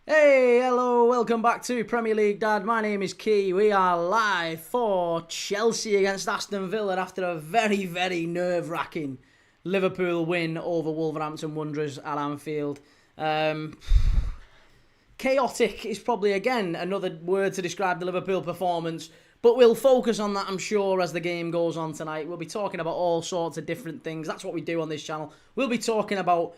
Hey, hello, welcome back to Premier League Dad. My name is Key. We are live for Chelsea against Aston Villa after a very, very nerve-wracking Liverpool win over Wolverhampton Wanderers at Anfield. Chaotic is probably, again, another word to describe the Liverpool performance, but we'll focus on that, I'm sure, as the game goes on tonight. We'll be talking about all sorts of different things. That's what we do on this channel. We'll be talking about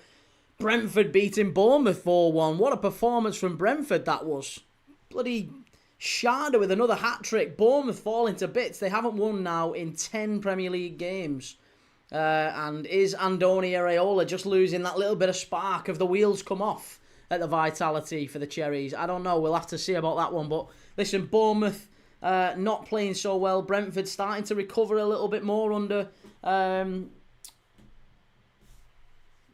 Brentford beating Bournemouth 4-1. What a performance from Brentford that was. Bloody Sharda with another hat-trick. Bournemouth falling to bits. They haven't won now in 10 Premier League games. And is Andoni Areola just losing that little bit of spark? Have the wheels come off at the Vitality for the Cherries? I don't know. We'll have to see about that one. But listen, Bournemouth not playing so well. Brentford starting to recover a little bit more under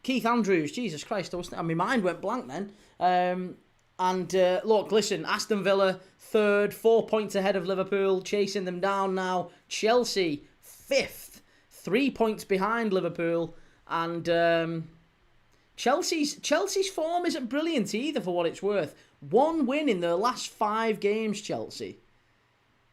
Keith Andrews. Jesus Christ, my mind went blank then. Look, listen, Aston Villa third, 4 points ahead of Liverpool, chasing them down now. Chelsea fifth, 3 points behind Liverpool, and Chelsea's form isn't brilliant either, for what it's worth. One win in the last 5 games, Chelsea.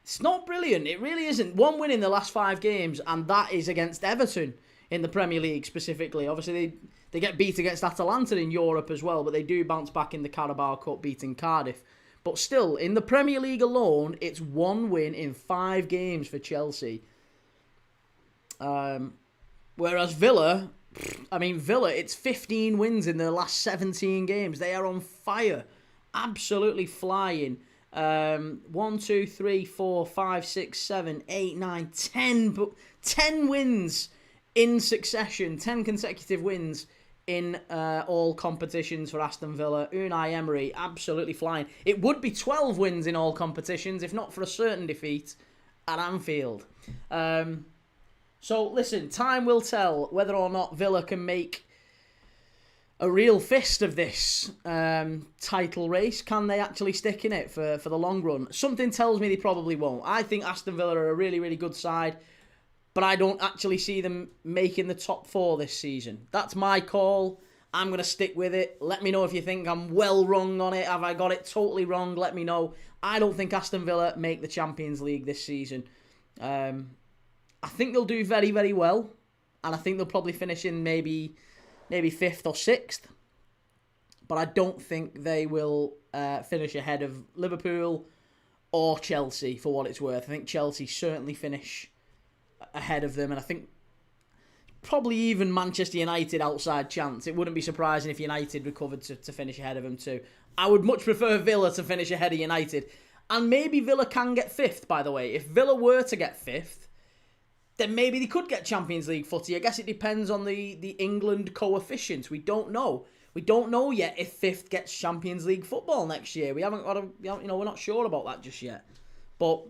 It's not brilliant. It really isn't. One win in the last 5 games, and that is against Everton in the Premier League specifically. Obviously, they get beat against Atalanta in Europe as well, but they do bounce back in the Carabao Cup, beating Cardiff. But still, in the Premier League alone, it's 1 win in 5 games for Chelsea. Whereas Villa, it's 15 wins in their last 17 games. They are on fire. Absolutely flying. 1, 2, 3, 4, 5, 6, 7, 8, 9, 10 wins in succession. 10 consecutive wins in all competitions for Aston Villa. Unai Emery absolutely flying. It would be 12 wins in all competitions if not for a certain defeat at Anfield. So listen, time will tell whether or not Villa can make a real fist of this title race. Can they actually stick in it for the long run? Something tells me they probably won't. I think Aston Villa are a really, really good side, but I don't actually see them making the top 4 this season. That's my call. I'm going to stick with it. Let me know if you think I'm well wrong on it. Have I got it totally wrong? Let me know. I don't think Aston Villa make the Champions League this season. I think they'll do very, very well. And I think they'll probably finish in maybe 5th or 6th. But I don't think they will finish ahead of Liverpool or Chelsea, for what it's worth. I think Chelsea certainly finish ahead of them, and I think probably even Manchester United outside chance. It wouldn't be surprising if United recovered to finish ahead of them too. I would much prefer Villa to finish ahead of United, and maybe Villa can get 5th, by the way. If Villa were to get 5th, then maybe they could get Champions League footy. I guess it depends on the England coefficient. We don't know. We don't know yet if 5th gets Champions League football next year. We're not sure about that just yet. But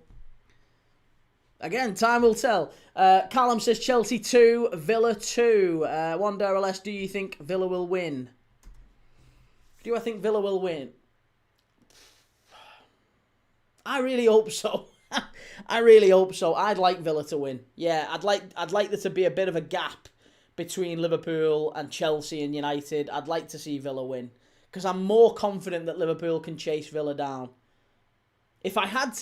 again, time will tell. Callum says Chelsea 2, Villa 2. Wander less, do you think Villa will win? Do I think Villa will win? I really hope so. I really hope so. I'd like Villa to win. Yeah, I'd like there to be a bit of a gap between Liverpool and Chelsea and United. I'd like to see Villa win, because I'm more confident that Liverpool can chase Villa down. If I had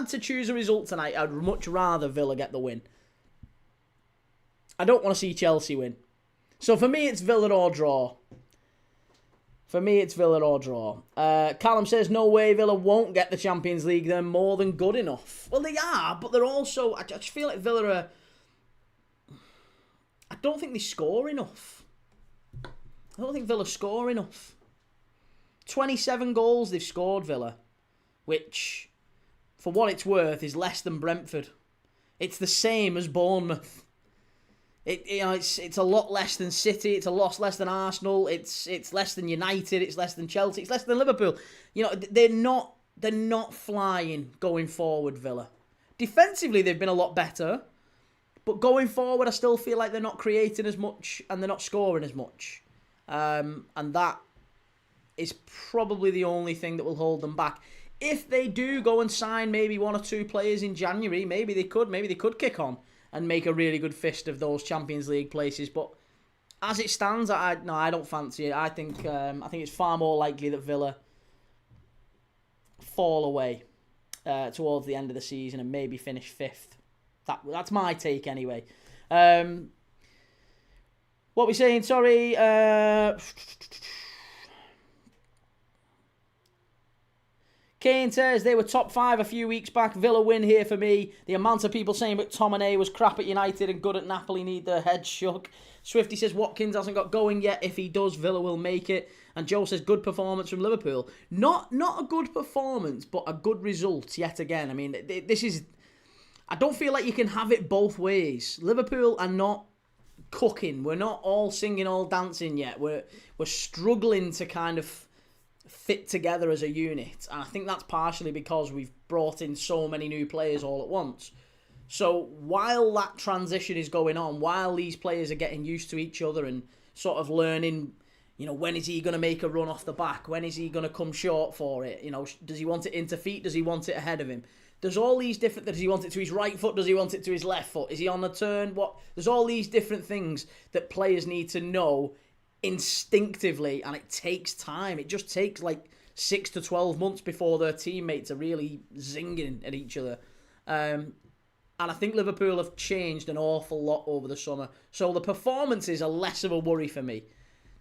to choose a result tonight, I'd much rather Villa get the win. I don't want to see Chelsea win. So for me, it's Villa or draw. Callum says, no way Villa won't get the Champions League. They're more than good enough. Well, they are, but they're also... I just feel like Villa are... I don't think they score enough. I don't think Villa score enough. 27 goals they've scored, Villa, which, for what it's worth, is less than Brentford. It's the same as Bournemouth. It's a lot less than City. It's a lot less than Arsenal. It's less than United. It's less than Chelsea. It's less than Liverpool. They're not flying going forward, Villa. Defensively, they've been a lot better, but going forward, I still feel like they're not creating as much and they're not scoring as much. And that is probably the only thing that will hold them back. If they do go and sign maybe 1 or 2 players in January, maybe they could kick on and make a really good fist of those Champions League places. But as it stands, I don't fancy it. I think it's far more likely that Villa fall away towards the end of the season and maybe finish 5th. That's my take anyway. What are we saying? Sorry. Kane says they were top 5 a few weeks back. Villa win here for me. The amount of people saying McTominay was crap at United and good at Napoli need their heads shook. Swifty says Watkins hasn't got going yet. If he does, Villa will make it. And Joe says good performance from Liverpool. Not a good performance, but a good result yet again. I mean, this is... I don't feel like you can have it both ways. Liverpool are not cooking. We're not all singing, all dancing yet. We're struggling to kind of fit together as a unit. And I think that's partially because we've brought in so many new players all at once. So while that transition is going on, while these players are getting used to each other and sort of learning, you know, when is he going to make a run off the back? When is he going to come short for it? You know, does he want it into feet? Does he want it ahead of him? There's all these different... Does he want it to his right foot? Does he want it to his left foot? Is he on the turn? What? There's all these different things that players need to know instinctively, and it takes time. It just takes like 6 to 12 months before their teammates are really zinging at each other. And I think Liverpool have changed an awful lot over the summer. So the performances are less of a worry for me.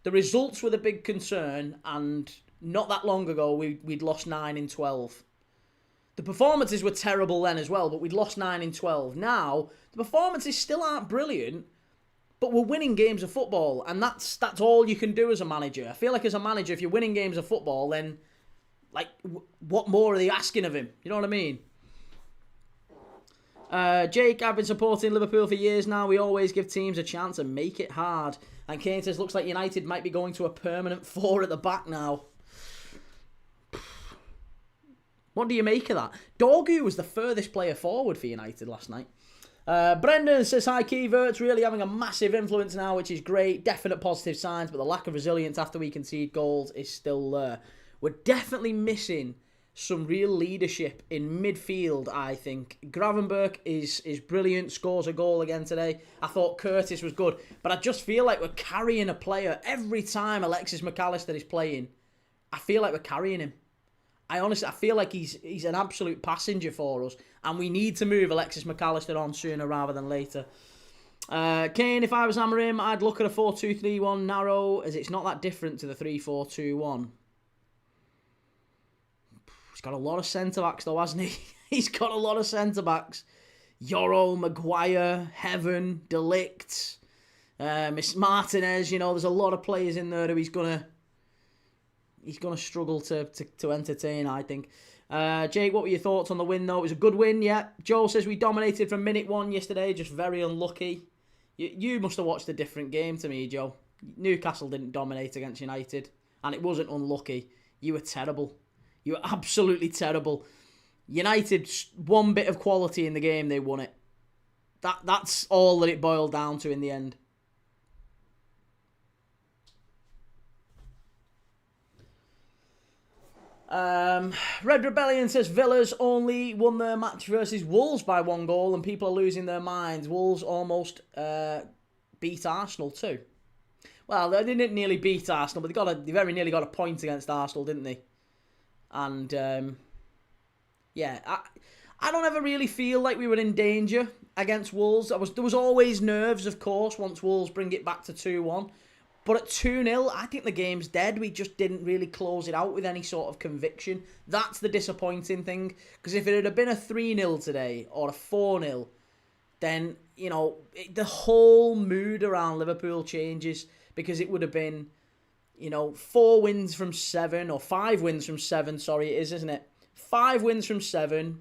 The results were the big concern, and not that long ago we'd lost 9 in 12. The performances were terrible then as well, but we'd lost 9 in 12. Now, the performances still aren't brilliant, but we're winning games of football, and that's all you can do as a manager. I feel like as a manager, if you're winning games of football, then, like, what more are they asking of him? You know what I mean? Jake, I've been supporting Liverpool for years now. We always give teams a chance and make it hard. And Kane says, looks like United might be going to a permanent 4 at the back now. What do you make of that? Dorgu was the furthest player forward for United last night. Brendan says, hi, Keyvert's really having a massive influence now, which is great. Definite positive signs, but the lack of resilience after we concede goals is still there. We're definitely missing some real leadership in midfield, I think. Gravenberch is brilliant, scores a goal again today. I thought Curtis was good, but I just feel like we're carrying a player. Every time Alexis McAllister is playing, I feel like we're carrying him. I feel like he's an absolute passenger for us, and we need to move Alexis McAllister on sooner rather than later. Kane, if I was Amarim, I'd look at a 4-2-3-1 narrow, as it's not that different to the 3-4-2-1. He's got a lot of centre-backs though, hasn't he? He's got a lot of centre-backs. Yoro, Maguire, Heaven, Delict, Miss Martinez, you know, there's a lot of players in there who he's going to struggle to entertain, I think. Jake, what were your thoughts on the win, though? It was a good win, yeah. Joel says we dominated from minute 1 yesterday, just very unlucky. You must have watched a different game to me, Joe. Newcastle didn't dominate against United, and it wasn't unlucky. You were terrible. You were absolutely terrible. United, one bit of quality in the game, they won it. That's all that it boiled down to in the end. Red Rebellion says Villa's only won their match versus Wolves by 1 goal and people are losing their minds. Wolves almost beat Arsenal too. Well, they didn't nearly beat Arsenal, but they very nearly got a point against Arsenal, didn't they? And yeah, I don't ever really feel like we were in danger against Wolves. There was always nerves, of course, once Wolves bring it back to 2-1. But at 2-0, I think the game's dead. We just didn't really close it out with any sort of conviction. That's the disappointing thing. Because if it had been a 3-0 today or a 4-0, then, you know, the whole mood around Liverpool changes. Because it would have been, you know, 4 wins from 7, or 5 wins from 7, sorry, it is, isn't it? 5 wins from 7.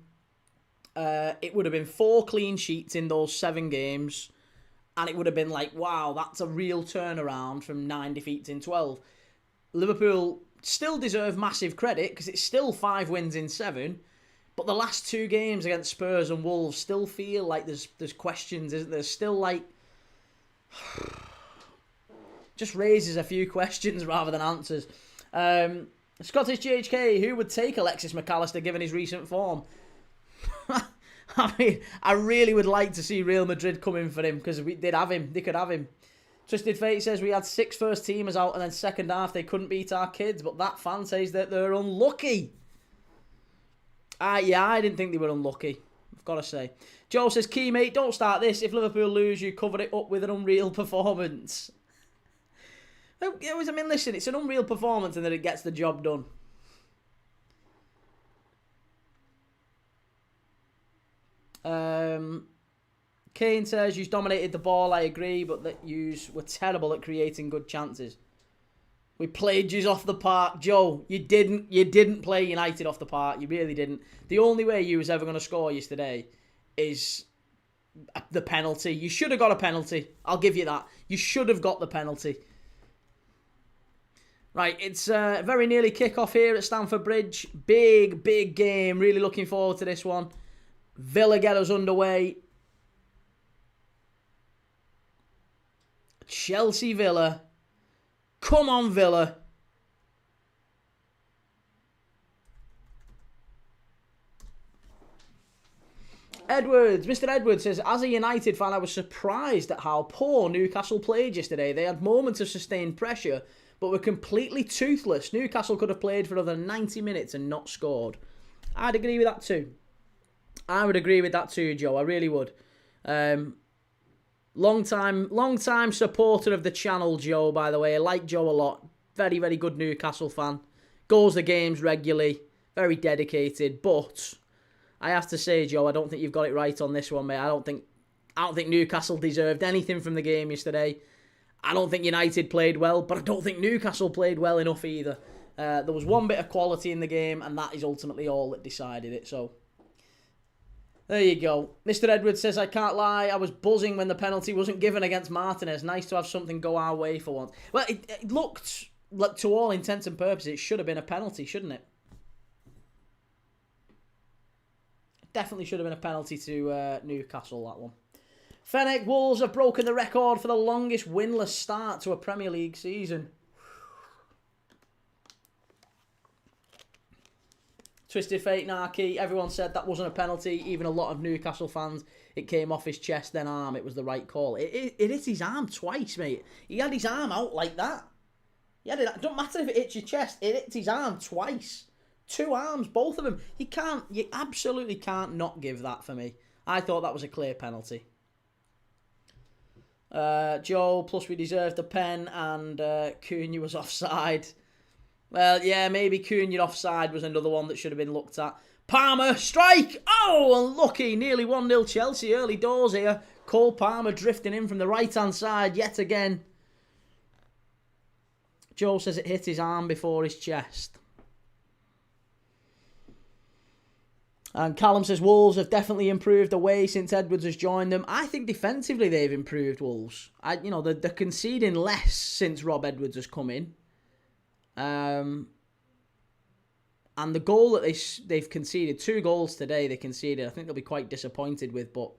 It would have been 4 clean sheets in those 7 games. And it would have been like, wow, that's a real turnaround from 9 defeats in 12. Liverpool still deserve massive credit because it's still 5 wins in 7. But the last 2 games against Spurs and Wolves still feel like there's questions, isn't there? Still like... just raises a few questions rather than answers. Scottish GHK, who would take Alexis McAllister given his recent form? I mean, I really would like to see Real Madrid come in for him because they could have him. Twisted Fate says we had 6 first teamers out and then second half they couldn't beat our kids, but that fan says that they're unlucky. Yeah, I didn't think they were unlucky. I've got to say. Joe says, key mate, don't start this. If Liverpool lose, you cover it up with an unreal performance. Listen, it's an unreal performance and then it gets the job done. Kane says, you dominated the ball, I agree, but that you were terrible at creating good chances. We played you off the park. Joe, you didn't play United off the park. You really didn't. The only way you was ever going to score yesterday is the penalty. You should have got a penalty. I'll give you that. You should have got the penalty. Right, it's very nearly kick-off here at Stamford Bridge. Big, big game. Really looking forward to this one. Villa get us underway. Chelsea Villa. Come on, Villa. Mr. Edwards says, as a United fan, I was surprised at how poor Newcastle played yesterday. They had moments of sustained pressure, but were completely toothless. Newcastle could have played for another 90 minutes and not scored. I'd agree with that too. I would agree with that too, Joe. I really would. Long time supporter of the channel, Joe, by the way. I like Joe a lot. Very, very good Newcastle fan. Goes the games regularly. Very dedicated. But I have to say, Joe, I don't think you've got it right on this one, mate. I don't think Newcastle deserved anything from the game yesterday. I don't think United played well, but I don't think Newcastle played well enough either. There was one bit of quality in the game, and that is ultimately all that decided it. So there you go. Mr. Edwards says, I can't lie, I was buzzing when the penalty wasn't given against Martinez. Nice to have something go our way for once. Well, it looked, like, to all intents and purposes, it should have been a penalty, shouldn't it? Definitely should have been a penalty to Newcastle, that one. Fennec, Wolves have broken the record for the longest winless start to a Premier League season. Twisted Fate, Narky. Everyone said that wasn't a penalty. Even a lot of Newcastle fans. It came off his chest, then arm. It was the right call. It hit his arm twice, mate. He had his arm out like that. It don't matter if it hits your chest. It hit his arm twice. Two arms, both of them. You absolutely can't not give that for me. I thought that was a clear penalty. Joe, plus we deserved a pen, and Cunha was offside. Well, yeah, maybe Cunha offside was another one that should have been looked at. Palmer, strike! Oh, unlucky. Nearly 1-0 Chelsea early doors here. Cole Palmer drifting in from the right-hand side yet again. Joe says it hit his arm before his chest. And Callum says Wolves have definitely improved away since Edwards has joined them. I think defensively they've improved, Wolves. They're conceding less since Rob Edwards has come in. And the goal that they've conceded, 2 goals today they conceded, I think they'll be quite disappointed with, but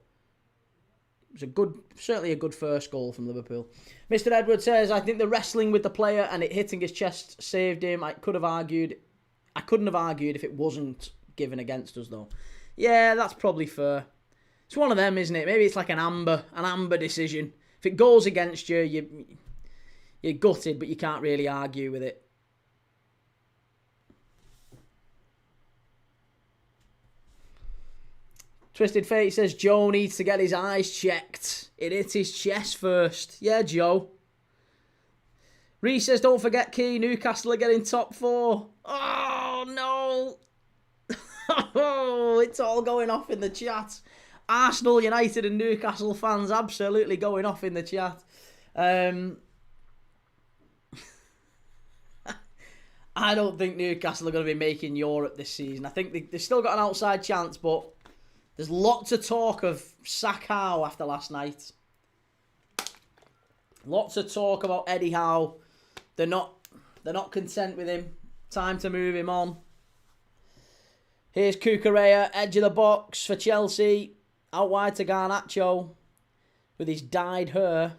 it was certainly a good first goal from Liverpool. Mr. Edwards says, I think the wrestling with the player and it hitting his chest saved him. I couldn't have argued if it wasn't given against us, though. Yeah, that's probably fair. It's one of them, isn't it? Maybe it's like an amber decision. If it goes against you, you're gutted, but you can't really argue with it. Twisted Fate says Joe needs to get his eyes checked. It hit his chest first. Yeah, Joe. Reece says, don't forget, Key, Newcastle are getting top 4. Oh, no. Oh, it's all going off in the chat. Arsenal, United and Newcastle fans absolutely going off in the chat. I don't think Newcastle are going to be making Europe this season. I think they've still got an outside chance, but there's lots of talk of sack Howe after last night. Lots of talk about Eddie Howe. They're not content with him. Time to move him on. Here's Cucurella, edge of the box for Chelsea. Out wide to Garnacho with his dyed hair.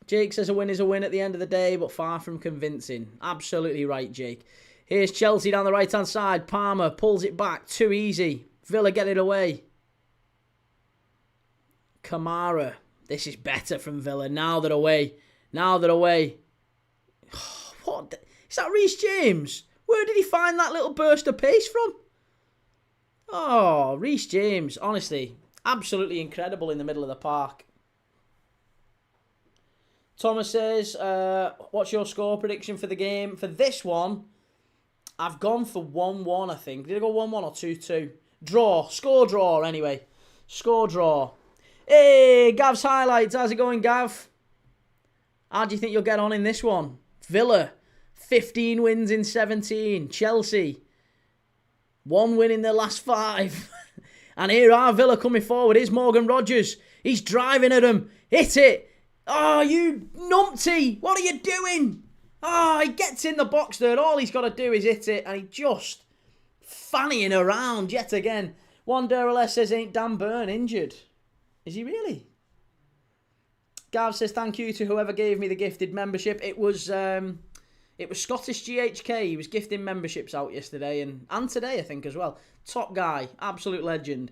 Jake says a win is a win at the end of the day, but far from convincing. Absolutely right, Jake. Here's Chelsea down the right-hand side. Palmer pulls it back. Too easy. Villa get it away. Kamara. This is better from Villa. Now they're away. What? Is that Reece James? Where did he find that little burst of pace from? Oh, Reece James, honestly, absolutely incredible in the middle of the park. Thomas says, what's your score prediction for the game? For this one, I've gone for 1-1, I think. Did I go 1-1 or 2-2? Draw. Score draw, anyway. Score draw. Hey, Gav's highlights. How's it going, Gav? How do you think you'll get on in this one? Villa, 15 wins in 17. Chelsea, 1 win in their last 5. And here are Villa coming forward. Here's Morgan Rogers. He's driving at him. Hit it. Oh, you numpty. What are you doing? Oh, he gets in the box there. All he's got to do is hit it. And he just fannying around yet again. One Durales says, ain't Dan Burn injured? Is he really? Gav says, thank you to whoever gave me the gifted membership. It was Scottish GHK. He was gifting memberships out yesterday and today, I think, as well. Top guy. Absolute legend.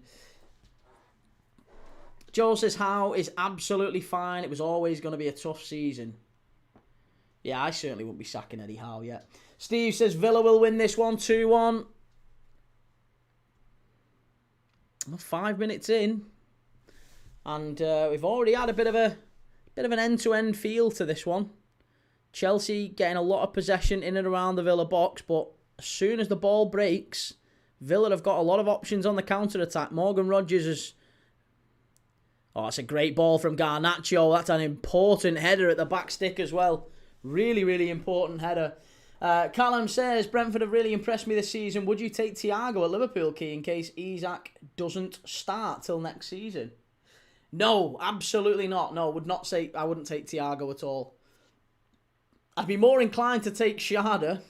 Joel says, Howe is absolutely fine. It was always going to be a tough season. Yeah, I certainly wouldn't be sacking Eddie Howe yet. Steve says, Villa will win this one 2-1. Well, 5 minutes in. And we've already had a bit of an end-to-end feel to this one. Chelsea getting a lot of possession in and around the Villa box, but as soon as the ball breaks, Villa have got a lot of options on the counter-attack. Morgan Rogers is... Oh, it's a great ball from Garnacho. That's an important header at the back stick as well. Really, really important header. Callum says, Brentford have really impressed me this season. Would you take Thiago at Liverpool, Key, in case Isak doesn't start till next season? No, absolutely not. No, I wouldn't take Thiago at all. I'd be more inclined to take Shada.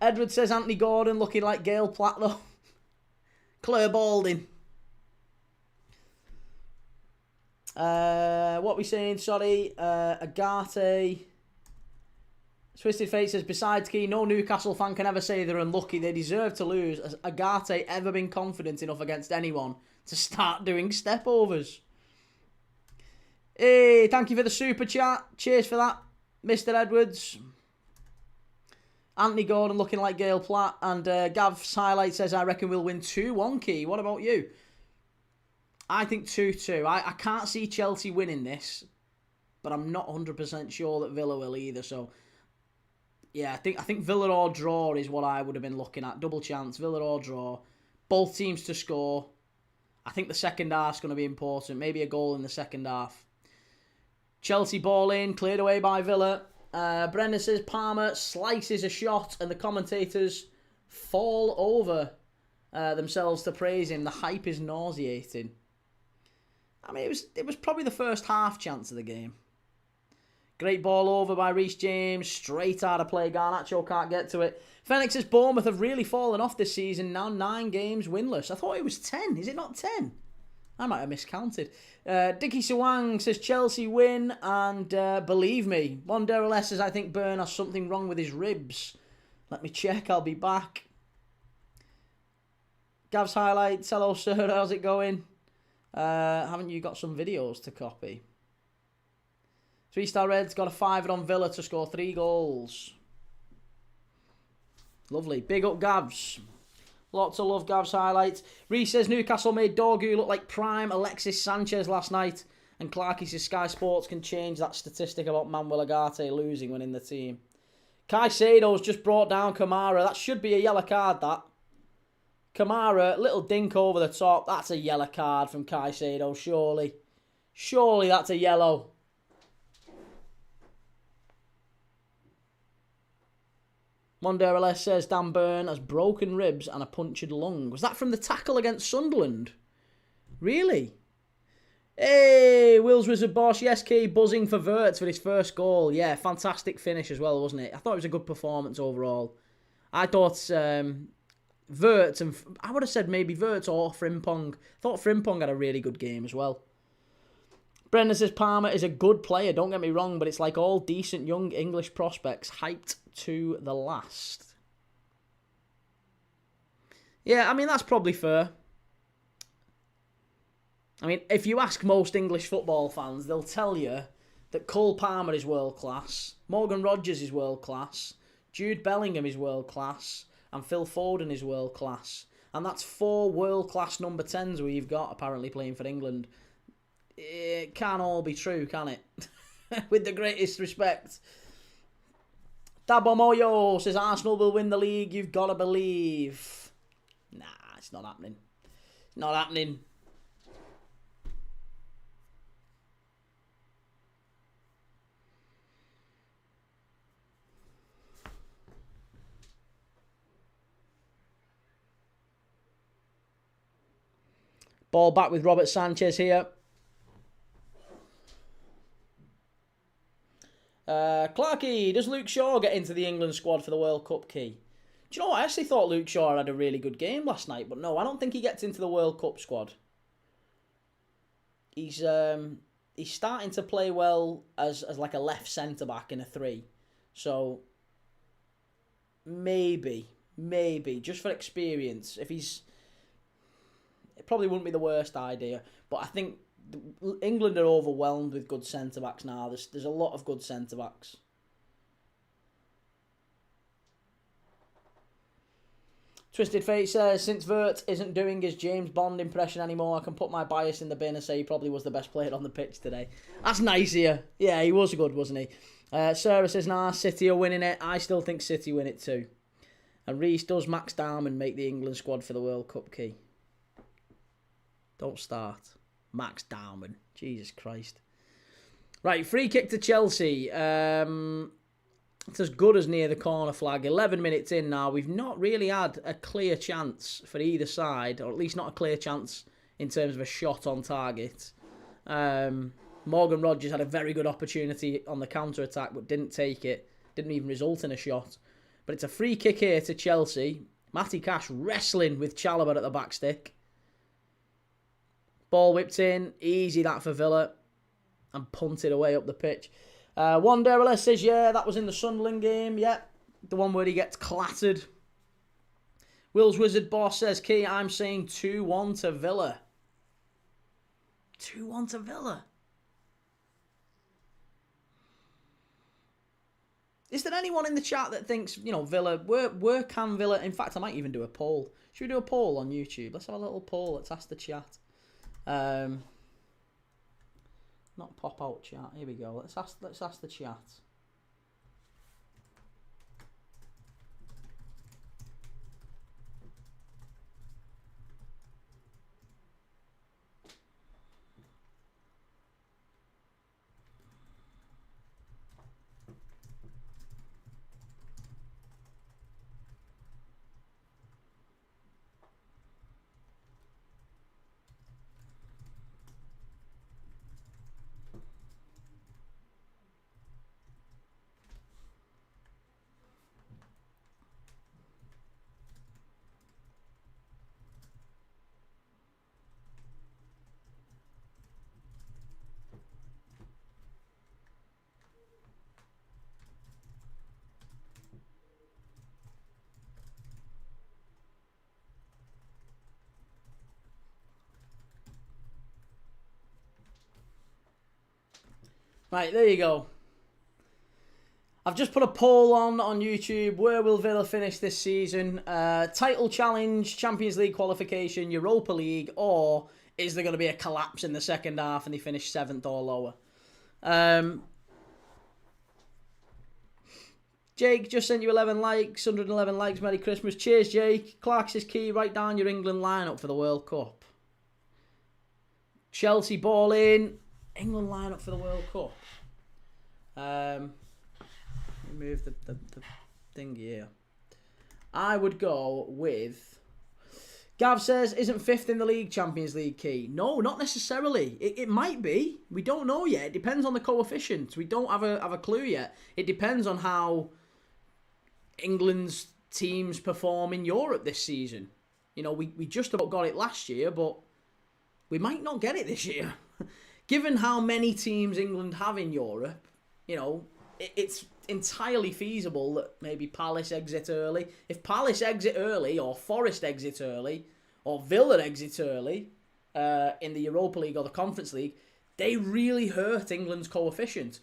Edward says Anthony Gordon looking like Gail Platt though. Claire Balding. What are we saying? Sorry. Agate. Twisted Fate says, besides Key, no Newcastle fan can ever say they're unlucky. They deserve to lose. Has Agate ever been confident enough against anyone to start doing stepovers? Hey, thank you for the super chat. Cheers for that, Mr. Edwards. Anthony Gordon looking like Gail Platt. And Gav's highlight says, I reckon we'll win 2-1, Key. What about you? I think 2-2. I can't see Chelsea winning this, but I'm not 100% sure that Villa will either. So, yeah, I think Villa or draw is what I would have been looking at. Double chance, Villa or draw. Both teams to score. I think the second half's going to be important. Maybe a goal in the second half. Chelsea ball in, cleared away by Villa. Brendan says Palmer slices a shot and the commentators fall over themselves to praise him. The hype is nauseating. I mean, it was probably the first half chance of the game. Great ball over by Reece James. Straight out of play. Garnacho can't get to it. Phoenix says Bournemouth have really fallen off this season. Now 9 games winless. I thought it was 10. Is it not 10? I might have miscounted. Dickie Sawang says Chelsea win. And believe me, Wanderless says I think Byrne has something wrong with his ribs. Let me check. I'll be back. Gav's highlights. Hello, sir. How's it going? Haven't you got some videos to copy? 3-star Reds got a 5 on Villa to score 3 goals. Lovely. Big up Gavs. Lots of love, Gavs highlights. Reece says Newcastle made Dorgu look like prime Alexis Sanchez last night. And Clarkey says Sky Sports can change that statistic about Manuel Agate losing when in the team. Caicedo's just brought down Kamara. That should be a yellow card, that. Kamara, little dink over the top. That's a yellow card from Caicedo, surely. Surely that's a yellow. Monderales says Dan Burn has broken ribs and a punctured lung. Was that from the tackle against Sunderland? Really? Hey, Wills Wizard Boss. Yes, Key buzzing for Wirtz for his first goal. Yeah, fantastic finish as well, wasn't it? I thought it was a good performance overall. I thought Wirtz, and I would have said maybe Wirtz or Frimpong. I thought Frimpong had a really good game as well. Brendan says Palmer is a good player, don't get me wrong, but it's like all decent young English prospects, hyped to the last. Yeah, I mean, that's probably fair. I mean, if you ask most English football fans, they'll tell you that Cole Palmer is world class, Morgan Rogers is world class, Jude Bellingham is world class, and Phil Foden is world class. And that's 4 world class number 10s we've got apparently playing for England. It can't all be true, can it? With the greatest respect. Dabomoyo says Arsenal will win the league. You've got to believe. Nah, it's not happening. Not happening. Ball back with Robert Sanchez here. Clarkey, does Luke Shaw get into the England squad for the World Cup key? Do you know what? I actually thought Luke Shaw had a really good game last night, but no, I don't think he gets into the World Cup squad. He's starting to play well as like a left centre-back in a 3. So, maybe, just for experience, if he's... It probably wouldn't be the worst idea, but I think England are overwhelmed with good centre-backs now. There's a lot of good centre-backs. Twisted Fate says, since Vert isn't doing his James Bond impression anymore, I can put my bias in the bin and say he probably was the best player on the pitch today. That's nice here. Yeah, he was good, wasn't he? Sarah says, nah, City are winning it. I still think City win it too. And Reece, does Max Darman make the England squad for the World Cup key? Don't start. Max Darman. Jesus Christ. Right, free kick to Chelsea. It's as good as near the corner flag. 11 minutes in now. We've not really had a clear chance for either side, or at least not a clear chance in terms of a shot on target. Morgan Rogers had a very good opportunity on the counter-attack, but didn't take it. Didn't even result in a shot. But it's a free kick here to Chelsea. Matty Cash wrestling with Chalobah at the back stick. Ball whipped in. Easy that for Villa. And punted away up the pitch. Wanderers says, yeah, that was in the Sunderland game. Yeah, the one where he gets clattered. Will's Wizard Boss says, Key, I'm saying 2-1 to Villa. 2-1 to Villa. Is there anyone in the chat that thinks, you know, Villa, where can Villa... In fact, I might even do a poll. Should we do a poll on YouTube? Let's have a little poll. Let's ask the chat. Not pop out chat. Here we go. Let's ask the chat. Right, there you go. I've just put a poll on YouTube. Where will Villa finish this season? Title challenge, Champions League qualification, Europa League, or is there going to be a collapse in the second half and they finish 7th or lower? Jake just sent you 11 likes, 111 likes. Merry Christmas. Cheers, Jake. Clark's is key. Write down your England lineup for the World Cup. Chelsea ball in. England lineup for the World Cup. Let me move the thing here. I would go with... Gav says, isn't 5th in the league Champions League key? No, not necessarily. It might be. We don't know yet. It depends on the coefficients. We don't have a clue yet. It depends on how England's teams perform in Europe this season. You know, we just about got it last year, but we might not get it this year. Given how many teams England have in Europe, you know, it's entirely feasible that maybe Palace exit early. If Palace exit early, or Forest exit early, or Villa exit early in the Europa League or the Conference League, they really hurt England's coefficient.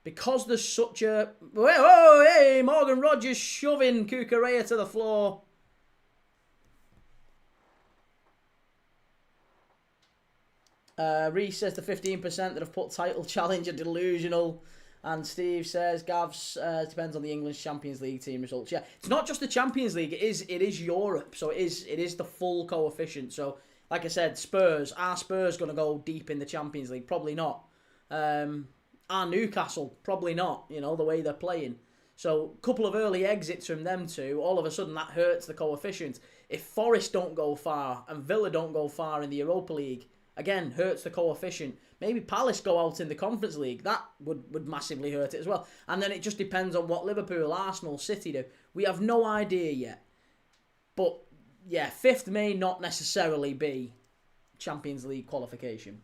Because there's such a... Whoa, hey, Morgan Rogers shoving Cucurella to the floor. Reece says the 15% that have put title challenge are delusional. And Steve says, Gavs, depends on the English Champions League team results. Yeah, it's not just the Champions League, it is Europe. So it is the full coefficient. So, like I said, are Spurs going to go deep in the Champions League? Probably not. Are Newcastle? Probably not, the way they're playing. So, a couple of early exits from them two, all of a sudden that hurts the coefficient. If Forest don't go far and Villa don't go far in the Europa League, again, hurts the coefficient. Maybe Palace go out in the Conference League. That would massively hurt it as well. And then it just depends on what Liverpool, Arsenal, City do. We have no idea yet. But, yeah, 5th may not necessarily be Champions League qualification.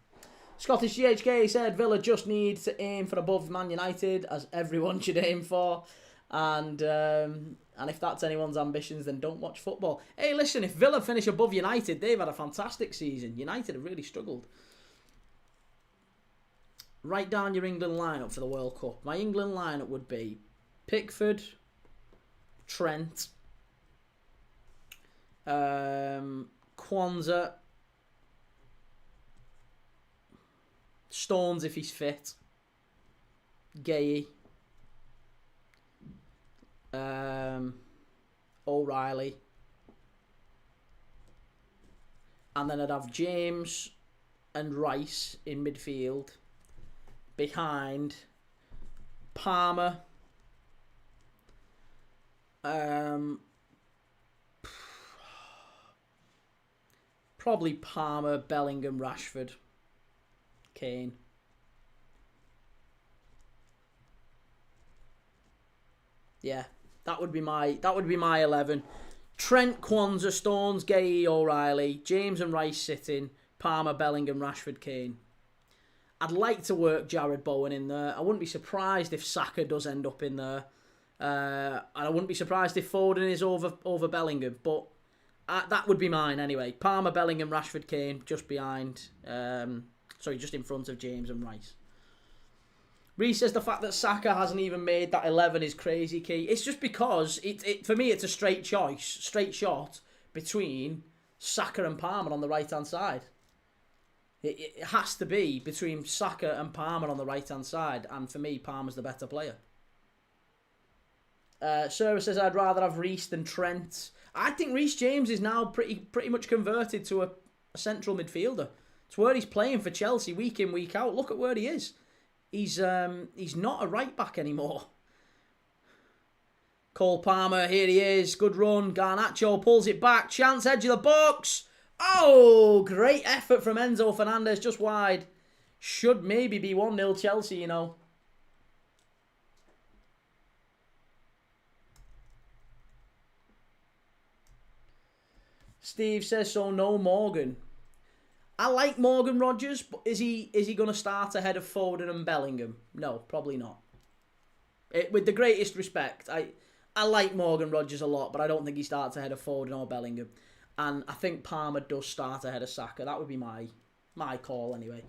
Scottish GHK said Villa just need to aim for above Man United, as everyone should aim for. And if that's anyone's ambitions, then don't watch football. Hey, listen, if Villa finish above United, they've had a fantastic season. United have really struggled. Write down your England lineup for the World Cup. My England lineup would be Pickford, Trent, Kwanzaa, Stones if he's fit, Gay, O'Reilly, and then I'd have James and Rice in midfield behind Palmer, probably Palmer, Bellingham, Rashford, Kane. Yeah, that would be my 11. Trent, Kwanzaa, Stones, Gay, O'Reilly, James and Rice sitting, Palmer, Bellingham, Rashford, Kane. I'd like to work Jared Bowen in there. I wouldn't be surprised if Saka does end up in there. And I wouldn't be surprised if Foden is over Bellingham. But that would be mine anyway. Palmer, Bellingham, Rashford, Kane, just behind... just in front of James and Rice. Reece says the fact that Saka hasn't even made that 11 is crazy key. It's just because, for me, it's a straight shot between Saka and Palmer on the right-hand side. It has to be between Saka and Palmer on the right-hand side. And for me, Palmer's the better player. Sarah says, I'd rather have Reece than Trent. I think Reece James is now pretty much converted to a central midfielder. It's where he's playing for Chelsea week in, week out. Look at where he is. He's not a right-back anymore. Cole Palmer, here he is. Good run. Garnacho pulls it back. Chance, edge of the box. Oh, great effort from Enzo Fernandez, just wide. Should maybe be 1-0 Chelsea, Steve says, so no Morgan. I like Morgan Rogers, but is he going to start ahead of Foden and Bellingham? No, probably not. With the greatest respect, I like Morgan Rogers a lot, but I don't think he starts ahead of Foden or Bellingham. And I think Palmer does start ahead of Saka. That would be my call anyway.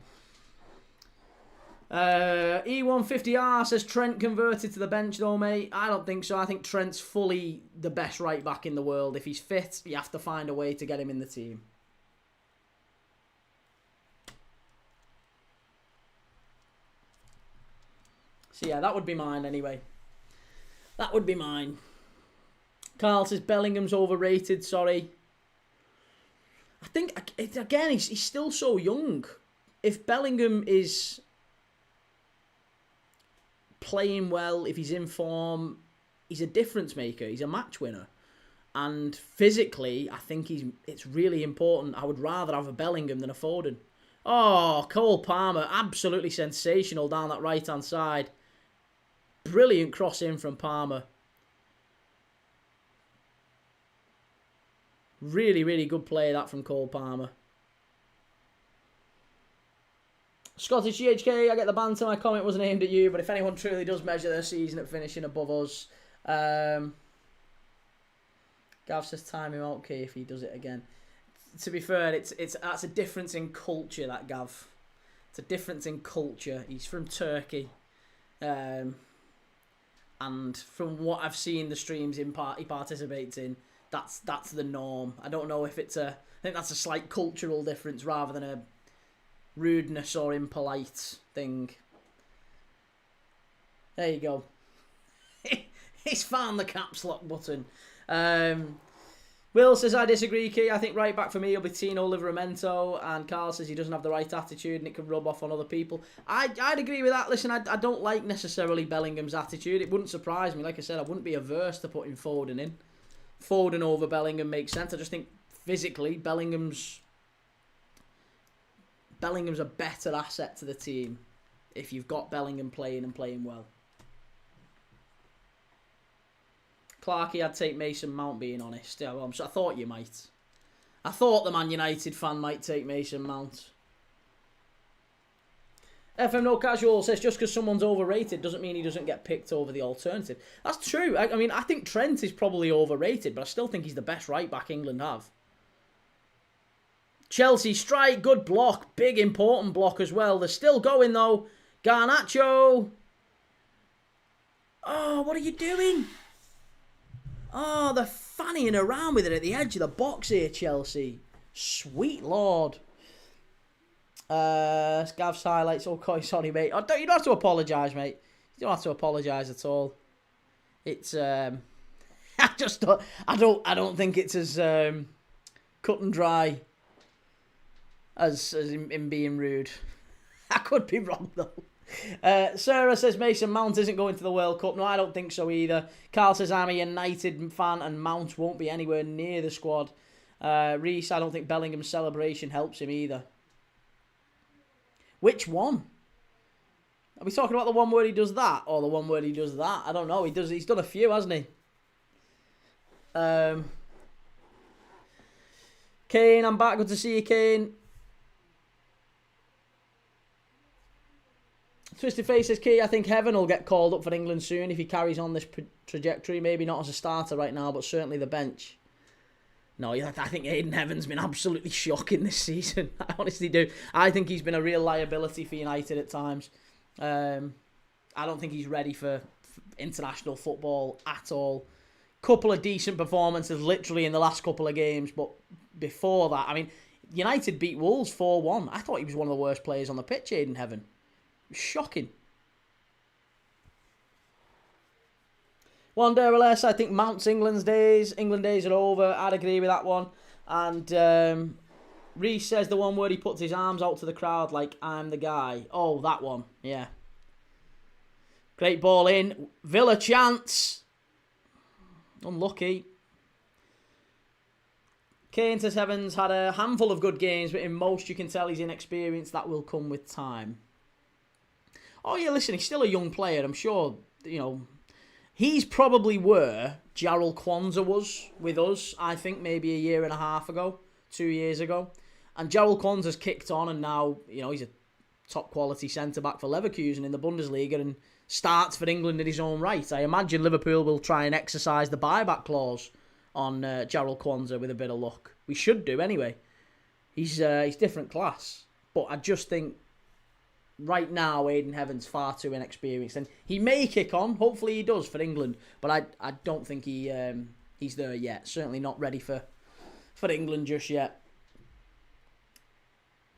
E150R says Trent converted to the bench though, mate. I don't think so. I think Trent's fully the best right back in the world. If he's fit, you have to find a way to get him in the team. So yeah, that would be mine anyway. That would be mine. Carl says Bellingham's overrated, sorry. I think, again, he's still so young. If Bellingham is playing well, if he's in form, he's a difference maker. He's a match winner. And physically, I think it's really important. I would rather have a Bellingham than a Foden. Oh, Cole Palmer, absolutely sensational down that right-hand side. Brilliant cross in from Palmer. Really, really good play that from Cole Palmer. Scottish GHK, I get the banter. My comment wasn't aimed at you, but if anyone truly does measure their season at finishing above us, Gav says time him out, if he does it again. To be fair, that's a difference in culture, that Gav. It's a difference in culture. He's from Turkey. And from what I've seen the streams he participates in, that's the norm. I don't know if it's I think that's a slight cultural difference rather than a rudeness or impolite thing. There you go. He's found the caps lock button. Will says, I disagree, Key. I think right back for me will be Tino Livramento. And Carl says he doesn't have the right attitude and it can rub off on other people. I'd agree with that. Listen, I don't like necessarily Bellingham's attitude. It wouldn't surprise me. Like I said, I wouldn't be averse to putting Foden in. Foden over Bellingham makes sense. I just think physically Bellingham's a better asset to the team if you've got Bellingham playing and playing well. Clarkey, I'd take Mason Mount, being honest. Yeah, well, I thought you might. I thought the Man United fan might take Mason Mount. FM No Casual says, just because someone's overrated doesn't mean he doesn't get picked over the alternative. That's true. I mean, I think Trent is probably overrated, but I still think he's the best right-back England have. Chelsea strike, good block. Big, important block as well. They're still going, though. Garnacho. Oh, what are you doing? Oh, they're fannying around with it at the edge of the box here, Chelsea. Sweet Lord. Scavs highlights. Okay, sorry, mate. You don't have to apologise, mate. You don't have to apologise at all. It's I don't think it's as cut and dry as in being rude. I could be wrong though. Sarah says Mason Mount isn't going to the World Cup. No, I don't think so either. Carl says I'm a United fan and Mount won't be anywhere near the squad. Reese, I don't think Bellingham's celebration helps him either. Which one? Are we talking about the one where he does that or the one where he does that? I don't know. He's done a few, hasn't he? Kane, I'm back. Good to see you, Kane. Twisted Face says, Key, I think Heaven will get called up for England soon if he carries on this trajectory. Maybe not as a starter right now, but certainly the bench. No, I think Aiden Heaven's been absolutely shocking this season. I honestly do. I think he's been a real liability for United at times. I don't think he's ready for international football at all. Couple of decent performances literally in the last couple of games, but before that, I mean, United beat Wolves 4-1. I thought he was one of the worst players on the pitch, Aiden Heaven. Shocking. One day or less, I think Mount's England days are over. I'd agree with that one. And Reece says the one where he puts his arms out to the crowd like, I'm the guy. Oh, that one. Yeah. Great ball in. Villa chance. Unlucky. Kane says Heaven's had a handful of good games, but in most you can tell he's inexperienced. That will come with time. Oh, yeah, listen, he's still a young player. I'm sure, he's probably where Jarrell Kwanzaa was with us, I think, maybe a year and a half ago, 2 years ago. And Jarrell Kwanzaa's kicked on and now, he's a top-quality centre-back for Leverkusen in the Bundesliga and starts for England in his own right. I imagine Liverpool will try and exercise the buyback clause on Jarrell Kwanzaa with a bit of luck. We should do, anyway. He's different class. But I just think right now, Aiden Heaven's far too inexperienced, and he may kick on. Hopefully, he does for England, but I don't think he's there yet. Certainly not ready for England just yet.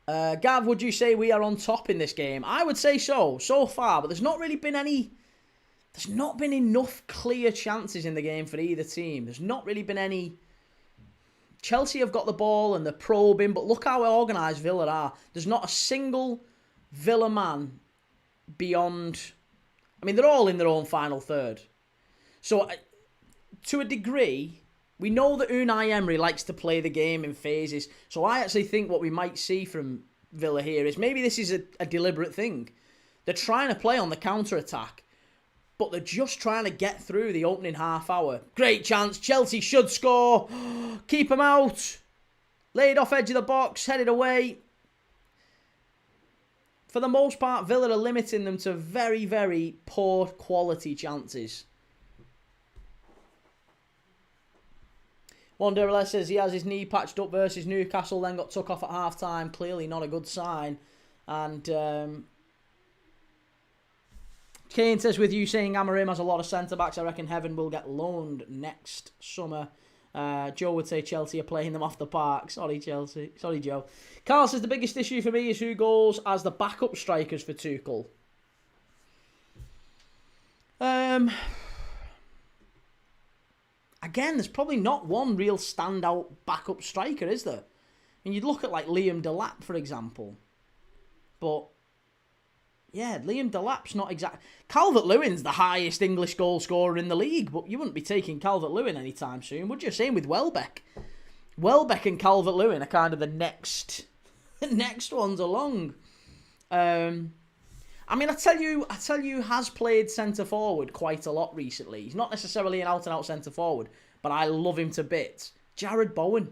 Gav, would you say we are on top in this game? I would say so far, but there's not been enough clear chances in the game for either team. There's not really been any. Chelsea have got the ball and they're probing, but look how organised Villa are. There's not a single Villa man beyond. I mean, they're all in their own final third. So, to a degree, we know that Unai Emery likes to play the game in phases. So, I actually think what we might see from Villa here is maybe this is a deliberate thing. They're trying to play on the counter-attack, but they're just trying to get through the opening half hour. Great chance. Chelsea should score. Keep them out. Laid off edge of the box. Headed away. For the most part, Villa are limiting them to very, very poor quality chances. Wanderless says he has his knee patched up versus Newcastle, then got took off at half-time. Clearly not a good sign. And Kane says, with you saying Amorim has a lot of centre-backs, I reckon Heaven will get loaned next summer. Joe would say Chelsea are playing them off the park. Sorry, Chelsea. Sorry, Joe. Carl says, the biggest issue for me is who goes as the backup strikers for Tuchel. Again, there's probably not one real standout backup striker, is there? And you'd look at like Liam Delap, for example. But, yeah, Liam Delap's not exactly... Calvert-Lewin's the highest English goal scorer in the league, but you wouldn't be taking Calvert-Lewin anytime soon, would you? Same with Welbeck. Welbeck and Calvert-Lewin are kind of the next ones along. I mean, I tell you, has played centre-forward quite a lot recently. He's not necessarily an out-and-out centre-forward, but I love him to bits. Jared Bowen.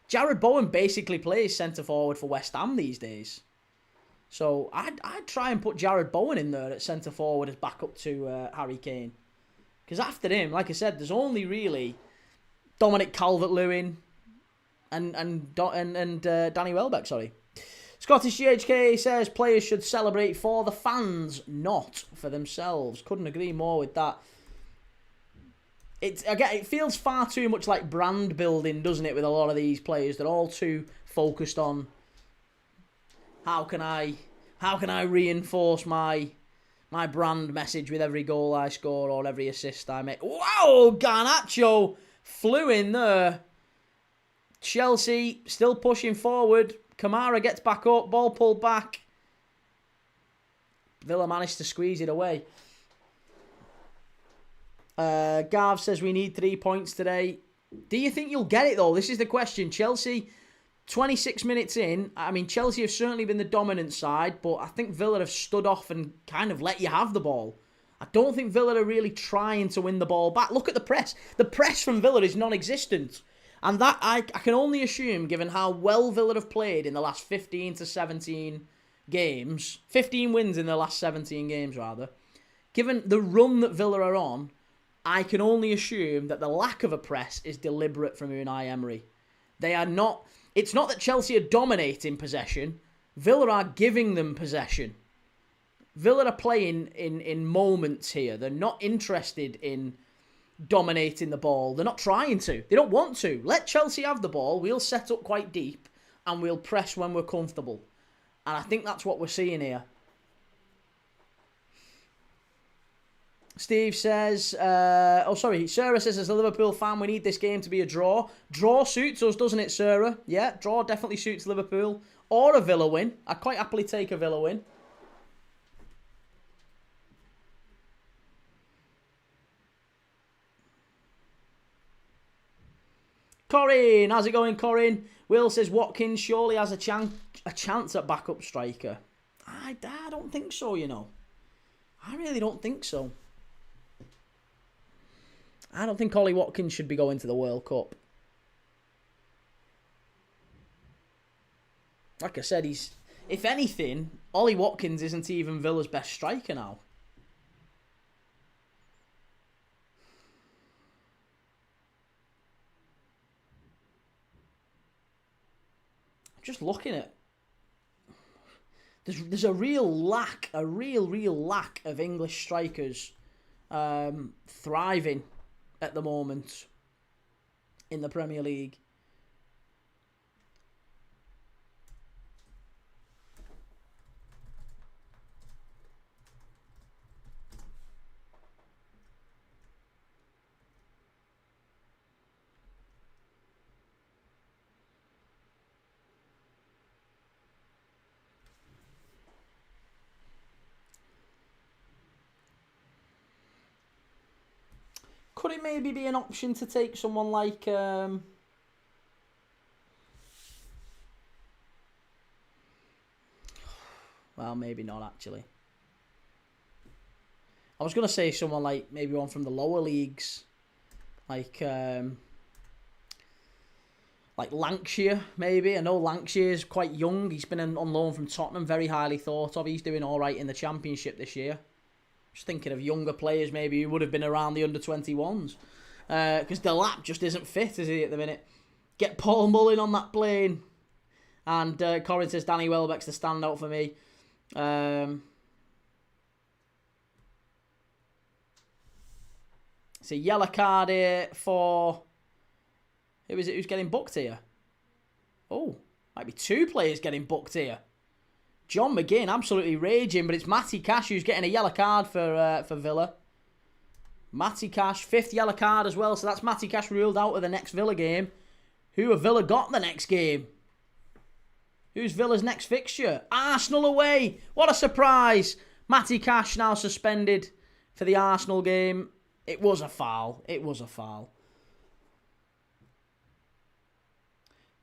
Jared Bowen basically plays centre-forward for West Ham these days. So I'd try and put Jared Bowen in there at centre-forward as backup to Harry Kane. Because after him, like I said, there's only really Dominic Calvert-Lewin and Danny Welbeck, sorry. Scottish GHK says players should celebrate for the fans, not for themselves. Couldn't agree more with that. It feels far too much like brand building, doesn't it, with a lot of these players? They're all too focused on how can I reinforce my brand message with every goal I score or every assist I make. Wow, Garnacho flew in there. Chelsea still pushing forward. Kamara gets back up, ball pulled back. Villa managed to squeeze it away. Gav says we need 3 points today. Do you think you'll get it though? This is the question. Chelsea, 26 minutes in. I mean, Chelsea have certainly been the dominant side, but I think Villa have stood off and kind of let you have the ball. I don't think Villa are really trying to win the ball back. Look at the press. The press from Villa is non-existent. And that I can only assume, given how well Villa have played in the last 15 to 17 games, 15 wins in the last 17 games rather, given the run that Villa are on, I can only assume that the lack of a press is deliberate from Unai Emery. They are not... It's not that Chelsea are dominating possession. Villa are giving them possession. Villa are playing in moments here. They're not interested in dominating the ball. They're not trying to. They don't want to. Let Chelsea have the ball. We'll set up quite deep and we'll press when we're comfortable. And I think that's what we're seeing here. Steve says, Sarah says, as a Liverpool fan, we need this game to be a draw. Draw suits us, doesn't it, Sarah? Yeah, draw definitely suits Liverpool. Or a Villa win. I'd quite happily take a Villa win. Corinne, how's it going, Corinne? Will says Watkins surely has a chance at backup striker. I don't think so, you know. I really don't think so. I don't think Ollie Watkins should be going to the World Cup. Like I said, if anything, Ollie Watkins isn't even Villa's best striker now. Just looking at, there's a real lack of English strikers thriving at the moment in the Premier League. Could it maybe be an option to take someone like... well, maybe not, actually. I was going to say someone like maybe one from the lower leagues. Like Lancashire, maybe. I know Lancashire's quite young. He's been on loan from Tottenham, very highly thought of. He's doing all right in the Championship this year. Just thinking of younger players maybe who would have been around the under-21s. Because Delap just isn't fit, is he, at the minute? Get Paul Mullin on that plane. And Corin says Danny Welbeck's the standout for me. It's a yellow card here for... Who is it who's getting booked here? Oh, might be 2 players getting booked here. John McGinn absolutely raging, but it's Matty Cash who's getting a yellow card for Villa. Matty Cash, 5th yellow card as well, so that's Matty Cash ruled out of the next Villa game. Who have Villa got the next game? Who's Villa's next fixture? Arsenal away! What a surprise! Matty Cash now suspended for the Arsenal game. It was a foul. It was a foul.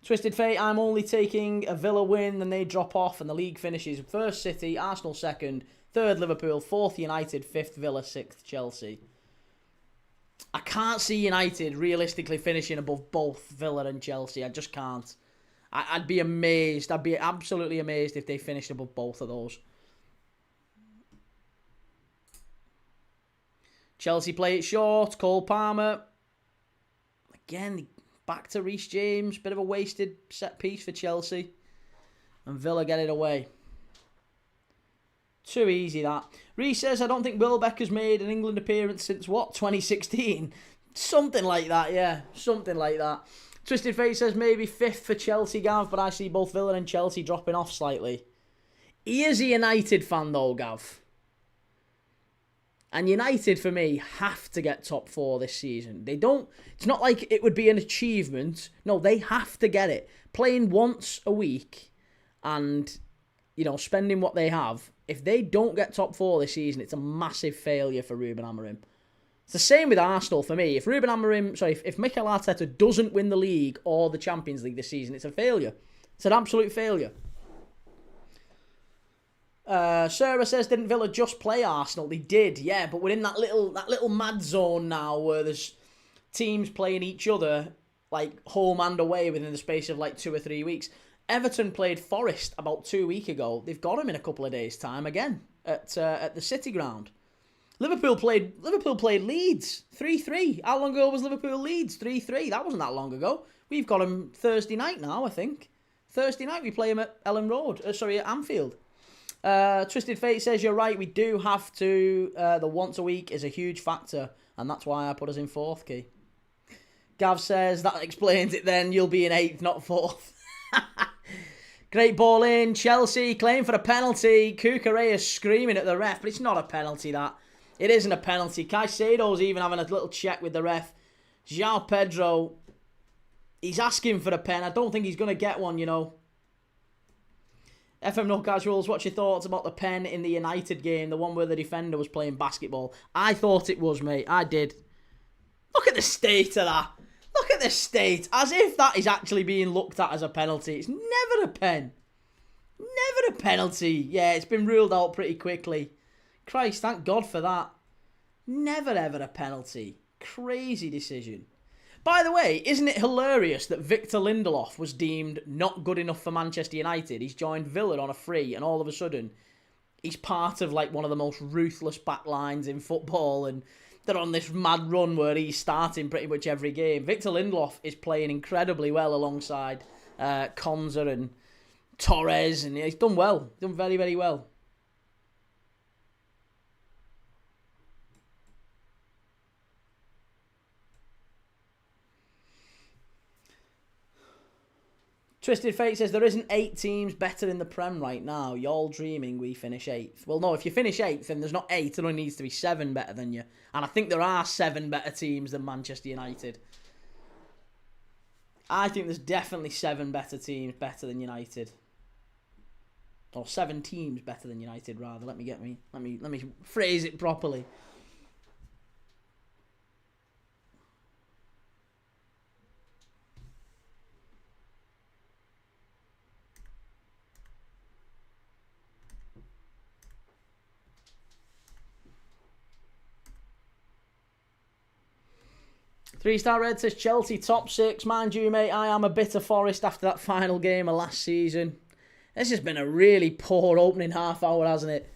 Twisted Fate, I'm only taking a Villa win, then they drop off and the league finishes 1st City, Arsenal 2nd, 3rd Liverpool, 4th United, 5th Villa, 6th Chelsea. I can't see United realistically finishing above both Villa and Chelsea. I just can't. I'd be amazed. I'd be absolutely amazed if they finished above both of those. Chelsea play it short. Cole Palmer. Again, back to Reece James. Bit of a wasted set piece for Chelsea. And Villa get it away. Too easy, that. Reece says, I don't think Welbeck has made an England appearance since, what, 2016? Something like that, yeah. Something like that. Twisted Fate says, maybe 5th for Chelsea, Gav, but I see both Villa and Chelsea dropping off slightly. He is a United fan, though, Gav. And United, for me, have to get top 4 this season. They don't... It's not like it would be an achievement. No, they have to get it. Playing once a week and, you know, spending what they have... If they don't get top 4 this season, it's a massive failure for Ruben Amorim. It's the same with Arsenal for me. If if Mikel Arteta doesn't win the league or the Champions League this season, it's a failure. It's an absolute failure. Sarah says, didn't Villa just play Arsenal? They did, yeah, but we're in that little mad zone now where there's teams playing each other like home and away within the space of like 2 or 3 weeks. Everton played Forest about 2 weeks ago. They've got him in a couple of days' time again at the City Ground. Liverpool played Leeds 3-3. How long ago was Liverpool Leeds 3-3? That wasn't that long ago. We've got him Thursday night now, I think. Thursday night we play him at at Anfield. Twisted Fate says you're right. We do have to. The once a week is a huge factor, and that's why I put us in 4th key. Gav says that explains it. Then you'll be in 8th, not 4th. Great ball in. Chelsea claim for a penalty. Cucurella screaming at the ref, but it's not a penalty, that. It isn't a penalty. Caicedo's even having a little check with the ref. João Pedro, he's asking for a pen. I don't think he's going to get one, you know. FM No Casuals, what's your thoughts about the pen in the United game? The one where the defender was playing basketball. I thought it was, mate. I did. Look at the state of that. Look at the state. As if that is actually being looked at as a penalty. It's never a pen. Never a penalty. Yeah, it's been ruled out pretty quickly. Christ, thank God for that. Never ever a penalty. Crazy decision. By the way, isn't it hilarious that Victor Lindelof was deemed not good enough for Manchester United? He's joined Villa on a free, and all of a sudden, he's part of like one of the most ruthless backlines in football, and they're on this mad run where he's starting pretty much every game. Victor Lindelof is playing incredibly well alongside Konza and Torres, and he's done well. Done very, very well. Twisted Fate says, there isn't 8 teams better in the Prem right now. You're all dreaming we finish 8th. Well, no, if you finish 8th, then there's not 8. There only needs to be 7 better than you. And I think there are 7 better teams than Manchester United. I think there's definitely 7 better teams better than United. Or 7 teams better than United, rather. Let me phrase it properly. Three-star Red says Chelsea top 6. Mind you, mate, I am a bitter Forest after that final game of last season. This has been a really poor opening half hour, hasn't it?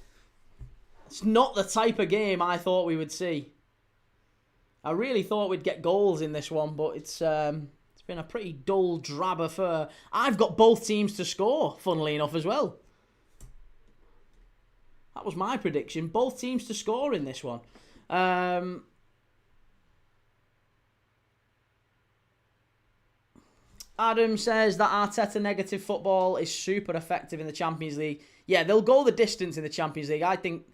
It's not the type of game I thought we would see. I really thought we'd get goals in this one, but it's It's been a pretty dull, drab affair. I've got both teams to score, funnily enough, as well. That was my prediction. Both teams to score in this one. Adam says that Arteta negative football is super effective in the Champions League. Yeah, they'll go the distance in the Champions League. I think,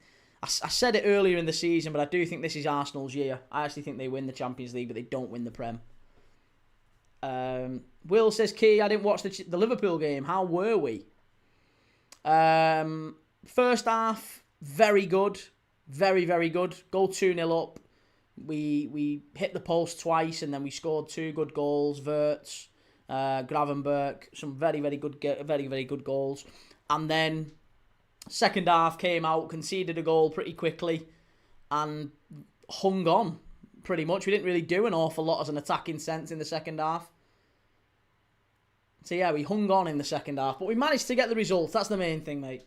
I said it earlier in the season, but I do think this is Arsenal's year. I actually think they win the Champions League, but they don't win the Prem. Will says, Key, I didn't watch the Liverpool game. How were we? First half, very good. Very, very good. Go 2-0 up. We hit the post twice, and then we scored 2 good goals. Wirtz, Gravenberch, some very, very good goals. And then second half came out, conceded a goal pretty quickly, and hung on pretty much. We didn't really do an awful lot as an attacking sense in the second half. So yeah, we hung on in the second half, but we managed to get the result. That's the main thing, mate.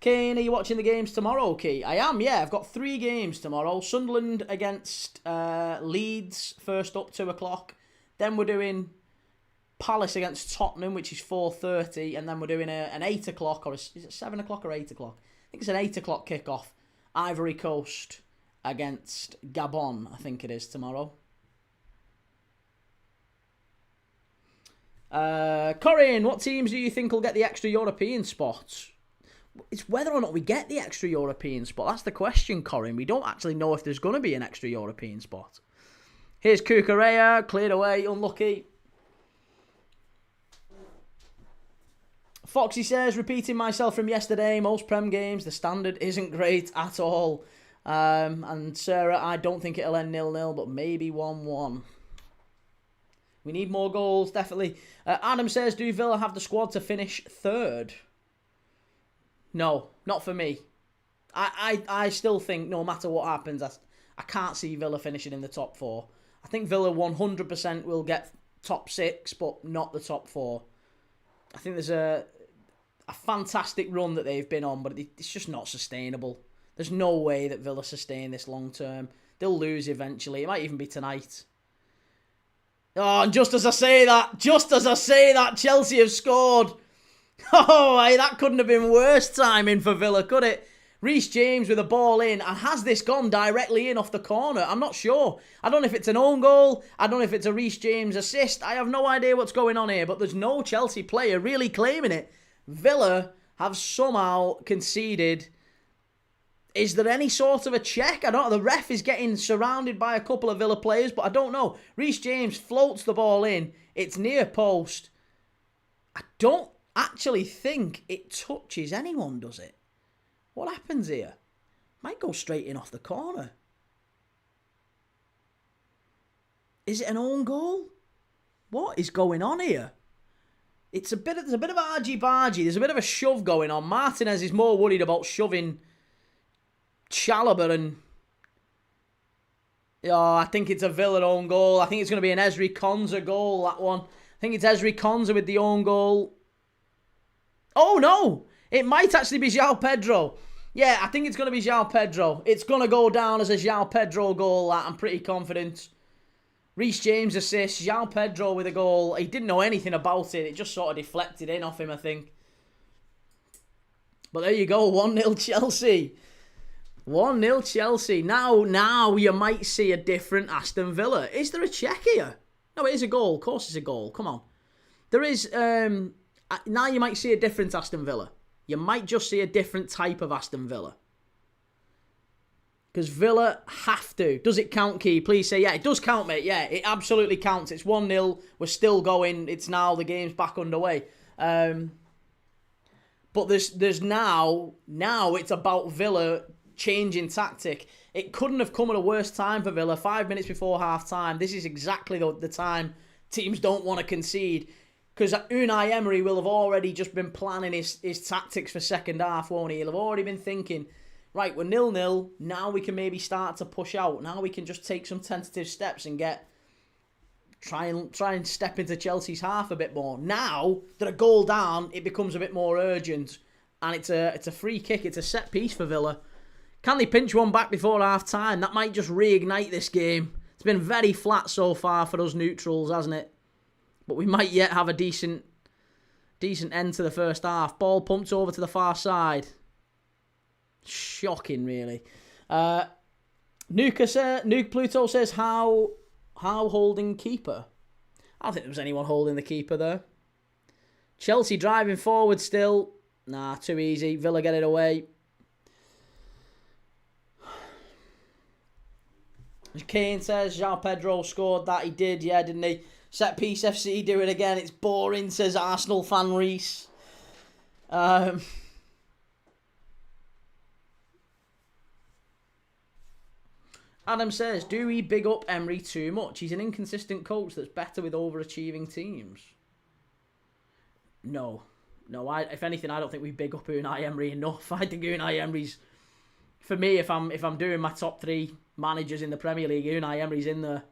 Kane, are you watching the games tomorrow, Key? I am, yeah. I've got 3 games tomorrow. Sunderland against Leeds, first up, 2 o'clock. Then we're doing Palace against Tottenham, which is 4:30. And then we're doing an 8 o'clock, or is it 7 o'clock or 8 o'clock? I think it's an 8 o'clock kickoff. Ivory Coast against Gabon, I think it is, tomorrow. Corinne, what teams do you think will get the extra European spots? It's whether or not we get the extra European spot. That's the question, Corinne. We don't actually know if there's going to be an extra European spot. Here's Kukurea, cleared away, unlucky. Foxy says, repeating myself from yesterday, most Prem games, the standard isn't great at all. And Sarah, I don't think it'll end 0-0, but maybe 1-1. We need more goals, definitely. Adam says, do Villa have the squad to finish 3rd? No, not for me. I still think no matter what happens, I can't see Villa finishing in the top 4. I think Villa 100% will get top 6, but not the top 4. I think there's a fantastic run that they've been on, but it's just not sustainable. There's no way that Villa sustain this long term. They'll lose eventually. It might even be tonight. Oh, and just as I say that, Chelsea have scored. Oh, hey, that couldn't have been worse timing for Villa, could it? Reece James with a ball in, and has this gone directly in off the corner? I'm not sure. I don't know if it's an own goal. I don't know if it's a Reece James assist. I have no idea what's going on here, but there's no Chelsea player really claiming it. Villa have somehow conceded. Is there any sort of a check? I don't know. The ref is getting surrounded by a couple of Villa players, but I don't know. Reece James floats the ball in. It's near post. I don't actually think it touches anyone, does it? What happens here? Might go straight in off the corner. Is it an own goal? What is going on here? There's a bit of argy-bargy. There's a bit of a shove going on. Martinez is more worried about shoving Chalobah and... Oh, I think it's a Villa own goal. I think it's going to be an Ezri Konsa goal, that one. I think it's Ezri Konsa with the own goal. Oh, no! It might actually be João Pedro. Yeah, I think it's going to be João Pedro. It's going to go down as a João Pedro goal, that I'm pretty confident. Reece James assists, João Pedro with a goal. He didn't know anything about it. It just sort of deflected in off him, I think. But there you go, 1-0 Chelsea. 1-0 Chelsea. Now you might see a different Aston Villa. Is there a check here? No, it is a goal. Of course it's a goal. Come on. There is... Now you might see a different Aston Villa. You might just see a different type of Aston Villa. Because Villa have to. Does it count, Key? Please say, yeah, it does count, mate. Yeah, it absolutely counts. It's 1-0. We're still going. It's now, the game's back underway. But there's now it's about Villa changing tactic. It couldn't have come at a worse time for Villa. 5 minutes before half-time. This is exactly the time teams don't want to concede. Because Unai Emery will have already just been planning his tactics for second half, won't he? He'll have already been thinking, right, we're 0-0. Now we can maybe start to push out. Now we can just take some tentative steps and try and step into Chelsea's half a bit more. Now that a goal down, it becomes a bit more urgent. And it's a free kick. It's a set piece for Villa. Can they pinch one back before half-time? That might just reignite this game. It's been very flat so far for us neutrals, hasn't it? But we might yet have a decent end to the first half. Ball pumped over to the far side. Shocking, really. Nuke Pluto says, how holding keeper? I don't think there was anyone holding the keeper there. Chelsea driving forward still. Nah, too easy. Villa get it away. Kane says, João Pedro scored that. He did, yeah, didn't he? Set piece FC, do it again. It's boring, says Arsenal fan Reese. Adam says, do we big up Emery too much? He's an inconsistent coach that's better with overachieving teams. No, if anything, I don't think we big up Unai Emery enough. I think Unai Emery's, for me, if I'm doing my top 3 managers in the Premier League, Unai Emery's in there.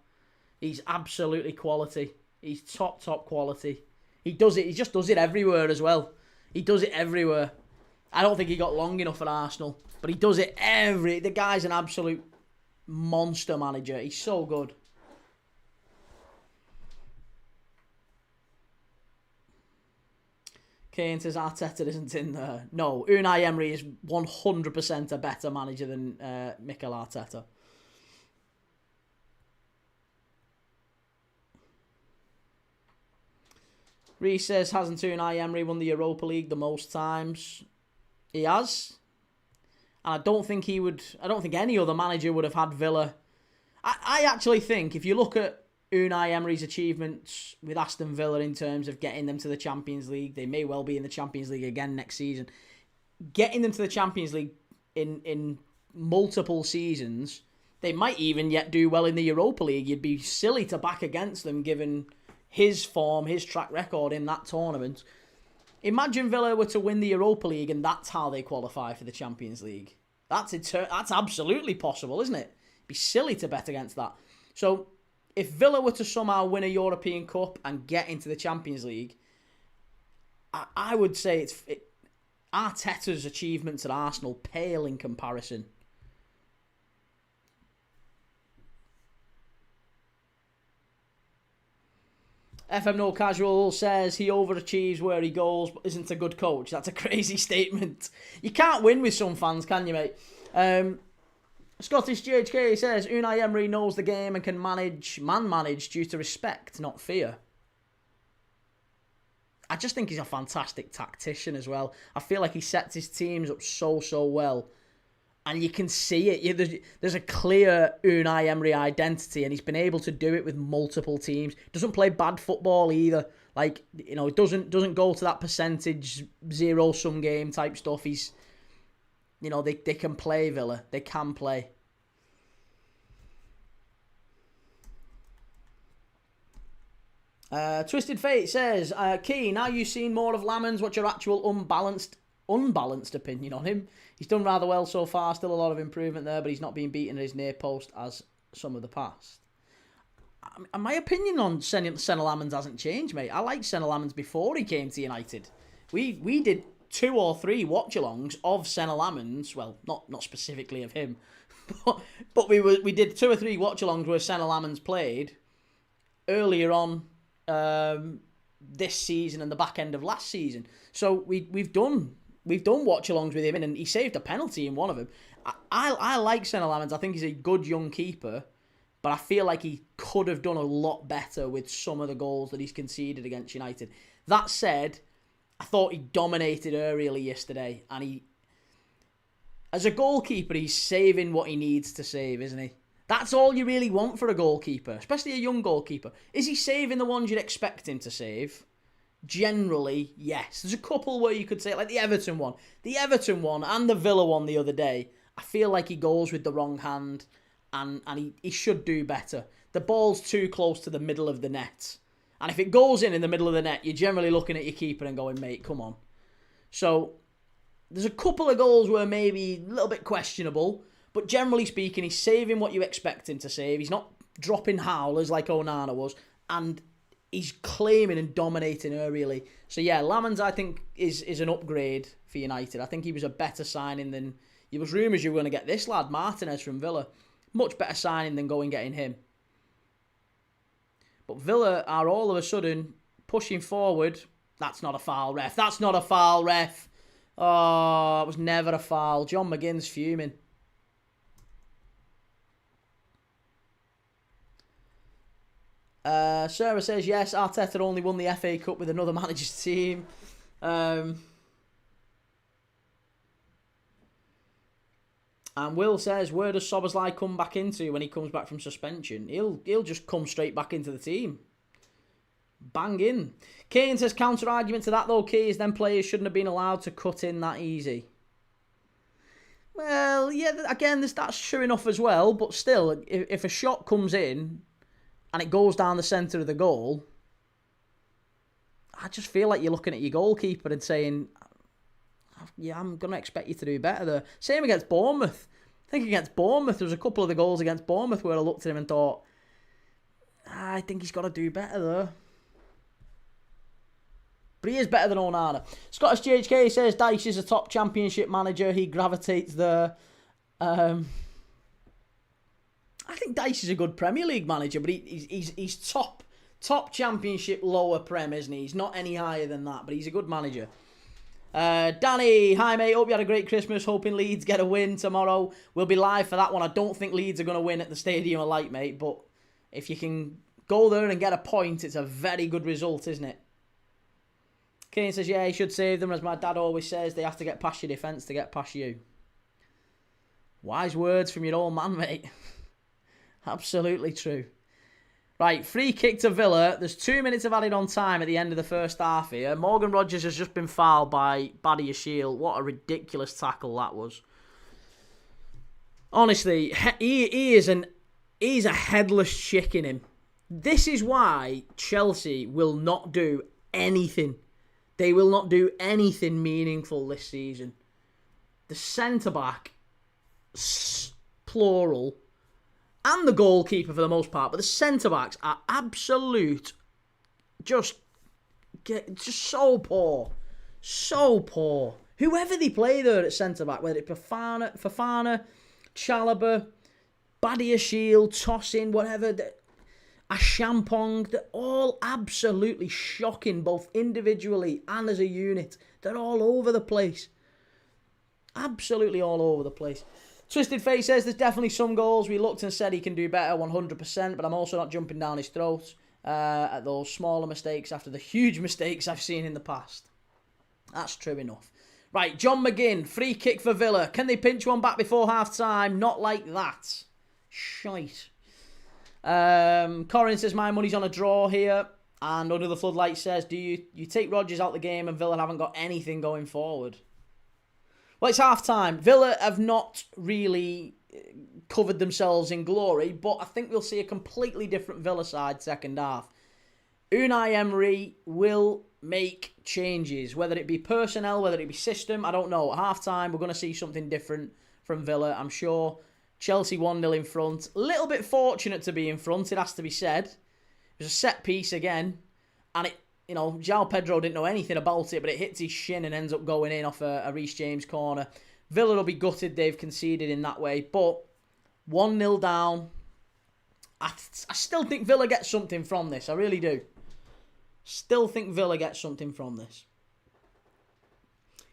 He's absolutely quality. He's top quality. He just does it everywhere as well. He does it everywhere. I don't think he got long enough at Arsenal, but he does it the guy's an absolute monster manager. He's so good. Kane says Arteta isn't in there. No, Unai Emery is 100% a better manager than Mikel Arteta. Reece says, hasn't Unai Emery won the Europa League the most times? He has. And I don't think any other manager would have had Villa. I actually think, if you look at Unai Emery's achievements with Aston Villa in terms of getting them to the Champions League, they may well be in the Champions League again next season. Getting them to the Champions League in multiple seasons, they might even yet do well in the Europa League. You'd be silly to back against them given his form, his track record in that tournament. Imagine Villa were to win the Europa League and that's how they qualify for the Champions League. That's absolutely possible, isn't it? It'd be silly to bet against that. So, if Villa were to somehow win a European Cup and get into the Champions League, I would say Arteta's achievements at Arsenal pale in comparison. FM No Casual says he overachieves where he goes but isn't a good coach. That's a crazy statement. You can't win with some fans, can you, mate? Scottish GHK says Unai Emery knows the game and can manage due to respect, not fear. I just think he's a fantastic tactician as well. I feel like he sets his teams up so well. And you can see it. There's a clear Unai Emery identity, and he's been able to do it with multiple teams. Doesn't play bad football either. Like, you know, it doesn't go to that percentage zero-sum game type stuff. He's, you know, they can play, Villa. They can play. Twisted Fate says, Key, now you've seen more of Lamans, what's your actual unbalanced opinion on him? He's done rather well so far, still a lot of improvement there, but he's not being beaten at his near post as some of the past. My opinion on Senna Lamans hasn't changed, mate. I liked Senna Lamans before he came to United. We did 2 or 3 watch-alongs of Senna Lamans, well, not specifically of him, but we did 2 or 3 watch-alongs where Senna Lamans played earlier on this season and the back end of last season. So we've done watch-alongs with him, and he saved a penalty in one of them. I like Senna Lamans. I think he's a good young keeper, but I feel like he could have done a lot better with some of the goals that he's conceded against United. That said, I thought he dominated aerially yesterday, and as a goalkeeper, he's saving what he needs to save, isn't he? That's all you really want for a goalkeeper, especially a young goalkeeper. Is he saving the ones you'd expect him to save? Generally, yes. There's a couple where you could say, like the Everton one. The Everton one and the Villa one the other day, I feel like he goes with the wrong hand, and he should do better. The ball's too close to the middle of the net. And if it goes in the middle of the net, you're generally looking at your keeper and going, mate, come on. So, there's a couple of goals where maybe a little bit questionable, but generally speaking, he's saving what you expect him to save. He's not dropping howlers like Onana was, and he's claiming and dominating aerially. So yeah, Lamans, I think, is an upgrade for United. I think he was a better signing than... There was rumours you were going to get this lad, Martinez from Villa. Much better signing than going getting him. But Villa are all of a sudden pushing forward. That's not a foul, ref. That's not a foul, ref. Oh, it was never a foul. John McGinn's fuming. Sarah says, yes, Arteta only won the FA Cup with another manager's team. And Will says, where does Szoboszlai come back into when he comes back from suspension? He'll just come straight back into the team. Bang in. Kane says, counter-argument to that though, Keys, then players shouldn't have been allowed to cut in that easy. Well, yeah, again, that's true enough as well, but still, if a shot comes in and it goes down the centre of the goal, I just feel like you're looking at your goalkeeper and saying, yeah, I'm going to expect you to do better there. Same against Bournemouth. I think against Bournemouth, there was a couple of the goals against Bournemouth where I looked at him and thought, I think he's got to do better there. But he is better than Onana. Scottish GHK says Dyche is a top championship manager. He gravitates there. I think Dyche is a good Premier League manager, but he's top championship, lower Prem, isn't he? He's not any higher than that, but he's a good manager. Danny, hi mate, hope you had a great Christmas. Hoping Leeds get a win tomorrow. We'll be live for that one. I don't think Leeds are going to win at the Stadium of Light, mate, but if you can go there and get a point, it's a very good result, isn't it? Kane says, yeah, he should save them. As my dad always says, they have to get past your defence to get past you. Wise words from your old man, mate. Absolutely true. Right, free kick to Villa. There's 2 minutes of added on time at the end of the first half here. Morgan Rogers has just been fouled by Badiashile. What a ridiculous tackle that was. Honestly, he's a headless chicken, him. This is why Chelsea will not do anything. They will not do anything meaningful this season. The centre-back, plural, and the goalkeeper for the most part, but the centre-backs are absolute, just so poor. So poor. Whoever they play there at centre-back, whether it's Fofana, Chalobah, Badiashile, Tosin, whatever, Ashampong, they're all absolutely shocking, both individually and as a unit. They're all over the place. Absolutely all over the place. Twisted Face says there's definitely some goals. We looked and said he can do better 100%, but I'm also not jumping down his throat at those smaller mistakes after the huge mistakes I've seen in the past. That's true enough. Right, John McGinn, free kick for Villa. Can they pinch one back before half-time? Not like that. Shite. Corin says, my money's on a draw here. And Under the Floodlight says, do you take Rodgers out the game and Villa haven't got anything going forward? Well, it's half-time. Villa have not really covered themselves in glory, but I think we'll see a completely different Villa side second half. Unai Emery will make changes, whether it be personnel, whether it be system, I don't know. At half-time, we're going to see something different from Villa, I'm sure. Chelsea 1-0 in front. A little bit fortunate to be in front, it has to be said. It was a set piece again. And João Pedro didn't know anything about it, but it hits his shin and ends up going in off a Reece James corner. Villa will be gutted they've conceded in that way. But 1-0 down. I still think Villa gets something from this. I really do. Still think Villa gets something from this.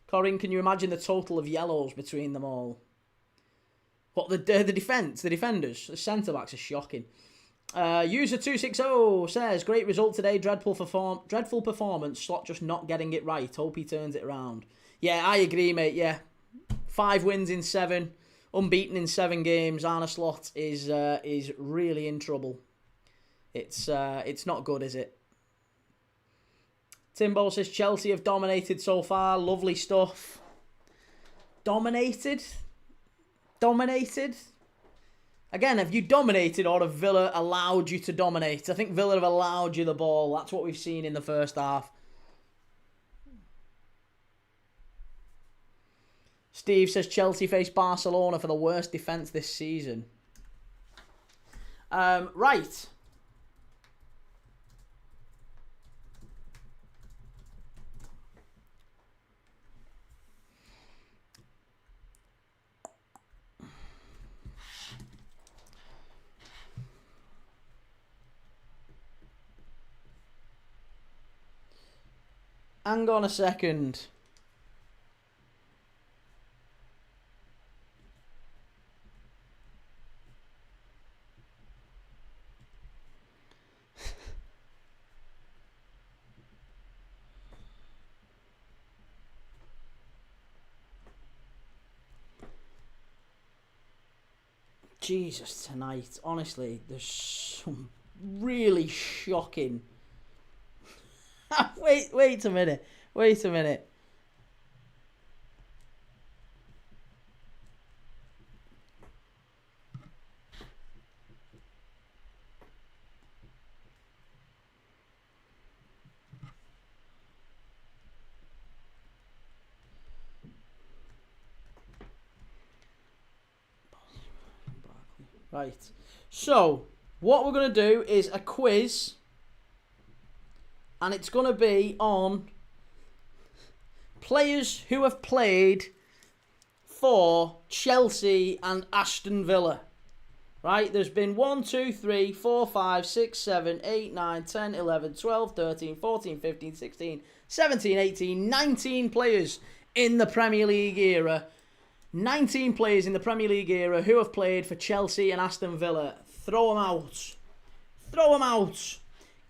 Corinne, can you imagine the total of yellows between them all? What, the defenders, the centre-backs are shocking. User260 says, great result today, dreadful performance, Slot just not getting it right, hope he turns it around. Yeah, I agree, mate, yeah. 5 wins in 7, unbeaten in 7 games, Arne Slot is really in trouble. It's not good, is it? Timbo says, Chelsea have dominated so far, lovely stuff. Dominated? Again, have you dominated or have Villa allowed you to dominate? I think Villa have allowed you the ball. That's what we've seen in the first half. Steve says Chelsea face Barcelona for the worst defence this season. Right. Hang on a second. Jesus, tonight, honestly, there's some really shocking... wait a minute. Wait a minute. Right. So, what we're going to do is a quiz. And it's going to be on players who have played for Chelsea and Aston Villa. Right? There's been 1, 2, 3, 4, 5, 6, 7, 8, 9, 10, 11, 12, 13, 14, 15, 16, 17, 18, 19 players in the Premier League era. 19 players in the Premier League era who have played for Chelsea and Aston Villa. Throw them out. Throw them out.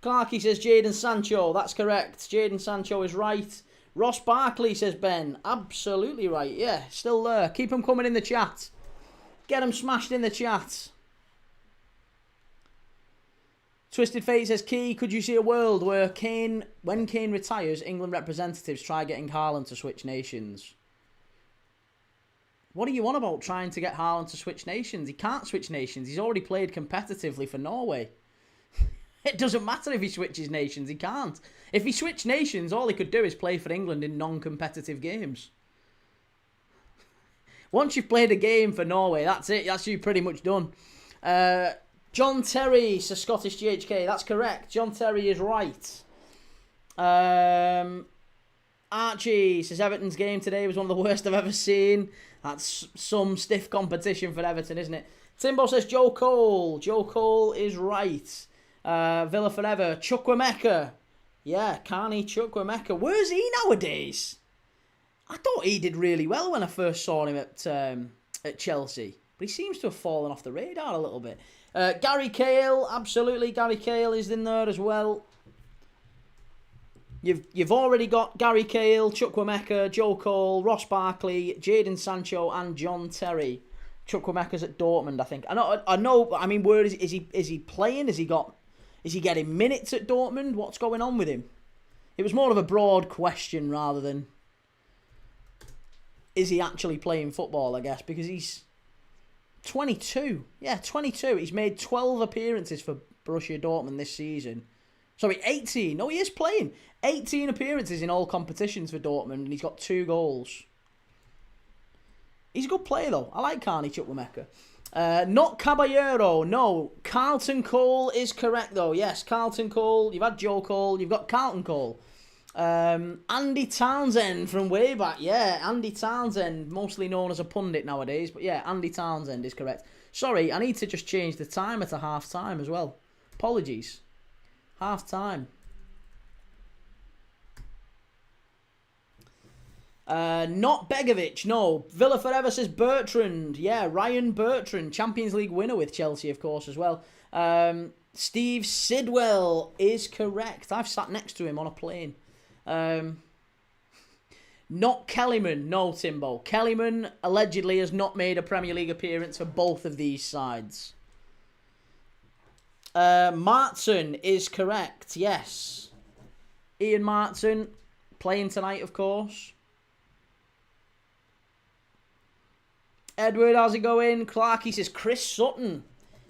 Clarky says Jadon Sancho. That's correct. Jadon Sancho is right. Ross Barkley says Ben. Absolutely right. Yeah, still there. Keep them coming in the chat. Get them smashed in the chat. Twisted Fate says, Key, could you see a world where when Kane retires, England representatives try getting Haaland to switch nations? What are you on about trying to get Haaland to switch nations? He can't switch nations. He's already played competitively for Norway. It doesn't matter if he switches nations. He can't. If he switched nations, all he could do is play for England in non-competitive games. Once you've played a game for Norway, that's it. That's you pretty much done. John Terry says Scottish GHK. That's correct. John Terry is right. Archie says Everton's game today was one of the worst I've ever seen. That's some stiff competition for Everton, isn't it? Timbo says Joe Cole. Joe Cole is right. Villa forever. Chukwuemeka. Yeah, Carney Chukwuemeka. Where's he nowadays? I thought he did really well when I first saw him at Chelsea. But he seems to have fallen off the radar a little bit. Gary Cahill. Absolutely, Gary Cahill is in there as well. You've already got Gary Cahill, Chukwuemeka, Joe Cole, Ross Barkley, Jadon Sancho, and John Terry. Chukwuemeka's at Dortmund, I think. I know. I mean, where is he playing? Is he getting minutes at Dortmund? What's going on with him? It was more of a broad question rather than is he actually playing football, I guess, because he's 22. Yeah, 22. He's made 12 appearances for Borussia Dortmund this season. Sorry, 18. No, he is playing. 18 appearances in all competitions for Dortmund, and he's got 2 goals. He's a good player, though. I like Carney Chukwuemeka. Not Caballero. No, Carlton Cole is correct, though. Yes, Carlton Cole. You've had Joe Cole. You've got Carlton Cole. Andy Townsend from way back. Yeah, Andy Townsend, mostly known as a pundit nowadays. But yeah, Andy Townsend is correct. Sorry, I need to just change the timer to half-time as well. Apologies. Half-time. Not Begovic, no. Villa forever says Bertrand. Yeah, Ryan Bertrand, Champions League winner with Chelsea, of course, as well. Steve Sidwell is correct. I've sat next to him on a plane. Not Kellyman, no, Timbo. Kellyman allegedly has not made a Premier League appearance for both of these sides. Martin is correct, yes. Ian Martin playing tonight, of course. Edward, how's it going? Clarky says Chris Sutton.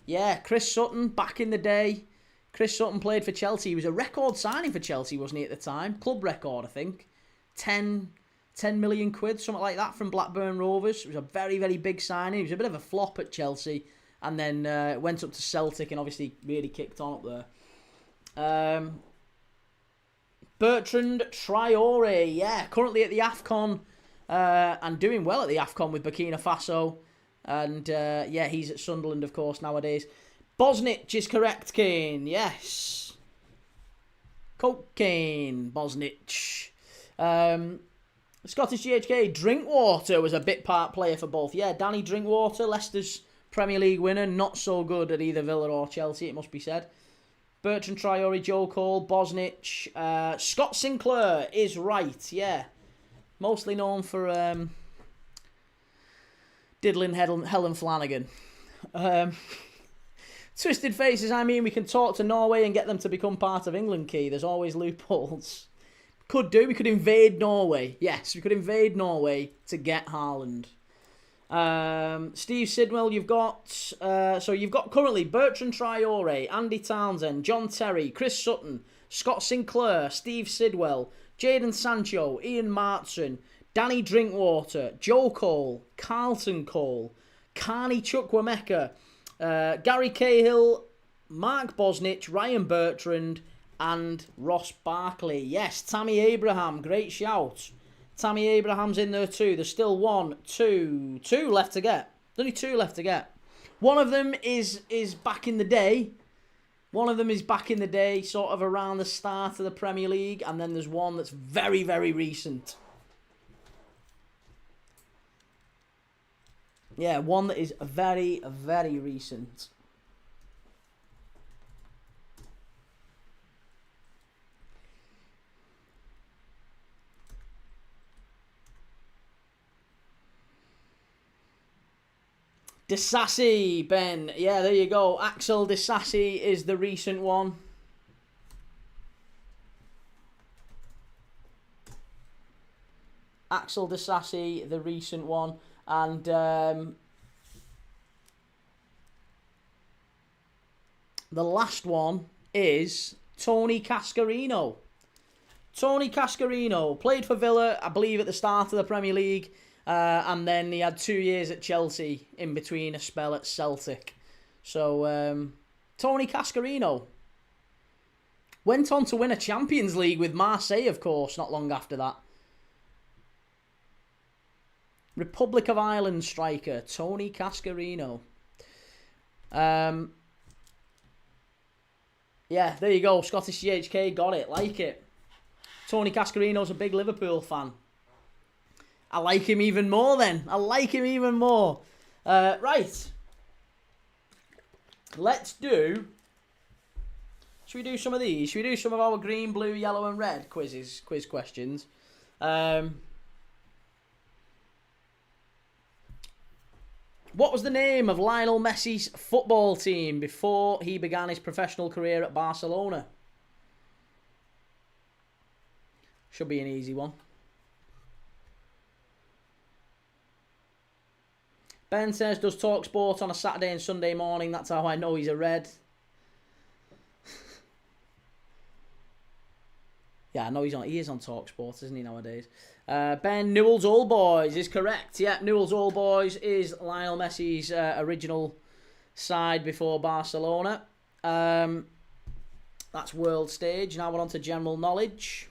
Yeah, Chris Sutton, back in the day. Chris Sutton played for Chelsea. He was a record signing for Chelsea, wasn't he, at the time? Club record, I think. 10 million quid, something like that, from Blackburn Rovers. It was a very, very big signing. He was a bit of a flop at Chelsea. And then went up to Celtic and obviously really kicked on up there. Bertrand Traore, yeah, currently at the AFCON and doing well at the AFCON with Burkina Faso. And yeah, he's at Sunderland, of course, nowadays. Bosnich is correct, Kane, yes. Cocaine, Bosnich. Scottish GHK, Drinkwater was a bit part player for both. Yeah, Danny Drinkwater, Leicester's Premier League winner, not so good at either Villa or Chelsea, it must be said. Bertrand Traore, Joe Cole, Bosnich, Scott Sinclair is right, yeah. Mostly known for diddling Helen Flanagan. Twisted Faces, I mean, we can talk to Norway and get them to become part of England, Key. There's always loopholes. We could invade Norway. Yes, we could invade Norway to get Haaland. Steve Sidwell, you've got currently Bertrand Traore, Andy Townsend, John Terry, Chris Sutton, Scott Sinclair, Steve Sidwell, Jadon Sancho, Ian Martson, Danny Drinkwater, Joe Cole, Carlton Cole, Carney Chukwuemeka, Gary Cahill, Mark Bosnich, Ryan Bertrand, and Ross Barkley. Yes, Tammy Abraham, great shout. Tammy Abraham's in there too. There's still two left to get. There's only two left to get. One of them is back in the day. Sort of around the start of the Premier League. And then there's one that's very, very recent. Yeah, one that is very, very recent. Disassi, Ben. Yeah, there you go. Axel Disassi is the recent one. Axel Disassi, the recent one. And the last one is Tony Cascarino. Tony Cascarino played for Villa, I believe, at the start of the Premier League. And then he had 2 years at Chelsea in between a spell at Celtic. So, Tony Cascarino went on to win a Champions League with Marseille, of course, not long after that. Republic of Ireland striker, Tony Cascarino. Yeah, there you go. Scottish GHK got it. Like it. Tony Cascarino's a big Liverpool fan. I like him even more then. Right. Let's do... Should we do some of these? Should we do some of our green, blue, yellow and red quiz questions? What was the name of Lionel Messi's football team before he began his professional career at Barcelona? Should be an easy one. Ben says, does TalkSport on a Saturday and Sunday morning? That's how I know he's a red. Yeah, I know he is on TalkSport, isn't he, nowadays? Ben, Newell's Old Boys is correct. Yeah, Newell's Old Boys is Lionel Messi's original side before Barcelona. That's world stage. Now we're on to general knowledge.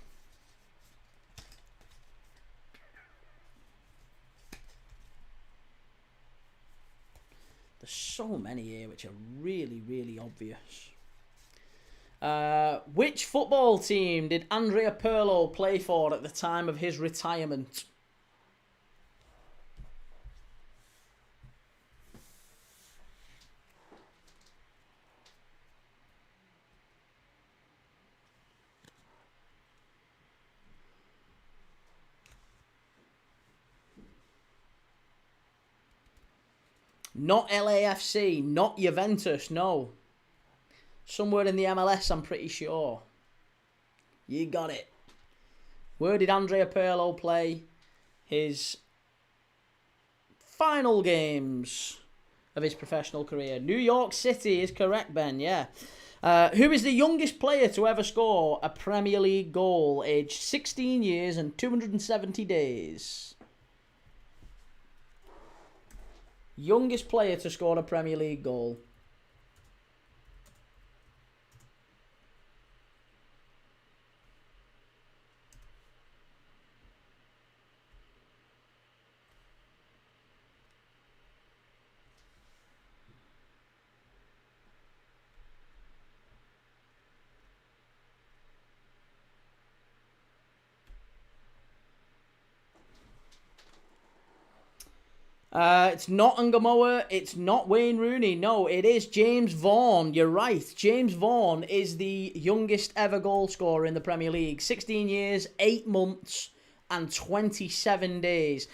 There's so many here which are really, really obvious. Which football team did Andrea Pirlo play for at the time of his retirement? Not LAFC, not Juventus, no. Somewhere in the MLS, I'm pretty sure. You got it. Where did Andrea Pirlo play his final games of his professional career? New York City is correct, Ben, yeah. Who is the youngest player to ever score a Premier League goal, aged 16 years and 270 days? Youngest player to score a Premier League goal. It's not Ungamoa. It's not Wayne Rooney. No, it is James Vaughan. You're right. James Vaughan is the youngest ever goal scorer in the Premier League. 16 years, 8 months, and 27 days.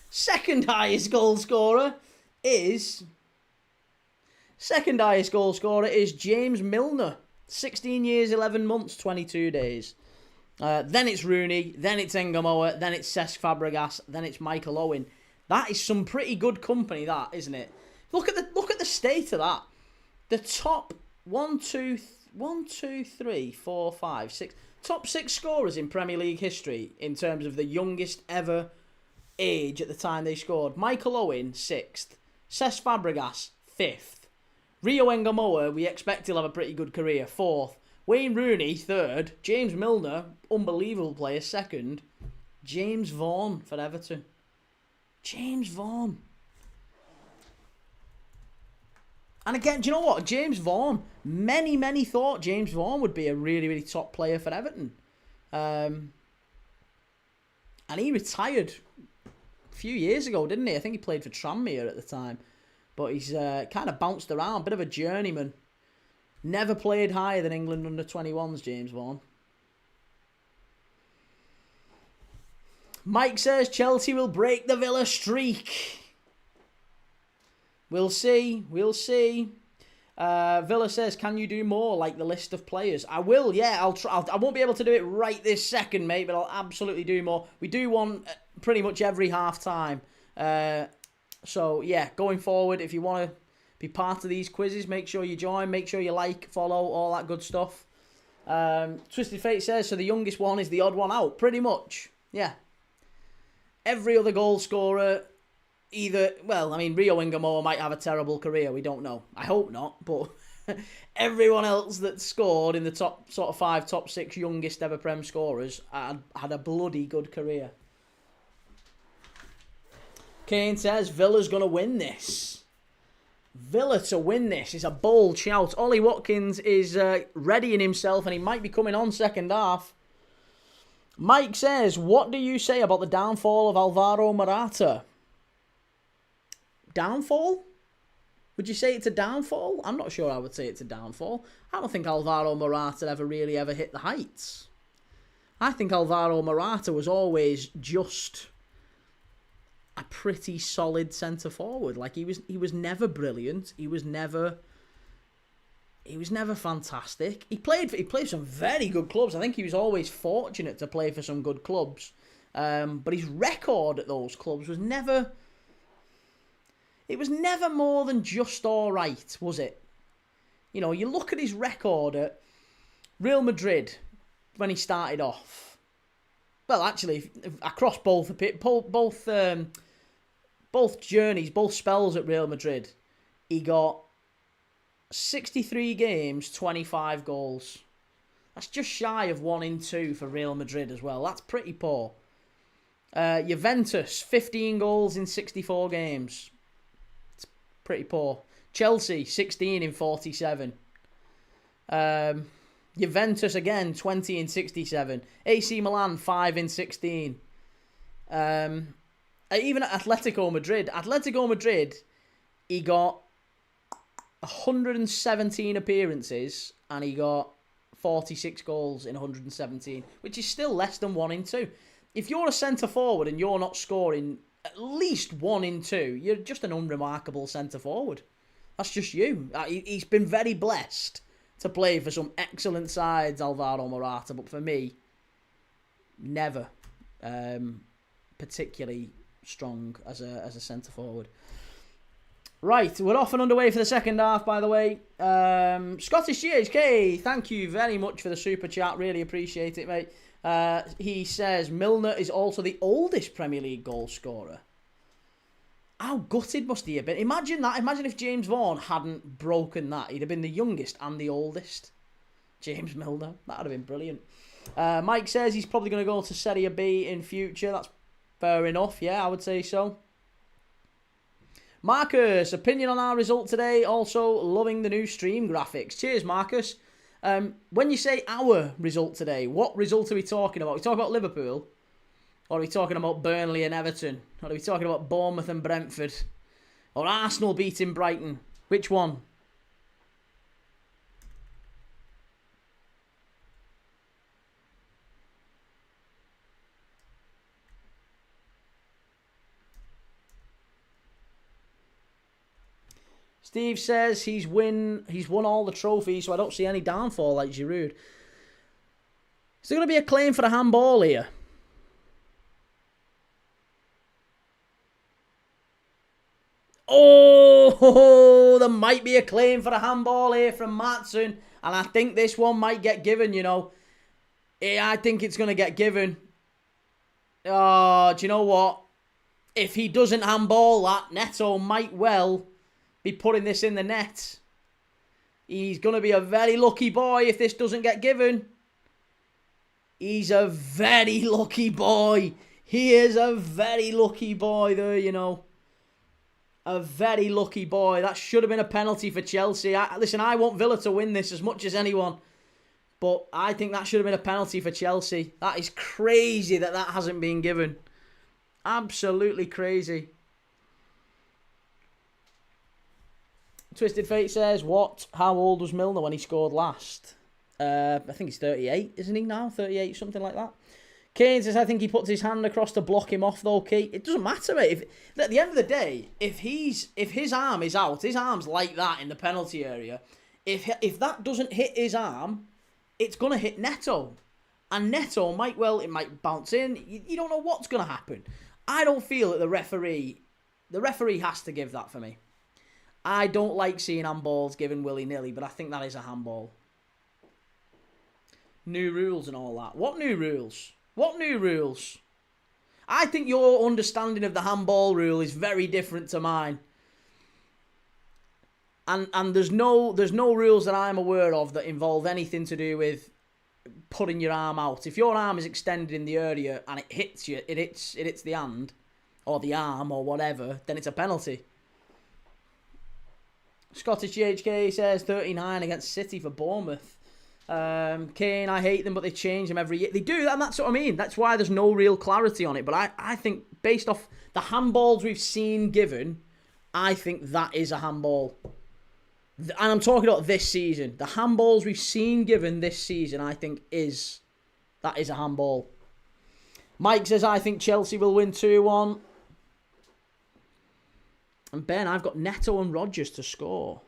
Second highest goal scorer is James Milner. 16 years, 11 months, 22 days. Then it's Rooney, then it's Engamoa, then it's Cesc Fabregas, then it's Michael Owen. That is some pretty good company, that, isn't it? Look at the state of that. The top 6 top 6 scorers in Premier League history in terms of the youngest ever age at the time they scored. Michael Owen, 6th. Cesc Fabregas, 5th. Rio Engamoa, we expect he'll have a pretty good career, 4th. Wayne Rooney, 3rd. James Milner, unbelievable player, 2nd. James Vaughan for Everton. James Vaughan. And again, do you know what? James Vaughan, many thought James Vaughan would be a really, really top player for Everton. And he retired a few years ago, didn't he? I think he played for Tranmere at the time. But he's kind of bounced around, bit of a journeyman. Never played higher than England under 21s, James Vaughan. Mike says Chelsea will break the Villa streak. We'll see. Villa says, can you do more like the list of players? I will, yeah. I'll try. I won't be able to do it right this second, mate, but I'll absolutely do more. We do one pretty much every half time. So, yeah, going forward, if you want to be part of these quizzes, make sure you join, make sure you like, follow, all that good stuff. Twisted Fate says, so the youngest one is the odd one out. Pretty much, yeah. Every other goal scorer, either, well, I mean, Rio Engamoa might have a terrible career, we don't know. I hope not, but everyone else that scored in the top 5, top 6 youngest ever Prem scorers had a bloody good career. Kane says, Villa's going to win this. Villa to win this is a bold shout. Ollie Watkins is readying himself and he might be coming on second half. Mike says, what do you say about the downfall of Alvaro Morata? Downfall? Would you say it's a downfall? I'm not sure I would say it's a downfall. I don't think Alvaro Morata ever hit the heights. I think Alvaro Morata was always just a pretty solid centre forward. Like he was never brilliant. He was never fantastic. He played some very good clubs. I think he was always fortunate to play for some good clubs. But his record at those clubs was never. It was never more than just all right, was it? You know, you look at his record at Real Madrid when he started off. Well, actually, across both journeys, both spells at Real Madrid, he got 63 games, 25 goals. That's just shy of 1 in 2 for Real Madrid as well. That's pretty poor. Juventus, 15 goals in 64 games. It's pretty poor. Chelsea, 16 in 47. Juventus again, 20 in 67. AC Milan, 5 in 16. Even at Atletico Madrid, he got 117 appearances and he got 46 goals in 117, which is still less than 1 in 2. If you're a centre forward and you're not scoring at least 1 in 2, you're just an unremarkable centre forward. That's just you. He's been very blessed to play for some excellent sides, Alvaro Morata, but for me, never particularly strong as a centre forward. Right, we're off and underway for the second half, by the way. Scottish GHK, thank you very much for the super chat. Really appreciate it, mate. He says Milner is also the oldest Premier League goal scorer. How gutted must he have been? Imagine that. Imagine if James Vaughan hadn't broken that. He'd have been the youngest and the oldest. James Milner. That would have been brilliant. Mike says he's probably going to go to Serie B in future. That's fair enough. Yeah, I would say so. Marcus, opinion on our result today. Also, loving the new stream graphics. Cheers, Marcus. When you say our result today, what result are we talking about? We talking about Liverpool? Or are we talking about Burnley and Everton? Or are we talking about Bournemouth and Brentford? Or Arsenal beating Brighton? Which one? Steve says he's won all the trophies, so I don't see any downfall like Giroud. Is there going to be a claim for a handball here? Oh, there might be a claim for a handball here from Matson, and I think this one might get given, you know. Yeah, I think it's going to get given. Oh, do you know what? If he doesn't handball that, Neto might well be putting this in the net. He's going to be a very lucky boy if this doesn't get given. He's a very lucky boy. He is a very lucky boy there, you know. A very lucky boy. That should have been a penalty for Chelsea. Listen, I want Villa to win this as much as anyone. But I think that should have been a penalty for Chelsea. That is crazy that hasn't been given. Absolutely crazy. Twisted Fate says, what? How old was Milner when he scored last? I think he's 38, isn't he now? 38, something like that. Kane says, I think he puts his hand across to block him off, though, Kate. It doesn't matter, mate. At the end of the day, if his arm is out, his arm's like that in the penalty area, if that doesn't hit his arm, it's going to hit Neto. And Neto it might bounce in. You don't know what's going to happen. I don't feel that the referee has to give that for me. I don't like seeing handballs given willy-nilly, but I think that is a handball. New rules and all that. What new rules? What new rules? I think your understanding of the handball rule is very different to mine. And there's no rules that I'm aware of that involve anything to do with putting your arm out. If your arm is extended in the area and it hits you, it hits the hand or the arm or whatever, then it's a penalty. Scottish GHK says 39 against City for Bournemouth. Kane, I hate them, but they change them every year. They do, and that's what I mean. That's why there's no real clarity on it. But I think, based off the handballs we've seen given, I think that is a handball. And I'm talking about this season. The handballs we've seen given this season, I think that is a handball. Mike says, I think Chelsea will win 2-1. And Ben, I've got Neto and Rodgers to score.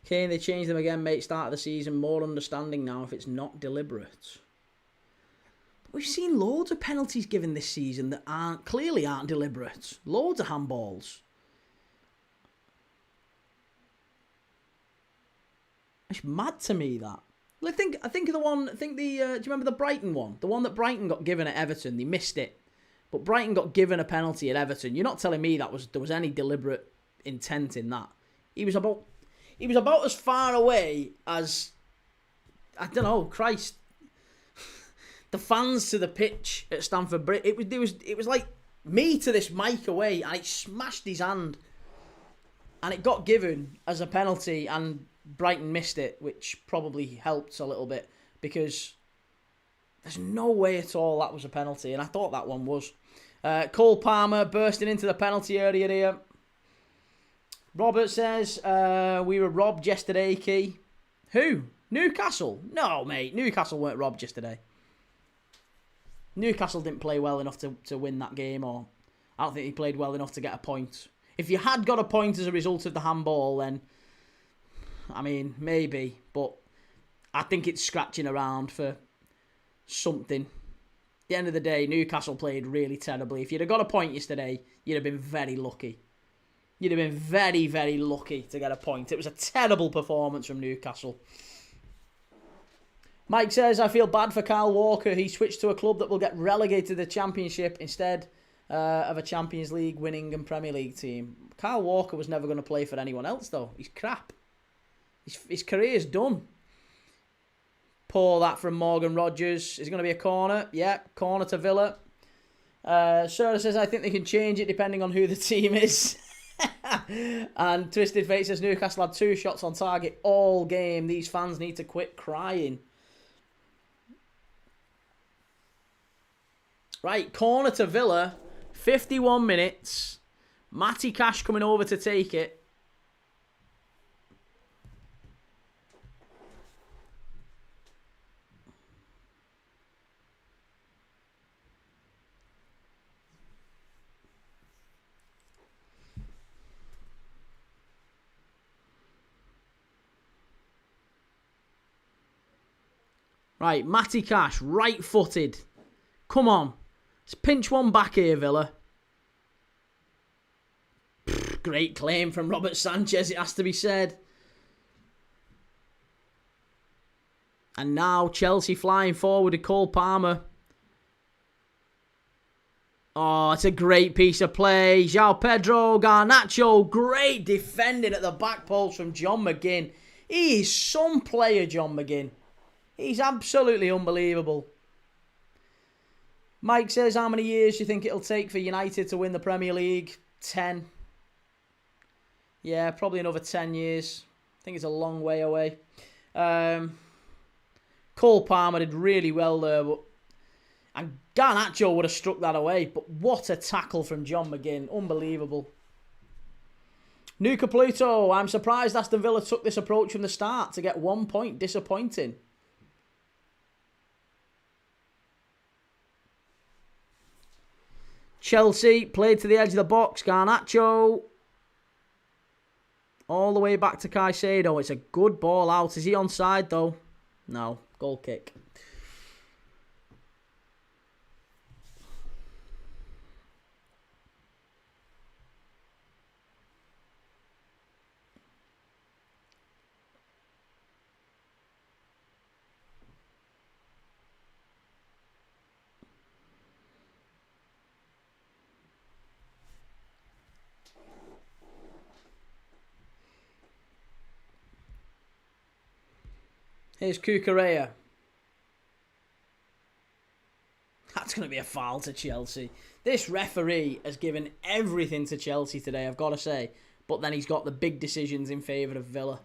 Kane, they changed them again, mate. Start of the season, more understanding now if it's not deliberate. But we've seen loads of penalties given this season that clearly aren't deliberate. Loads of handballs. It's mad to me that. I think of the one. Do you remember the Brighton one? The one that Brighton got given at Everton. They missed it, but Brighton got given a penalty at Everton. You're not telling me there was any deliberate intent in that. He was about as far away as, I don't know, Christ. The fans to the pitch at Stamford Bridge. It was like me to this mic away, and it smashed his hand, and it got given as a penalty, and Brighton missed it, which probably helped a little bit, because there's no way at all that was a penalty, and I thought that one was. Cole Palmer bursting into the penalty area here. Robert says, we were robbed yesterday, Key. Who? Newcastle? No, mate. Newcastle weren't robbed yesterday. Newcastle didn't play well enough to win that game, or I don't think they played well enough to get a point. If you had got a point as a result of the handball, then, I mean, maybe. But I think it's scratching around for something. At the end of the day, Newcastle played really terribly. If you'd have got a point yesterday, you'd have been very lucky. You'd have been very, very lucky to get a point. It was a terrible performance from Newcastle. Mike says, I feel bad for Kyle Walker. He switched to a club that will get relegated to the Championship instead of a Champions League winning and Premier League team. Kyle Walker was never going to play for anyone else, though. He's crap. His career's done. Pour that from Morgan Rogers. Is it going to be a corner? Yeah, corner to Villa. Sarah says, I think they can change it depending on who the team is. And Twisted Fate says, Newcastle had 2 shots on target all game. These fans need to quit crying. Right, corner to Villa. 51 minutes. Matty Cash coming over to take it. Right, Matty Cash, right-footed. Come on. Let's pinch one back here, Villa. Great claim from Robert Sanchez, it has to be said. And now Chelsea flying forward with Cole Palmer. Oh, it's a great piece of play. João Pedro, Garnacho. Great defending at the back post from John McGinn. He is some player, John McGinn. He's absolutely unbelievable. Mike says, how many years do you think it'll take for United to win the Premier League? 10. Yeah, probably another 10 years. I think it's a long way away. Cole Palmer did really well there. And Garnacho would have struck that away. But what a tackle from John McGinn. Unbelievable. Nuka Pluto, I'm surprised Aston Villa took this approach from the start to get 1 point. Disappointing. Chelsea played to the edge of the box. Garnacho. All the way back to Caicedo. It's a good ball out. Is he onside though? No. Goal kick. Here's Cucurella. That's going to be a foul to Chelsea. This referee has given everything to Chelsea today, I've got to say. But then he's got the big decisions in favour of Villa.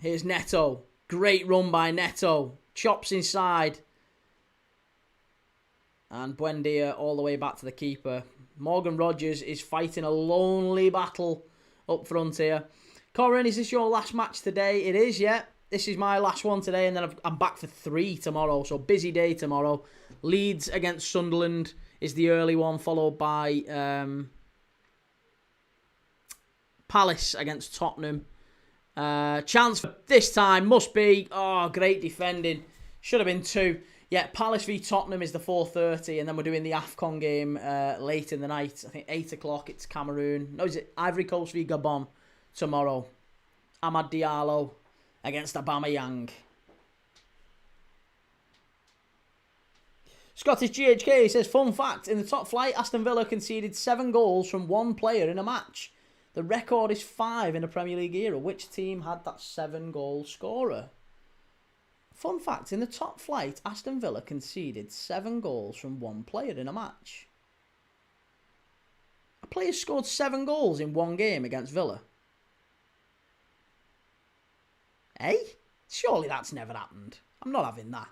Here's Neto. Great run by Neto. Chops inside. And Buendia all the way back to the keeper. Morgan Rogers is fighting a lonely battle up front here. Corin, is this your last match today? It is, yeah. This is my last one today, and then I'm back for 3 tomorrow. So busy day tomorrow. Leeds against Sunderland is the early one, followed by Palace against Tottenham. Chance for this time must be... Oh, great defending. Should have been 2. Yeah, Palace v Tottenham is the 4:30, and then we're doing the AFCON game late in the night. I think 8 o'clock, it's Cameroon. No, is it Ivory Coast v Gabon tomorrow? Amad Diallo against Aubameyang. Scottish GHK says, fun fact, in the top flight, Aston Villa conceded 7 goals from 1 player in a match. The record is 5 in the Premier League era. Which team had that 7-goal scorer? Fun fact, in the top flight, Aston Villa conceded 7 goals from 1 player in a match. A player scored 7 goals in 1 game against Villa. Eh? Surely that's never happened. I'm not having that.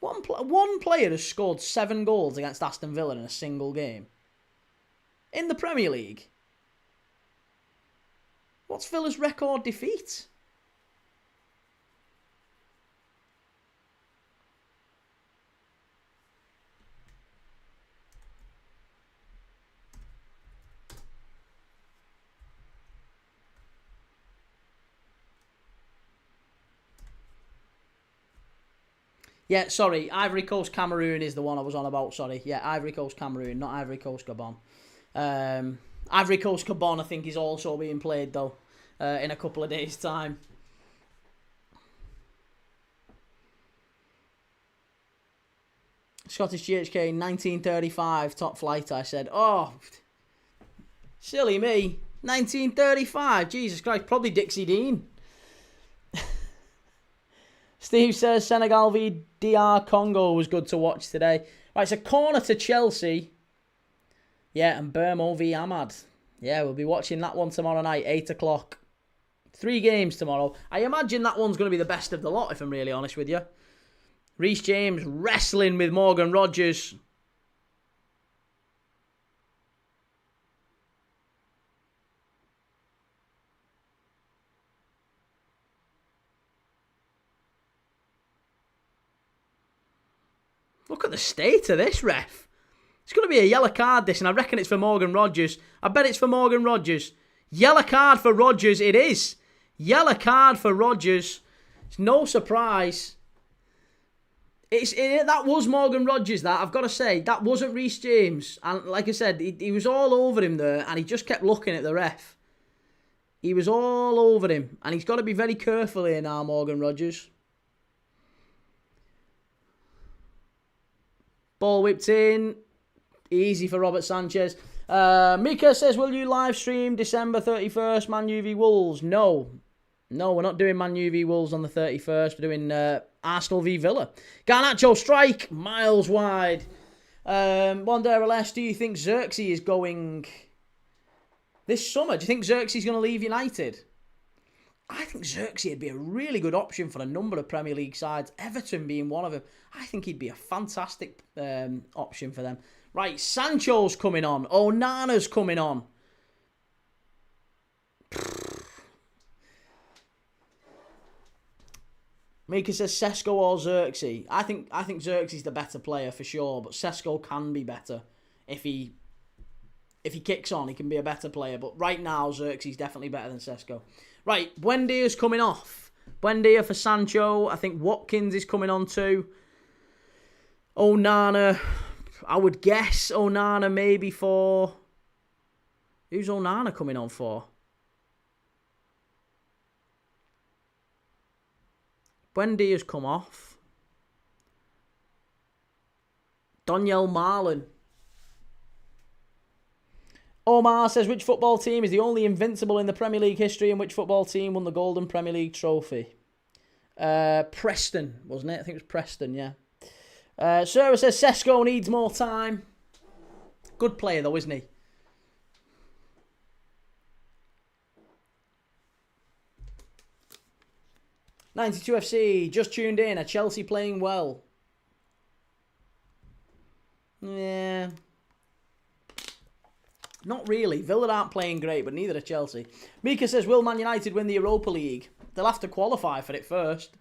One player has scored 7 goals against Aston Villa in a single game. In the Premier League. What's Villa's record defeat? Yeah, sorry, Ivory Coast Cameroon is the one I was on about, sorry. Yeah, Ivory Coast Cameroon, not Ivory Coast Gabon. Ivory Coast Gabon, I think, is also being played, though, in a couple of days' time. Scottish GHK, 1935, top flight, I said. Oh, silly me. 1935, Jesus Christ, probably Dixie Dean. Steve says Senegal v DR Congo was good to watch today. Right, it's a corner to Chelsea. Yeah, and Burmo v Ahmad. Yeah, we'll be watching that one tomorrow night, 8 o'clock. 3 games tomorrow. I imagine that one's going to be the best of the lot, if I'm really honest with you. Reece James wrestling with Morgan Rogers. Look at the state of this, ref. It's going to be a yellow card, this, and I reckon it's for Morgan Rogers. I bet it's for Morgan Rogers. Yellow card for Rogers, it is. Yellow card for Rogers. It's no surprise. That was Morgan Rogers, that. I've got to say, that wasn't Reece James. And like I said, he was all over him there, and he just kept looking at the ref. He was all over him, and he's got to be very careful here now, Morgan Rogers. Ball whipped in. Easy for Robert Sanchez. Mika says, will you live stream December 31st, Man U v Wolves? No. No, we're not doing Man U v Wolves on the 31st. We're doing Arsenal v Villa. Garnacho strike. Miles wide. One day or less, do you think Xerxes is going this summer? Do you think Xerxes is going to leave United? I think Xerxes would be a really good option for a number of Premier League sides, Everton being one of them. I think he'd be a fantastic option for them. Right, Sancho's coming on. Onana's coming on. Mika says Sesko or Xerxes. I think Xerxes is the better player for sure, but Sesko can be better if he kicks on. He can be a better player, but right now Xerxes is definitely better than Sesko. Right, Buendia's coming off. Buendia for Sancho. I think Watkins is coming on too. Onana. I would guess Onana maybe for... Who's Onana coming on for? Buendia's come off. Daniel Marlin. Omar says, which football team is the only invincible in the Premier League history, and which football team won the Golden Premier League trophy? Preston, wasn't it? I think it was Preston, yeah. Sarah says, Sesko needs more time. Good player though, isn't he? '92 FC, just tuned in. Are Chelsea playing well? Yeah. Not really. Villa aren't playing great, but neither are Chelsea. Mika says, will Man United win the Europa League? They'll have to qualify for it first.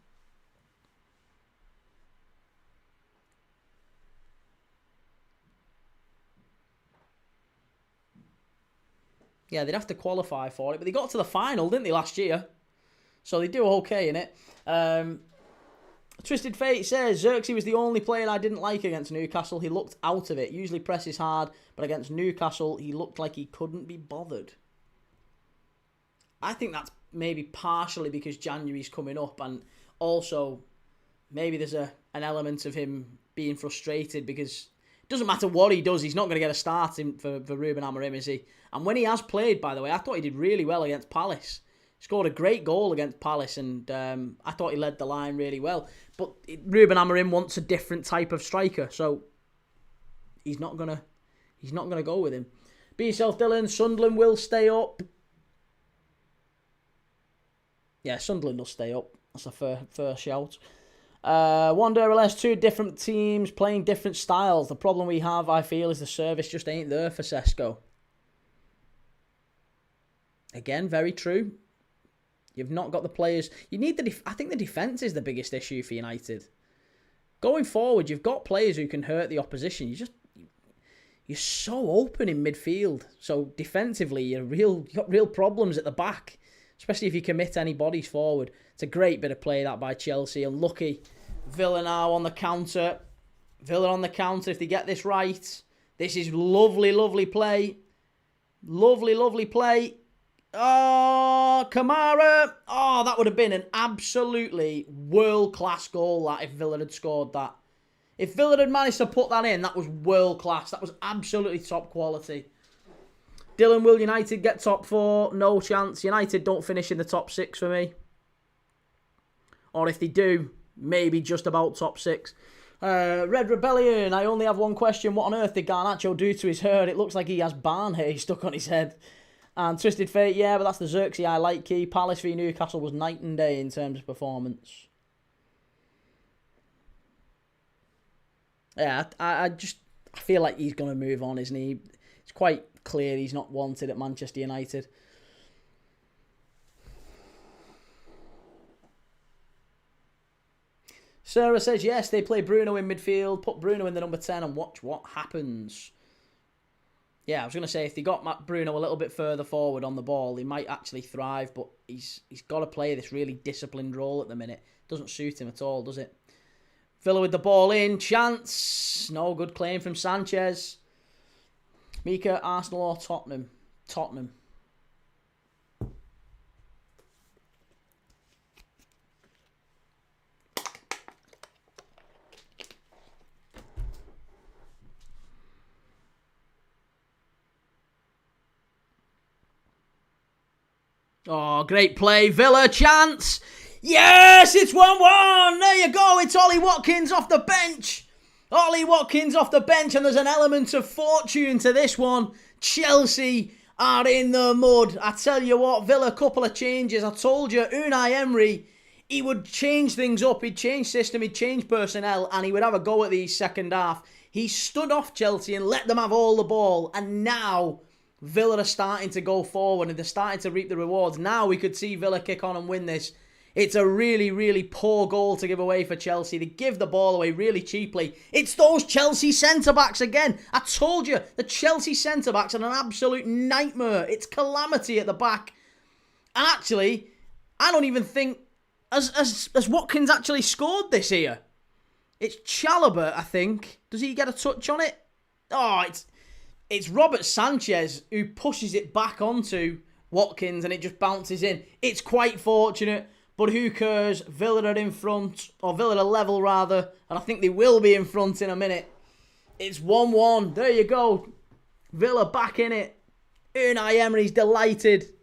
Yeah, they'd have to qualify for it, but they got to the final, didn't they, last year? So they do okay in it. Twisted Fate says, Xerxes was the only player I didn't like against Newcastle. He looked out of it. Usually presses hard, but against Newcastle, he looked like he couldn't be bothered. I think that's maybe partially because January's coming up, and also maybe there's an element of him being frustrated because it doesn't matter what he does, he's not going to get a start for Ruben Amorim, is he? And when he has played, by the way, I thought he did really well against Palace. Scored a great goal against Palace, and I thought he led the line really well. But Ruben Amorim wants a different type of striker, so he's not gonna go with him. Be yourself, Dylan. Sunderland will stay up. Yeah, Sunderland will stay up. That's a fair shout. One day or less, 2 different teams playing different styles. The problem we have, I feel, is the service just ain't there for Sesko. Again, very true. You've not got the players. You need I think the defence is the biggest issue for United. Going forward, you've got players who can hurt the opposition. You're so open in midfield. So defensively, you've got real problems at the back, especially if you commit any bodies forward. It's a great bit of play that by Chelsea. Unlucky. Villa now on the counter. Villa on the counter if they get this right. This is lovely, lovely play. Lovely, lovely play. Oh, Kamara. Oh, that would have been an absolutely world-class goal, that, if Villa had scored that. If Villa had managed to put that in, that was world-class. That was absolutely top quality. Dylan, will United get top 4? No chance. United don't finish in the top 6 for me. Or if they do, maybe just about top 6. Red Rebellion, I only have one question. What on earth did Garnacho do to his hair? It looks like he has barn hay stuck on his head. And Twisted Fate, yeah, but that's the Xerxes I like key. Palace v Newcastle was night and day in terms of performance. Yeah, I feel like he's going to move on, isn't he? It's quite clear he's not wanted at Manchester United. Sarah says, yes, they play Bruno in midfield, put Bruno in the number 10 and watch what happens. Yeah, I was going to say, if they got Bruno a little bit further forward on the ball, he might actually thrive, but he's got to play this really disciplined role at the minute. Doesn't suit him at all, does it? Villa with the ball in, chance. No, good claim from Sanchez. Mika, Arsenal or Tottenham? Tottenham. Oh, great play. Villa, chance. Yes, it's 1-1. There you go. It's Ollie Watkins off the bench. Ollie Watkins off the bench, and there's an element of fortune to this one. Chelsea are in the mud. I tell you what, Villa, couple of changes. I told you, Unai Emery, he would change things up. He'd change system, he'd change personnel, and he would have a go at these second half. He stood off Chelsea and let them have all the ball, and now Villa are starting to go forward and they're starting to reap the rewards. Now we could see Villa kick on and win this. It's a really, really poor goal to give away for Chelsea. They give the ball away really cheaply. It's those Chelsea centre-backs again. I told you, the Chelsea centre-backs are an absolute nightmare. It's calamity at the back. And actually, I don't even think, as Watkins actually scored this here. It's Chalobah, I think. Does he get a touch on it? Oh, it's Robert Sanchez who pushes it back onto Watkins and it just bounces in. It's quite fortunate. But who cares? Villa are in front, or Villa are level rather, and I think they will be in front in a minute. It's 1-1. There you go. Villa back in it. Unai Emery's delighted.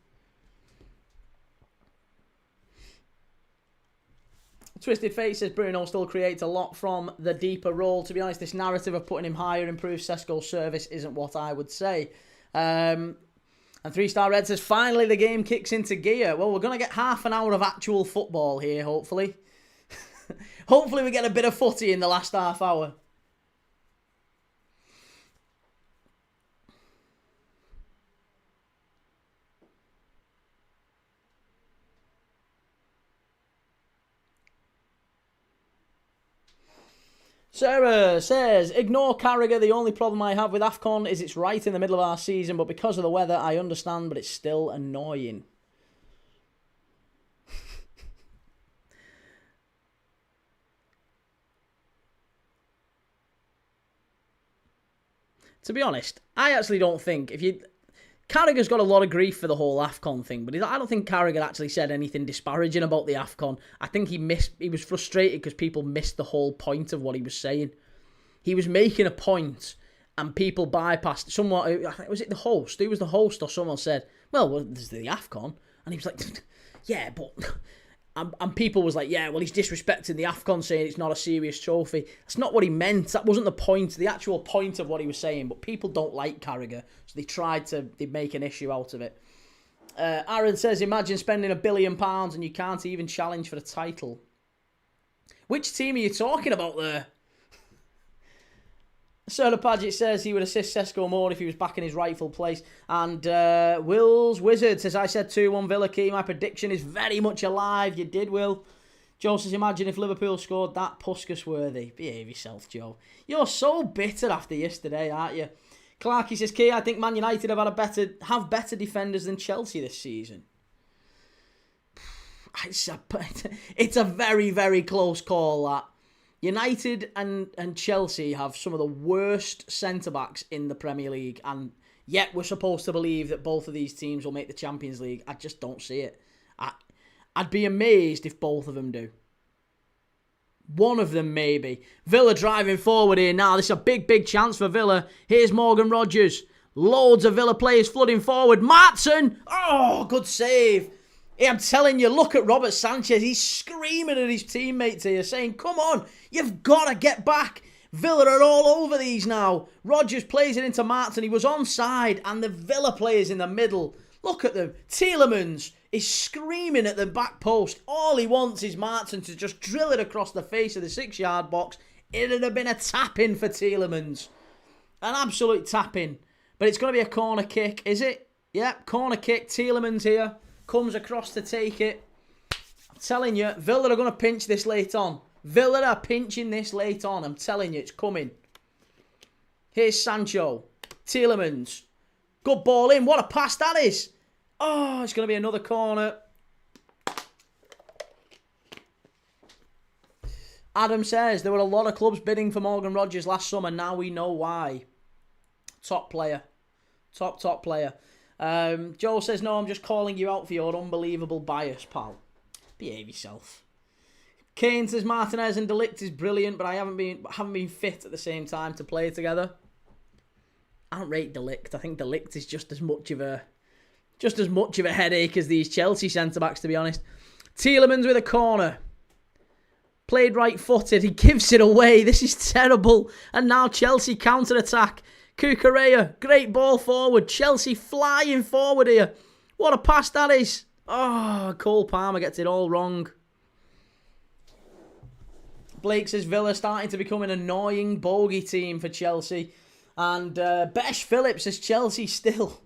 Twisted Fate says Bruno still creates a lot from the deeper role. To be honest, this narrative of putting him higher improves Sesko's service isn't what I would say. And 3-Star Red says, finally the game kicks into gear. Well, we're going to get half an hour of actual football here, hopefully. Hopefully we get a bit of footy in the last half hour. Sarah says, ignore Carragher. The only problem I have with AFCON is it's right in the middle of our season, but because of the weather, I understand, but it's still annoying. To be honest, I actually don't think Carragher's got a lot of grief for the whole AFCON thing, but I don't think Carragher actually said anything disparaging about the AFCON. I think he was frustrated because people missed the whole point of what he was saying. He was making a point and people bypassed someone. Was it the host? Who was the host or someone said, well, this is the AFCON. And he was like, yeah, but... And people was like, yeah, well, he's disrespecting the AFCON, saying it's not a serious trophy. That's not what he meant. That wasn't the point, the actual point of what he was saying. But people don't like Carragher, so they make an issue out of it. Aaron says, imagine spending £1 billion and you can't even challenge for a title. Which team are you talking about there? Sir Paget says he would assist Sesko more if he was back in his rightful place. And Will's Wizard says, I said 2-1 Villa key. My prediction is very much alive. You did, Will. Joe says, imagine if Liverpool scored that Puskas worthy. Behave yourself, Joe. You're so bitter after yesterday, aren't you? Clarkey says, Key, I think Man United have better defenders than Chelsea this season. It's a very, very close call, that. United and Chelsea have some of the worst centre-backs in the Premier League, and yet we're supposed to believe that both of these teams will make the Champions League. I just don't see it. I'd be amazed if both of them do. One of them, maybe. Villa driving forward here now. This is a big, big chance for Villa. Here's Morgan Rogers. Loads of Villa players flooding forward. Martson! Oh, good save. Hey, I'm telling you, look at Robert Sanchez. He's screaming at his teammates here, saying, come on, you've got to get back. Villa are all over these now. Rodgers plays it into Martin. He was onside, and the Villa players in the middle. Look at them. Tielemans is screaming at the back post. All he wants is Martin to just drill it across the face of the 6-yard box. It'd have been a tap-in for Tielemans. An absolute tap-in. But it's going to be a corner kick, is it? Yep, corner kick. Tielemans here. Comes across to take it. I'm telling you, Villa are going to pinch this late on. Villa are pinching this late on. I'm telling you, it's coming. Here's Sancho. Tielemans. Good ball in. What a pass that is. Oh, it's going to be another corner. Adam says, there were a lot of clubs bidding for Morgan Rodgers last summer. Now we know why. Top player. Top player. Joe says, no, I'm just calling you out for your unbelievable bias, pal. Behave yourself. Kane says, Martinez and De Ligt is brilliant, but I haven't been fit at the same time to play together. I don't rate De Ligt. I think De Ligt is just as much of a headache as these Chelsea centre-backs, to be honest. Tielemans with a corner. Played right-footed. He gives it away. This is terrible. And now Chelsea counter-attack. Cucurella, great ball forward. Chelsea flying forward here. What a pass that is. Oh, Cole Palmer gets it all wrong. Blake says Villa starting to become an annoying bogey team for Chelsea. And Besh Phillips says Chelsea still.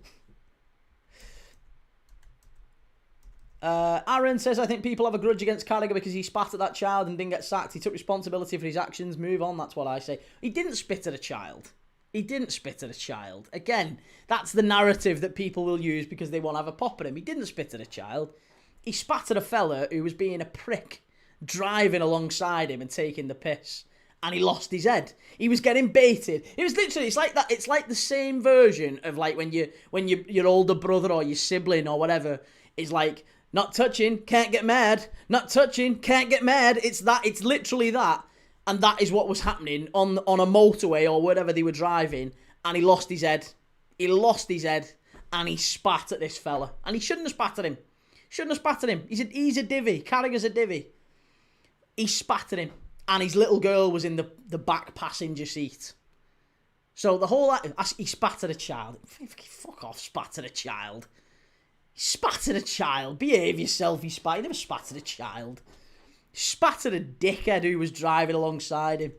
Aaron says, I think people have a grudge against Carragher because he spat at that child and didn't get sacked. He took responsibility for his actions. Move on, that's what I say. He didn't spit at a child. He didn't spit at a child. Again, that's the narrative that people will use because they want to have a pop at him. He didn't spit at a child. He spat at a fella who was being a prick, driving alongside him and taking the piss. And he lost his head. He was getting baited. It was literally, it's like that. It's like the same version of like when your older brother or your sibling or whatever is like, not touching, can't get mad. Not touching, can't get mad. It's that. It's literally that. And that is what was happening on a motorway or whatever they were driving. And he lost his head. He lost his head. And he spat at this fella. And he shouldn't have spat at him. Shouldn't have spat at him. He's a divvy. Carragher's a divvy. He spat at him. And his little girl was in the back passenger seat. So the whole... He spat at a child. Fuck off, spat at a child. He spat at a child. Behave yourself, he spat. He never spat at a child. Spat at a dickhead who was driving alongside him.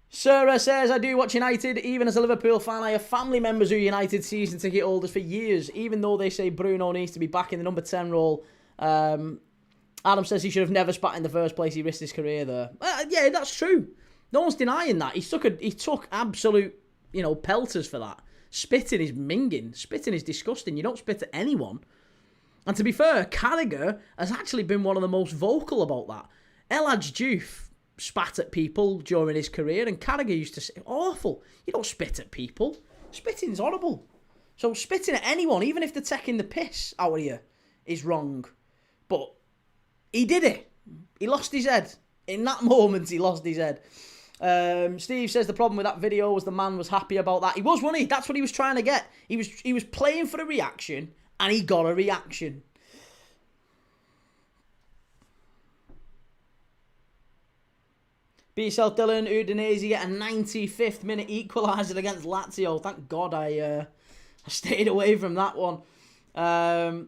Sarah says, I do watch United. Even as a Liverpool fan, I have family members who are United season ticket holders for years. Even though they say Bruno needs to be back in the number 10 role. Adam says he should have never spat in the first place. He risked his career there. Yeah, that's true. No one's denying that. He took absolute, pelters for that. Spitting is minging. Spitting is disgusting. You don't spit at anyone. And to be fair, Carragher has actually been one of the most vocal about that. El Hadji Diouf spat at people during his career, and Carragher used to say, awful. You don't spit at people. Spitting's horrible. So spitting at anyone, even if they're taking the piss out of you, is wrong. But he did it. He lost his head. In that moment, he lost his head. Steve says the problem with that video was the man was happy about that. He was, wasn't he? That's what he was trying to get. He was playing for a reaction, and he got a reaction. Be yourself, Dylan. Udinese get a 95th minute equaliser against Lazio. Thank God I stayed away from that one.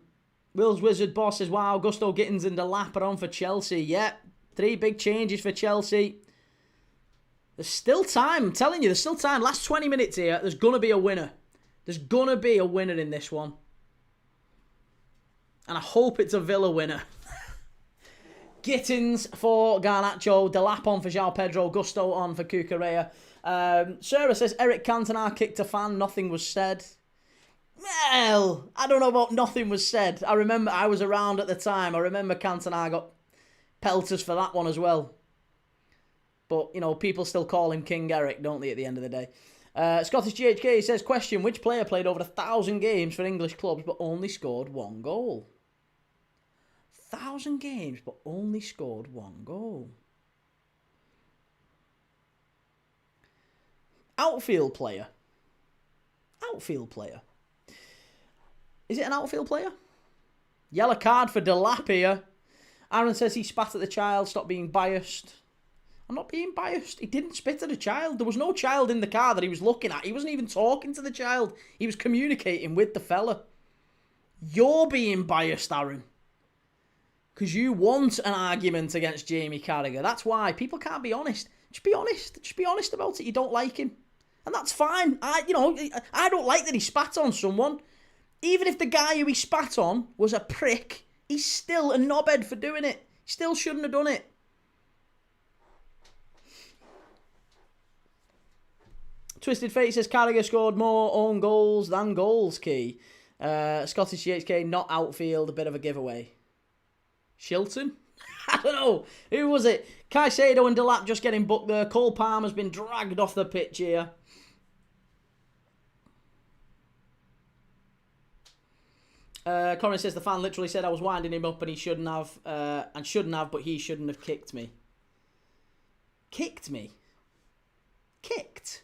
Will's Wizard Boss says, wow, Gusto Gittins and Delap are on for Chelsea. Yep, 3 big changes for Chelsea. There's still time. I'm telling you, there's still time. Last 20 minutes here. There's going to be a winner. There's going to be a winner in this one. And I hope it's a Villa winner. Gittins for Garnacho. Delap on for João Pedro. Gusto on for Cucurella. Sarah says, Eric Cantona kicked a fan. Nothing was said. Well, I don't know about nothing was said. I remember I was around at the time. I remember Cantona got pelters for that one as well. But, people still call him King Eric, don't they, at the end of the day? Scottish GHK says, question, which player played over 1,000 games for English clubs but only scored 1 goal? 1,000 games but only scored 1 goal. Outfield player. Outfield player. Is it an outfield player? Yellow card for Delap here. Aaron says he spat at the child. Stop being biased. I'm not being biased. He didn't spit at a child. There was no child in the car that he was looking at. He wasn't even talking to the child. He was communicating with the fella. You're being biased, Aaron. Because you want an argument against Jamie Carragher. That's why. People can't be honest. Just be honest. Just be honest about it. You don't like him. And that's fine. I don't like that he spat on someone. Even if the guy who he spat on was a prick, he's still a knobhead for doing it. He still shouldn't have done it. Twisted Fate says Carragher scored more own goals than goals, Key. Scottish GHK, not outfield, a bit of a giveaway. Shilton? I don't know. Who was it? Caicedo and Delap just getting booked there. Cole Palmer's been dragged off the pitch here. Corin says the fan literally said I was winding him up and he shouldn't have, but he shouldn't have kicked me. Kicked me? Kicked?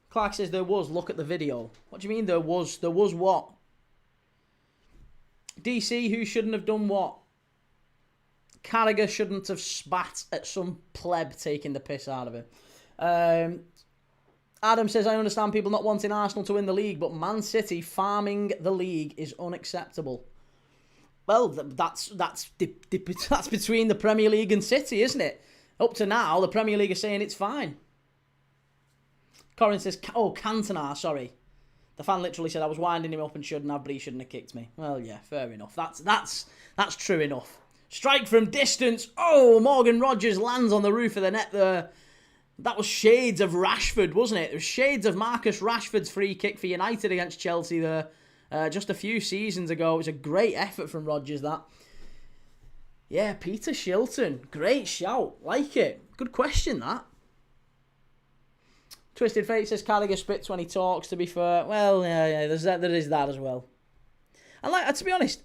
Clark says there was. Look at the video. What do you mean there was? There was what? DC, who shouldn't have done what? Carragher shouldn't have spat at some pleb taking the piss out of him. Adam says, I understand people not wanting Arsenal to win the league, but Man City farming the league is unacceptable. Well, that's between the Premier League and City, isn't it? Up to now, the Premier League are saying it's fine. Corin says, oh, Cantona, sorry. The fan literally said I was winding him up and shouldn't have, but he shouldn't have kicked me. Well, yeah, fair enough. That's true enough. Strike from distance. Oh, Morgan Rogers lands on the roof of the net there. That was shades of Rashford, wasn't it? It was shades of Marcus Rashford's free kick for United against Chelsea there just a few seasons ago. It was a great effort from Rogers, that. Yeah, Peter Shilton. Great shout. Like it. Good question, that. Twisted Fate says Carragher spits when he talks, to be fair. Well, yeah, there is that as well. And like, to be honest,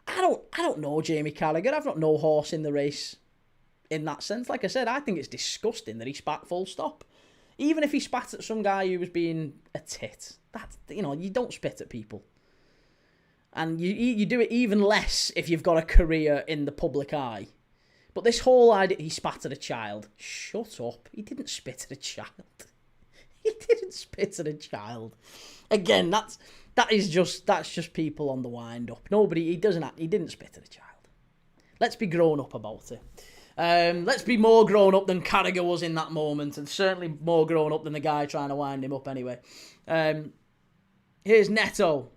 I don't know Jamie Carragher. I've got no horse in the race in that sense. Like I said, I think it's disgusting that he spat full stop. Even if he spat at some guy who was being a tit. You don't spit at people. And you do it even less if you've got a career in the public eye. But this whole idea, he spat at a child. Shut up. He didn't spit at a child. He didn't spit at a child. Again, that's just people on the wind up. He didn't spit at a child. Let's be grown up about it. Let's be more grown up than Carragher was in that moment, and certainly more grown up than the guy trying to wind him up anyway. Here's Neto.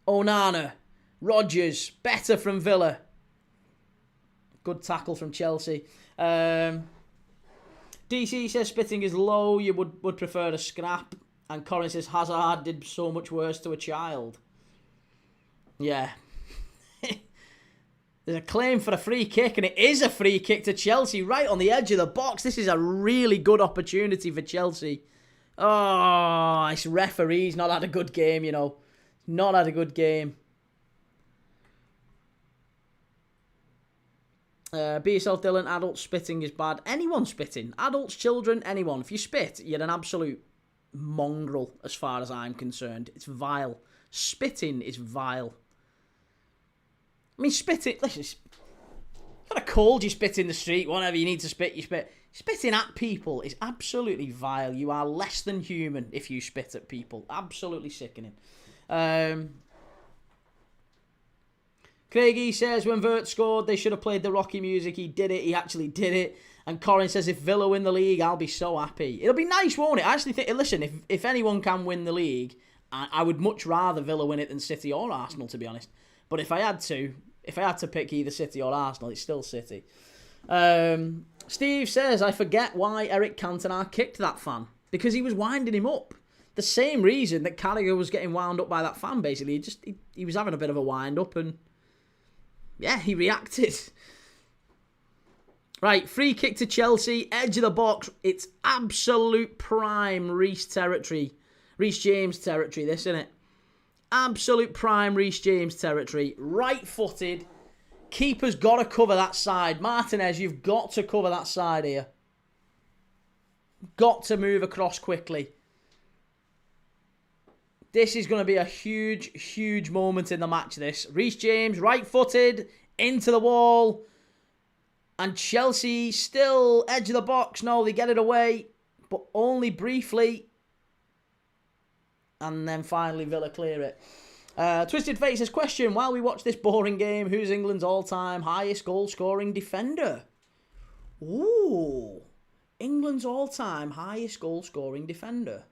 Onana. Rodgers. Better from Villa. Good tackle from Chelsea. DC says spitting is low. You would prefer a scrap. And Corin says Hazard did so much worse to a child. Yeah. There's a claim for a free kick, and it is a free kick to Chelsea right on the edge of the box. This is a really good opportunity for Chelsea. Oh, this referee's not had a good game, Not had a good game. Be yourself, Dylan. Adult spitting is bad. Anyone spitting. Adults, children, anyone. If you spit, you're an absolute mongrel as far as I'm concerned. It's vile. Spitting is vile. I mean, spitting... Listen, got a cold, you spit in the street. Whatever you need to spit, you spit. Spitting at people is absolutely vile. You are less than human if you spit at people. Absolutely sickening. Craigie says when Vert scored, they should have played the Rocky music. He did it. He actually did it. And Corin says if Villa win the league, I'll be so happy. It'll be nice, won't it? I actually think, listen, if anyone can win the league, I would much rather Villa win it than City or Arsenal, to be honest. But if I had to pick either City or Arsenal, it's still City. Steve says, I forget why Eric Cantona kicked that fan. Because he was winding him up. The same reason that Carragher was getting wound up by that fan, basically. He was having a bit of a wind up and... yeah, he reacted. Right, free kick to Chelsea, edge of the box. It's absolute prime Reece territory. Reece James territory, this, isn't it? Absolute prime Reece James territory. Right-footed. Keeper's got to cover that side. Martinez, you've got to cover that side here. Got to move across quickly. This is going to be a huge, huge moment in the match, this. Reece James, right-footed, into the wall. And Chelsea still edge of the box. No, they get it away, but only briefly. And then finally Villa clear it. Twisted Fate says, question, while we watch this boring game, who's England's all-time highest goal-scoring defender? Ooh. England's all-time highest goal-scoring defender.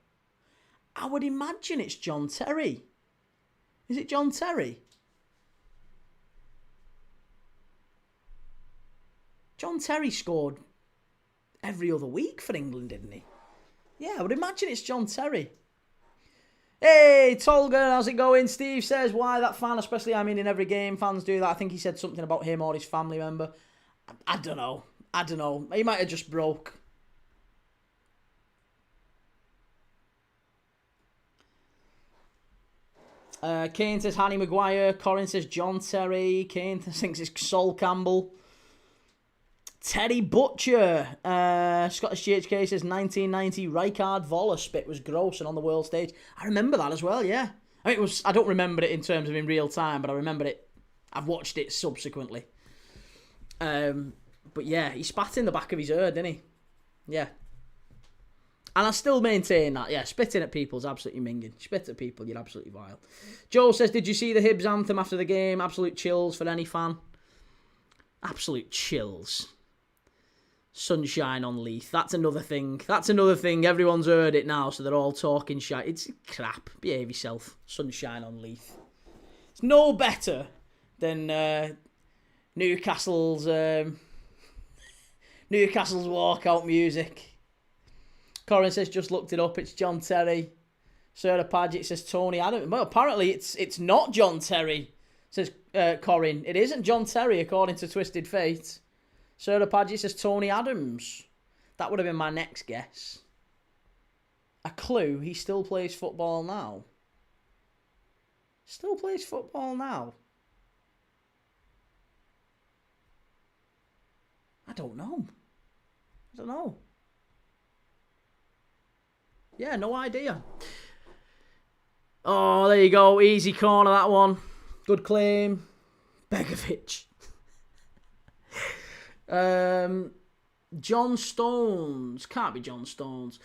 I would imagine it's John Terry. Is it John Terry? John Terry scored every other week for England, didn't he? Yeah, I would imagine it's John Terry. Hey, Tolga, how's it going? Steve says, why that fan, especially, I mean, in every game, fans do that. I think he said something about him or his family member. I don't know. He might have just broke. Kane says Harry Maguire. Corin says John Terry. Kane thinks it's Sol Campbell. Terry Butcher. Scottish GHK says 1990 Rijkaard Voller spit was gross and on the world stage. I remember that as well, yeah. I mean, I don't remember it in terms of in real time, but I remember it. I've watched it subsequently. But yeah, he spat in the back of his ear, didn't he? Yeah. And I still maintain that, yeah, spitting at people is absolutely minging. Spit at people, you're absolutely vile. Joe says, did you see the Hibs anthem after the game? Absolute chills for any fan. Absolute chills. Sunshine on Leith. That's another thing. Everyone's heard it now, so they're all talking shit. It's crap. Behave yourself. Sunshine on Leith. It's no better than Newcastle's walkout music. Corin says, just looked it up. It's John Terry. Sarah Paget says Tony Adams. Well, apparently it's not John Terry, says Corin. It isn't John Terry, according to Twisted Fate. Sarah Paget says Tony Adams. That would have been my next guess. A clue, he still plays football now. Still plays football now. I don't know. Yeah, no idea. Oh, there you go. Easy corner, that one. Good claim. Begovic. John Stones. Can't be John Stones.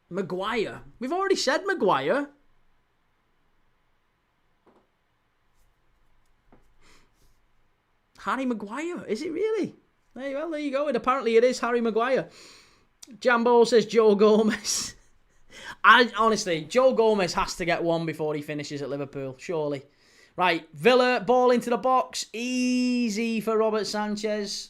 Maguire. We've already said Maguire. Harry Maguire. Is it really? There you go. And apparently it is Harry Maguire. Jambo says Joe Gomez. Honestly, Joe Gomez has to get one before he finishes at Liverpool, surely. Right, Villa, ball into the box. Easy for Robert Sanchez.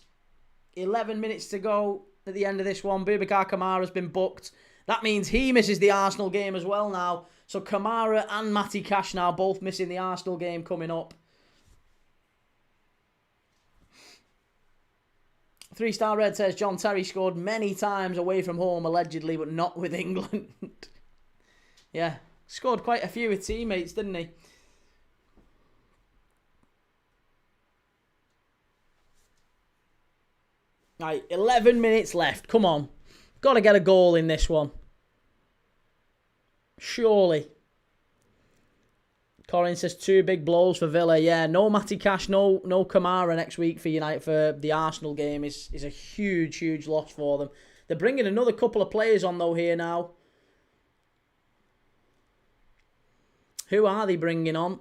11 minutes to go at the end of this one. Boubacar Kamara's been booked. That means he misses the Arsenal game as well now. So Kamara and Matty Cash now both missing the Arsenal game coming up. 3-Star Red says John Terry scored many times away from home, allegedly, but not with England. Yeah, scored quite a few with teammates, didn't he? Right, 11 minutes left. Come on. Got to get a goal in this one. Surely. Corin says 2 big blows for Villa. Yeah, no Matty Cash, no Kamara next week for United for the Arsenal game is a huge, huge loss for them. They're bringing another couple of players on though here now. Who are they bringing on?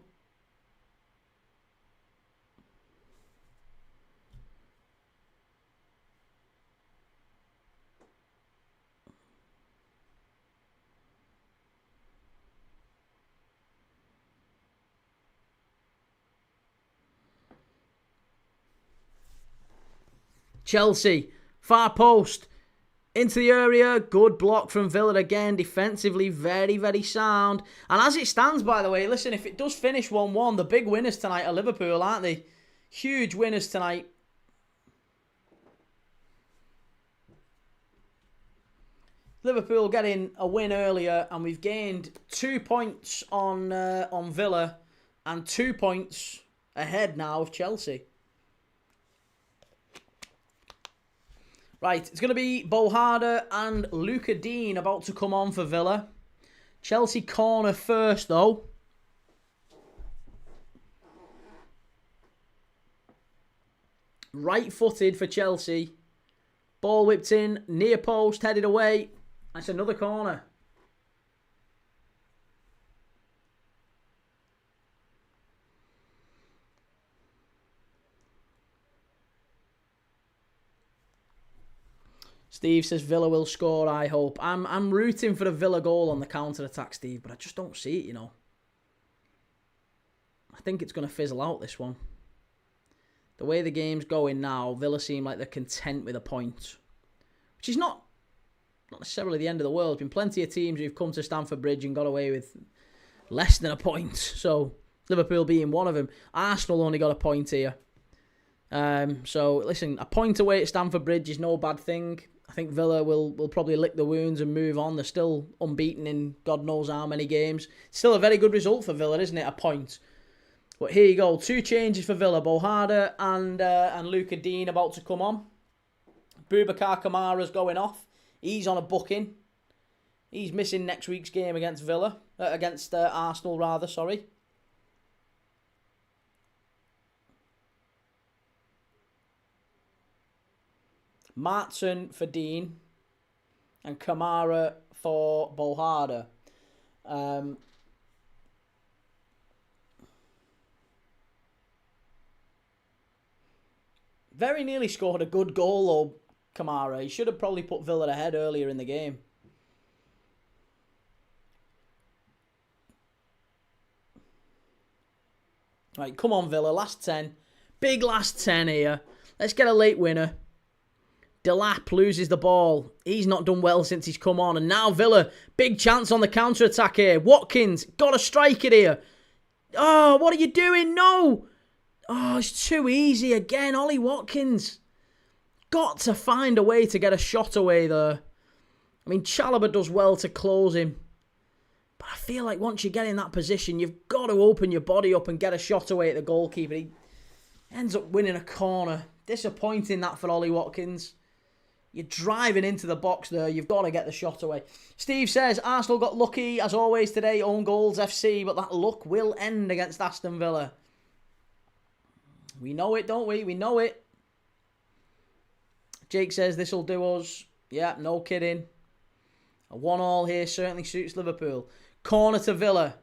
Chelsea, far post, into the area, good block from Villa again, defensively very, very sound. And as it stands, by the way, listen, if it does finish 1-1, the big winners tonight are Liverpool, aren't they? Huge winners tonight. Liverpool getting a win earlier, and we've gained 2 points on Villa, and 2 points ahead now of Chelsea. Right, it's going to be Bohada and Luca Dean about to come on for Villa. Chelsea corner first, though. Right-footed for Chelsea. Ball whipped in, near post, headed away. That's another corner. Steve says Villa will score, I hope. I'm rooting for a Villa goal on the counter-attack, Steve, but I just don't see it, you know. I think it's going to fizzle out, this one. The way the game's going now, Villa seem like they're content with a point. Which is not necessarily the end of the world. There's been plenty of teams who've come to Stamford Bridge and got away with less than a point. So, Liverpool being one of them. Arsenal only got a point here. So, listen, a point away at Stamford Bridge is no bad thing. I think Villa will probably lick the wounds and move on. They're still unbeaten in God knows how many games. Still a very good result for Villa, isn't it? A point. But here you go. 2 changes for Villa. Bohada and Luca Dean about to come on. Boubacar Kamara's going off. He's on a booking. He's missing next week's game against Villa. Against Arsenal, rather, sorry. Martin for Dean. And Kamara for Bohada. Very nearly scored a good goal, though, Kamara. He should have probably put Villa ahead earlier in the game. Right, come on, Villa. Last 10. Big last 10 here. Let's get a late winner. Delap loses the ball. He's not done well since he's come on. And now Villa, big chance on the counter-attack here. Watkins, got to strike it here. Oh, what are you doing? No! Oh, it's too easy again. Ollie Watkins. Got to find a way to get a shot away there. I mean, Chalobah does well to close him. But I feel like once you get in that position, you've got to open your body up and get a shot away at the goalkeeper. He ends up winning a corner. Disappointing that for Ollie Watkins. You're driving into the box there. You've got to get the shot away. Steve says, Arsenal got lucky, as always today. Own goals, FC. But that luck will end against Aston Villa. We know it, don't we? We know it. Jake says this will do us. Yeah, no kidding. A 1-1 here certainly suits Liverpool. Corner to Villa.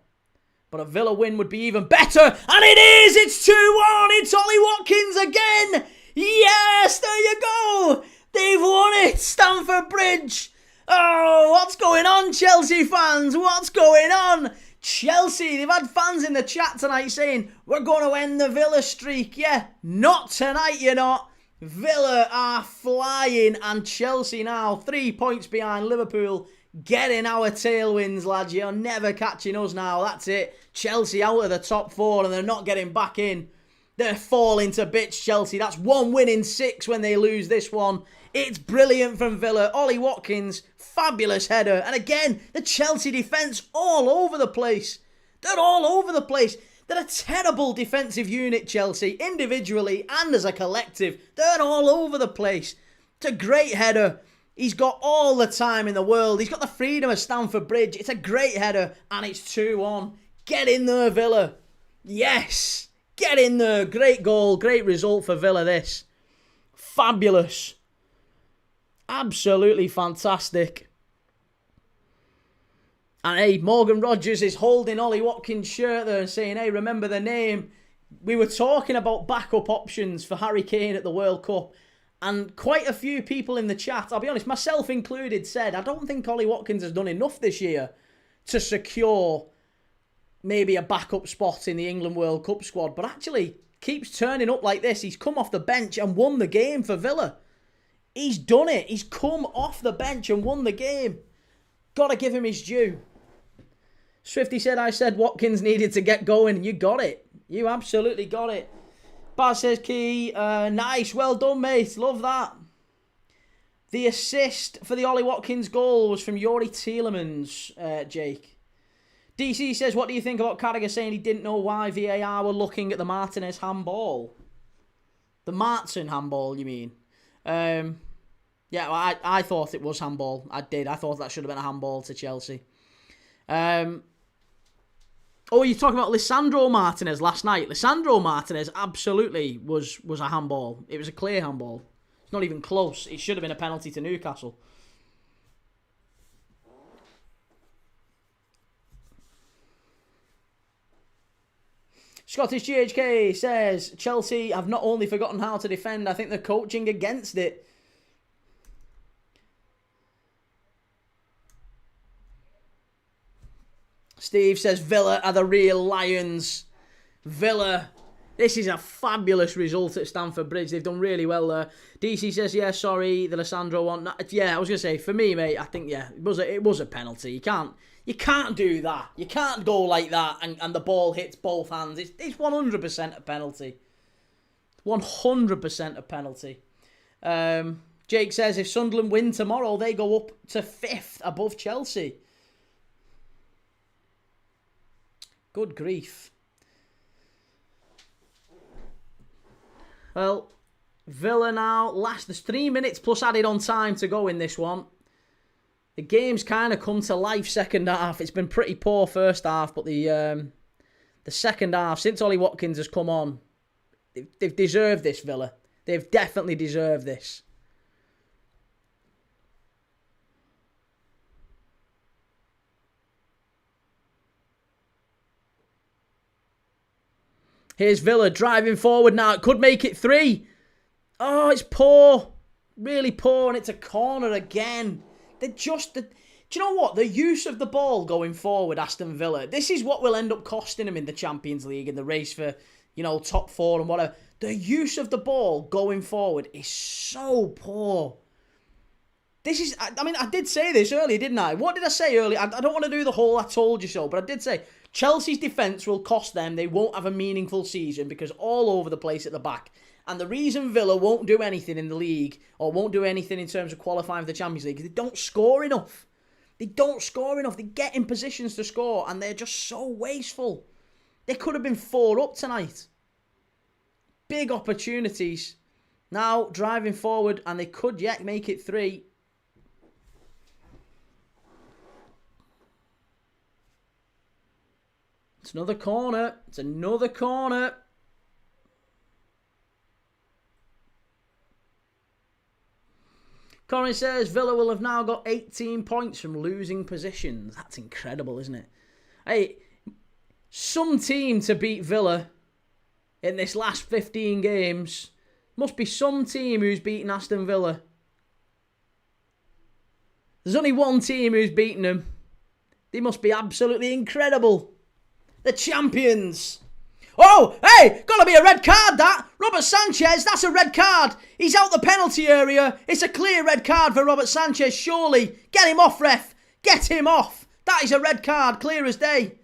But a Villa win would be even better. And it is! It's 2-1! It's Ollie Watkins again! Yes! There you go! They've won it! Stamford Bridge! Oh, what's going on, Chelsea fans? What's going on? Chelsea, they've had fans in the chat tonight saying, we're going to end the Villa streak. Yeah, not tonight, you're not. Villa are flying and Chelsea now 3 points behind Liverpool. Getting our tailwinds, lads. You're never catching us now. That's it. Chelsea out of the top 4 and they're not getting back in. They're falling to bits, Chelsea. That's 1 win in 6 when they lose this one. It's brilliant from Villa. Ollie Watkins, fabulous header. And again, the Chelsea defence all over the place. They're all over the place. They're a terrible defensive unit, Chelsea, individually and as a collective. They're all over the place. It's a great header. He's got all the time in the world. He's got the freedom of Stamford Bridge. It's a great header and it's 2-1. Get in there, Villa. Yes. Get in there. Great goal. Great result for Villa, this. Fabulous. Absolutely fantastic. And hey, Morgan Rogers is holding Ollie Watkins' shirt there and saying, hey, remember the name. We were talking about backup options for Harry Kane at the World Cup. And quite a few people in the chat, I'll be honest, myself included, said, I don't think Ollie Watkins has done enough this year to secure maybe a backup spot in the England World Cup squad. But actually, keeps turning up like this. He's come off the bench and won the game for Villa. He's done it. He's come off the bench and won the game. Got to give him his due. Swifty said, I said Watkins needed to get going. You got it. You absolutely got it. Baz says, Key, nice. Well done, mate. Love that. The assist for the Ollie Watkins goal was from Yuri Tielemans, Jake. DC says, what do you think about Carragher saying he didn't know why VAR were looking at the Martinez handball? The Martin handball, you mean? Yeah, well, I thought it was handball. I did. I thought that should have been a handball to Chelsea. Oh, you're talking about Lisandro Martinez last night. Lisandro Martinez absolutely was a handball. It was a clear handball. It's not even close. It should have been a penalty to Newcastle. Scottish GHK says, Chelsea have not only forgotten how to defend, I think they're coaching against it. Steve says, Villa are the real Lions. Villa, this is a fabulous result at Stamford Bridge. They've done really well there. DC says, yeah, sorry, the Lisandro one. Yeah, I was going to say, for me, mate, I think, yeah, it was a penalty. You can't do that. You can't go like that and the ball hits both hands. It's 100% a penalty. 100% a penalty. Jake says, if Sunderland win tomorrow, they go up to 5th above Chelsea. Good grief. Well, Villa now, there's 3 minutes plus added on time to go in this one. The game's kind of come to life second half. It's been pretty poor first half, but the second half, since Ollie Watkins has come on, they've deserved this, Villa. They've definitely deserved this. Here's Villa driving forward now. It could make it 3. Oh, it's poor. Really poor, and it's a corner again. Do you know what? The use of the ball going forward, Aston Villa, this is what will end up costing them in the Champions League, in the race for, top 4 and whatever. The use of the ball going forward is so poor. I did say this earlier, didn't I? What did I say earlier? I don't want to do the whole I told you so, but I did say Chelsea's defence will cost them. They won't have a meaningful season because all over the place at the back. And the reason Villa won't do anything in the league or won't do anything in terms of qualifying for the Champions League is they don't score enough. They don't score enough. They get in positions to score and they're just so wasteful. They could have been 4 up tonight. Big opportunities. Now driving forward and they could yet make it 3. It's another corner. It's another corner. Corin says Villa will have now got 18 points from losing positions. That's incredible, isn't it? Hey, some team to beat Villa in this last 15 games. Must be some team who's beaten Aston Villa. There's only one team who's beaten them. They must be absolutely incredible. The champions. Oh, hey, gotta be a red card, that. Robert Sanchez, that's a red card. He's out the penalty area. It's a clear red card for Robert Sanchez, surely. Get him off, ref. Get him off. That is a red card, clear as day.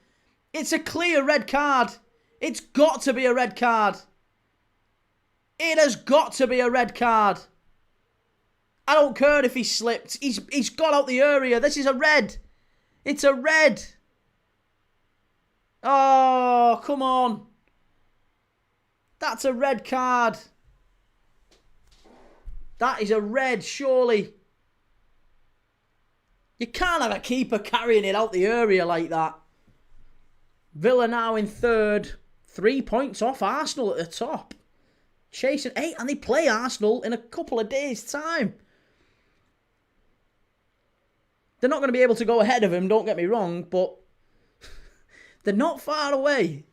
It's a clear red card. It's got to be a red card. It has got to be a red card. I don't care if he slipped. He's got out the area. This is a red. It's a red. Oh, come on. That's a red card. That is a red, surely. You can't have a keeper carrying it out the area like that. Villa now in 3rd. 3 points off Arsenal at the top. Chasing 8, and they play Arsenal in a couple of days' time. They're not going to be able to go ahead of him, don't get me wrong, but they're not far away.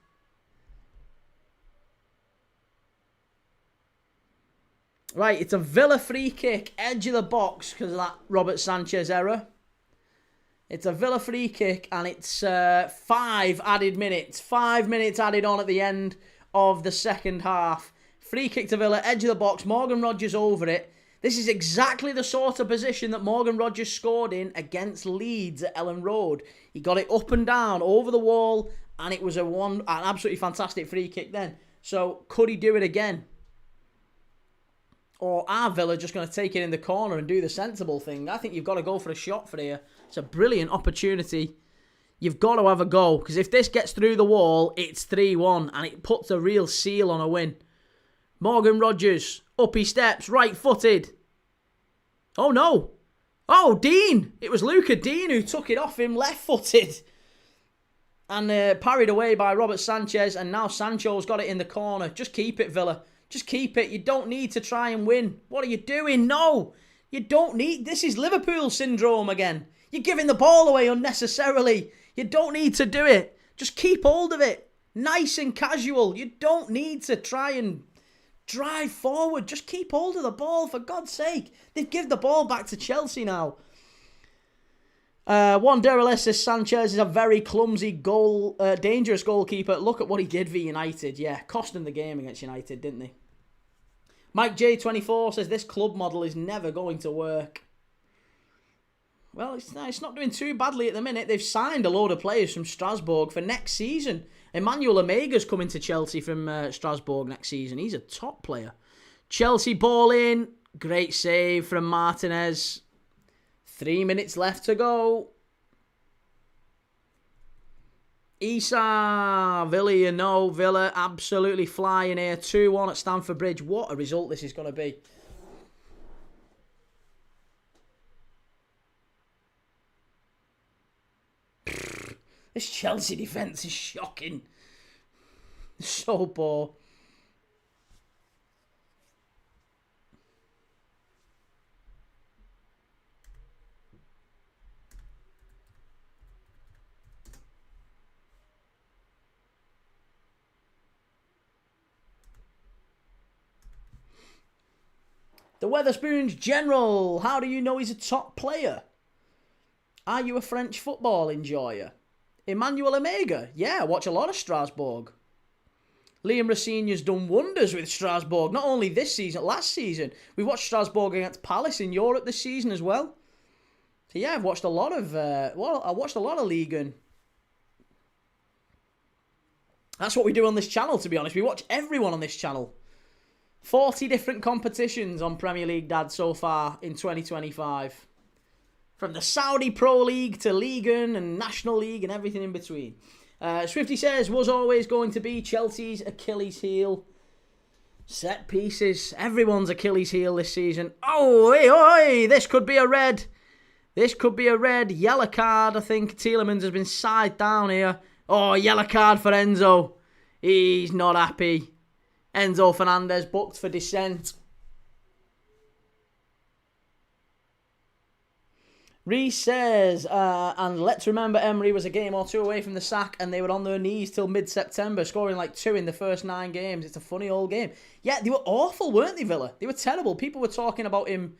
Right, it's a Villa free kick, edge of the box because of that Robert Sanchez error. It's a Villa free kick and it's 5 added minutes. 5 minutes added on at the end of the second half. Free kick to Villa, edge of the box, Morgan Rogers over it. This is exactly the sort of position that Morgan Rogers scored in against Leeds at Ellen Road. He got it up and down, over the wall, and it was an absolutely fantastic free kick then. So, could he do it again? Or are Villa just going to take it in the corner and do the sensible thing? I think you've got to go for a shot for here. It's a brilliant opportunity. You've got to have a go, because if this gets through the wall, it's 3-1, and it puts a real seal on a win. Morgan Rogers, up he steps, right-footed. Oh, no. Oh, Dean. It was Luca Dean who took it off him left-footed. And parried away by Robert Sanchez. And now Sancho's got it in the corner. Just keep it, Villa. Just keep it. You don't need to try and win. What are you doing? No. You don't need... This is Liverpool syndrome again. You're giving the ball away unnecessarily. You don't need to do it. Just keep hold of it. Nice and casual. You don't need to try and drive forward. Just keep hold of the ball, for God's sake. They've given the ball back to Chelsea now. Juan Derrell says Sanchez is a very clumsy dangerous goalkeeper. Look at what he did for United. Yeah, cost them the game against United, didn't they? Mike J24 says this club model is never going to work. Well, it's not doing too badly at the minute. They've signed a load of players from Strasbourg for next season. Emmanuel Omega's coming to Chelsea from Strasbourg next season. He's a top player. Chelsea ball in. Great save from Martinez. 3 minutes left to go. Issa, Villa absolutely flying here. 2-1 at Stamford Bridge. What a result this is going to be. This Chelsea defence is shocking. So poor. The Wetherspoons General. How do you know he's a top player? Are you a French football enjoyer? Emmanuel Omega. Yeah, I watch a lot of Strasbourg. Liam Rossigna's done wonders with Strasbourg. Not only this season, last season. We watched Strasbourg against Palace in Europe this season as well. So yeah, I've watched a lot of... I watched a lot of Ligue 1. That's what we do on this channel, to be honest. We watch everyone on this channel. 40 different competitions on Premier League, Dad, so far in 2025. From the Saudi Pro League to Ligue 1 and National League and everything in between. Swifty says, was always going to be Chelsea's Achilles heel. Set pieces. Everyone's Achilles heel this season. Oh, oi, this could be a red. This could be a red. Yellow card, I think. Tielemans has been side down here. Oh, yellow card for Enzo. He's not happy. Enzo Fernandez booked for dissent. Reece says, and let's remember Emery was a game or two away from the sack and they were on their knees till mid-September, scoring like 2 in the first 9 games. It's a funny old game. Yeah, they were awful, weren't they, Villa? They were terrible. People were talking about him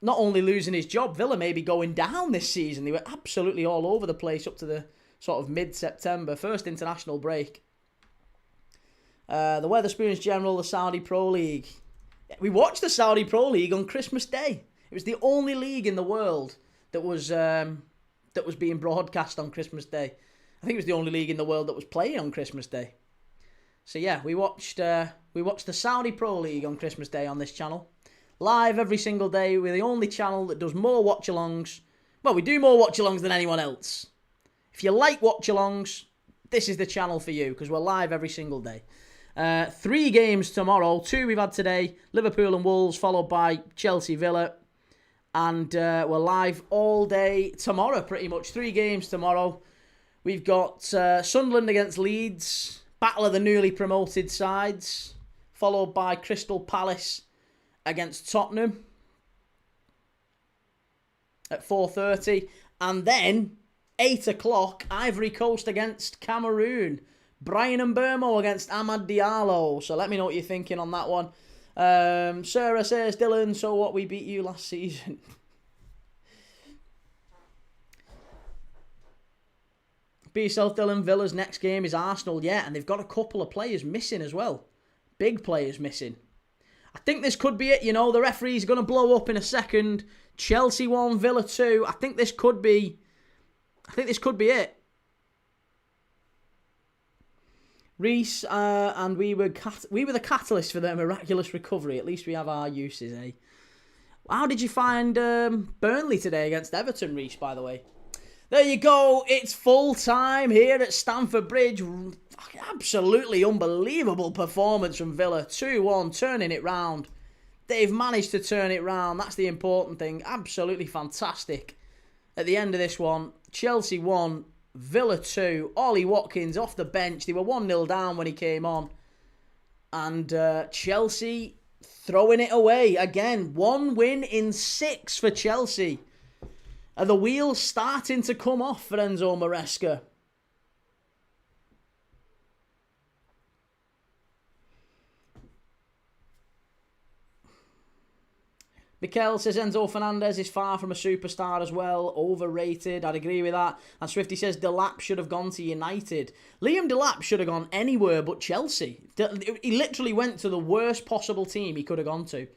not only losing his job, Villa maybe going down this season. They were absolutely all over the place up to the sort of mid-September, first international break. The Wetherspoons General, the Saudi Pro League. We watched the Saudi Pro League on Christmas Day. It was the only league in the world that was being broadcast on Christmas Day. I think it was the only league in the world that was playing on Christmas Day. So yeah, we watched the Saudi Pro League on Christmas Day on this channel. Live every single day. We're the only channel that does more watch-alongs. Well, we do more watch-alongs than anyone else. If you like watch-alongs, this is the channel for you, because we're live every single day. 3 games tomorrow. 2 we've had today. Liverpool and Wolves, followed by Chelsea Villa. And we're live all day tomorrow, pretty much. 3 games tomorrow. We've got Sunderland against Leeds. Battle of the newly promoted sides. Followed by Crystal Palace against Tottenham at 4:30. And then, 8 o'clock, Ivory Coast against Cameroon. Brian and Burmo against Amad Diallo. So let me know what you're thinking on that one. Sarah says, Dylan, so what, we beat you last season? Be yourself, Dylan. Villa's next game is Arsenal, yeah, and they've got a couple of players missing as well. Big players missing. I think this could be it, you know. The referee's going to blow up in a second. Chelsea 1, Villa 2. I think this could be it. Reece, and we were the catalyst for their miraculous recovery. At least we have our uses, eh? How did you find Burnley today against Everton, Reece, by the way? There you go. It's full time here at Stamford Bridge. Absolutely unbelievable performance from Villa. 2-1, turning it round. They've managed to turn it round. That's the important thing. Absolutely fantastic. At the end of this one, Chelsea 1, Villa 2. Ollie Watkins off the bench. They were 1-0 down when he came on. And Chelsea throwing it away. Again, 1 win in 6 for Chelsea. Are the wheels starting to come off for Enzo Maresca? Mikel says Enzo Fernandez is far from a superstar as well. Overrated. I'd agree with that. And Swifty says Delap should have gone to United. Liam Delap should have gone anywhere but Chelsea. He literally went to the worst possible team he could have gone to.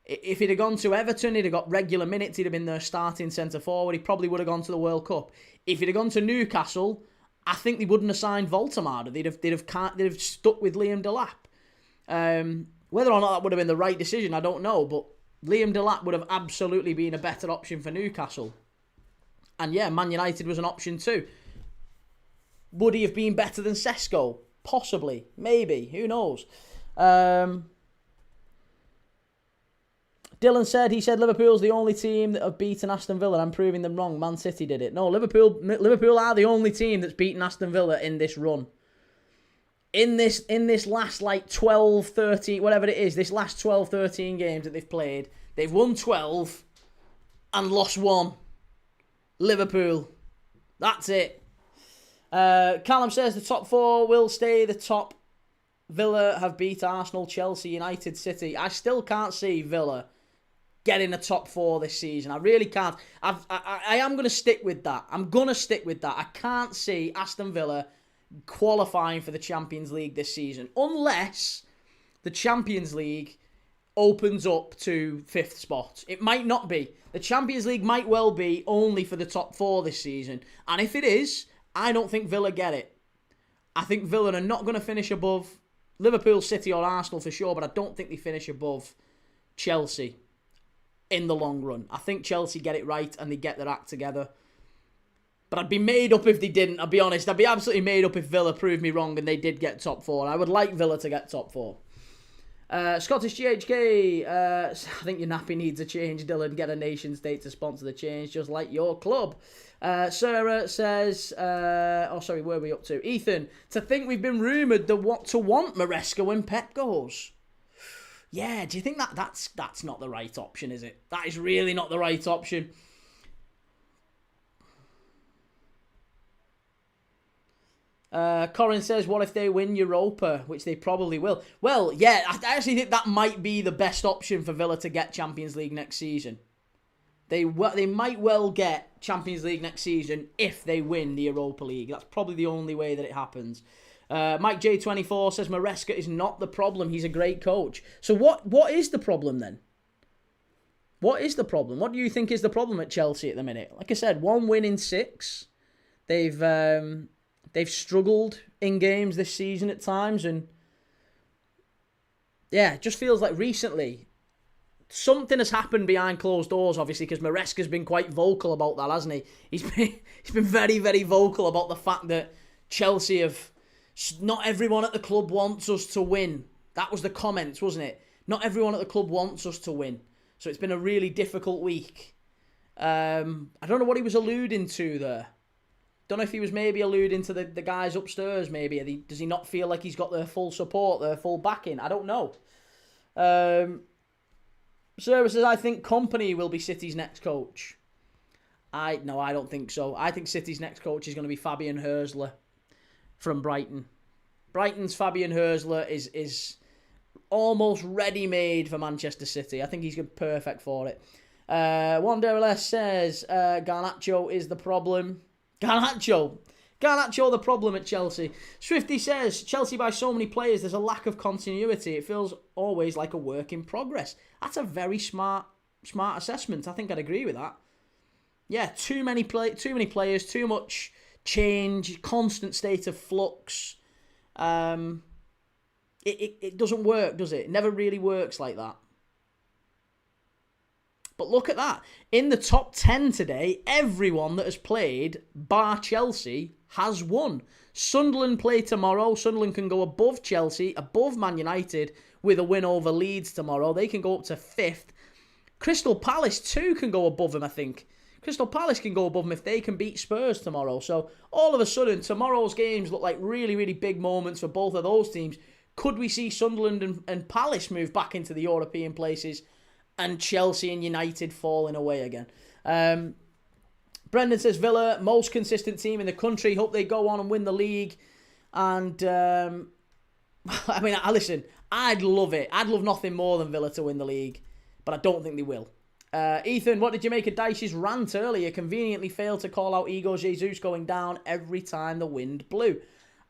If he'd have gone to Everton, he'd have got regular minutes. He'd have been their starting centre forward. He probably would have gone to the World Cup. If he'd have gone to Newcastle, I think they wouldn't have signed Voltemade. They'd have stuck with Liam Delap. Whether or not that would have been the right decision, I don't know. But Liam Delap would have absolutely been a better option for Newcastle. And yeah, Man United was an option too. Would he have been better than Sesko? Possibly. Maybe. Who knows? Dylan said, Liverpool's the only team that have beaten Aston Villa. I'm proving them wrong. Man City did it. No, Liverpool are the only team that's beaten Aston Villa in this run. In this last 12, 13, whatever it is, this last 12, 13 games that they've played, they've won 12 and lost 1. Liverpool. That's it. Callum says the top 4 will stay the top. Villa have beat Arsenal, Chelsea, United, City. I still can't see Villa getting a top 4 this season. I really can't. I am going to stick with that. I'm going to stick with that. I can't see Aston Villa qualifying for the Champions League this season unless the Champions League opens up to 5th spot. It might not be. The Champions League might well be only for the top 4 this season. And if it is, I don't think Villa get it. I think Villa are not going to finish above Liverpool, City or Arsenal for sure, but I don't think they finish above Chelsea in the long run. I think Chelsea get it right and they get their act together. But I'd be made up if they didn't, I'll be honest. I'd be absolutely made up if Villa proved me wrong and they did get top 4. I would like Villa to get top 4. Scottish GHK, I think your nappy needs a change, Dylan. Get a nation state to sponsor the change, just like your club. Sarah says, where are we up to? Ethan, to think we've been rumoured to want Maresca when Pep goes. Yeah, do you think that's not the right option, is it? That is really not the right option. Corin says, what if they win Europa, which they probably will? Well, yeah, I actually think that might be the best option for Villa to get Champions League next season. They might well get Champions League next season if they win the Europa League. That's probably the only way that it happens. Mike J24 says, Maresca is not the problem. He's a great coach. So what is the problem then? What is the problem? What do you think is the problem at Chelsea at the minute? Like I said, 1 win in 6. They've struggled in games this season at times, and yeah, it just feels like recently something has happened behind closed doors, obviously, because Maresca's been quite vocal about that, hasn't he? He's been very, very vocal about the fact that Chelsea have... Not everyone at the club wants us to win. That was the comments, wasn't it? Not everyone at the club wants us to win. So it's been a really difficult week. I don't know what he was alluding to there. Don't know if he was maybe alluding to the guys upstairs, maybe. Does he not feel like he's got their full support, their full backing? I don't know. Sarah says, I think Kompany will be City's next coach. No, I don't think so. I think City's next coach is going to be Fabian Hürzeler from Brighton. Brighton's Fabian Hürzeler is almost ready-made for Manchester City. I think he's perfect for it. One day or less says, Garnacho is the problem. Garnacho the problem at Chelsea. Swifty says, Chelsea buy so many players, there's a lack of continuity. It feels always like a work in progress. That's a very smart assessment. I think I'd agree with that. Yeah, too many players, too much change, constant state of flux. It doesn't work, does it? It never really works like that. But look at that. In the top 10 today, everyone that has played, bar Chelsea, has won. Sunderland play tomorrow. Sunderland can go above Chelsea, above Man United, with a win over Leeds tomorrow. They can go up to 5th. Crystal Palace too can go above them, I think. Crystal Palace can go above them if they can beat Spurs tomorrow. So all of a sudden, tomorrow's games look like really, really big moments for both of those teams. Could we see Sunderland and Palace move back into the European places and Chelsea and United falling away again? Brendan says Villa, most consistent team in the country. Hope they go on and win the league. And, I mean, listen, I'd love it. I'd love nothing more than Villa to win the league. But I don't think they will. Ethan, what did you make of Dyche's rant earlier? Conveniently failed to call out Igor Jesus going down every time the wind blew.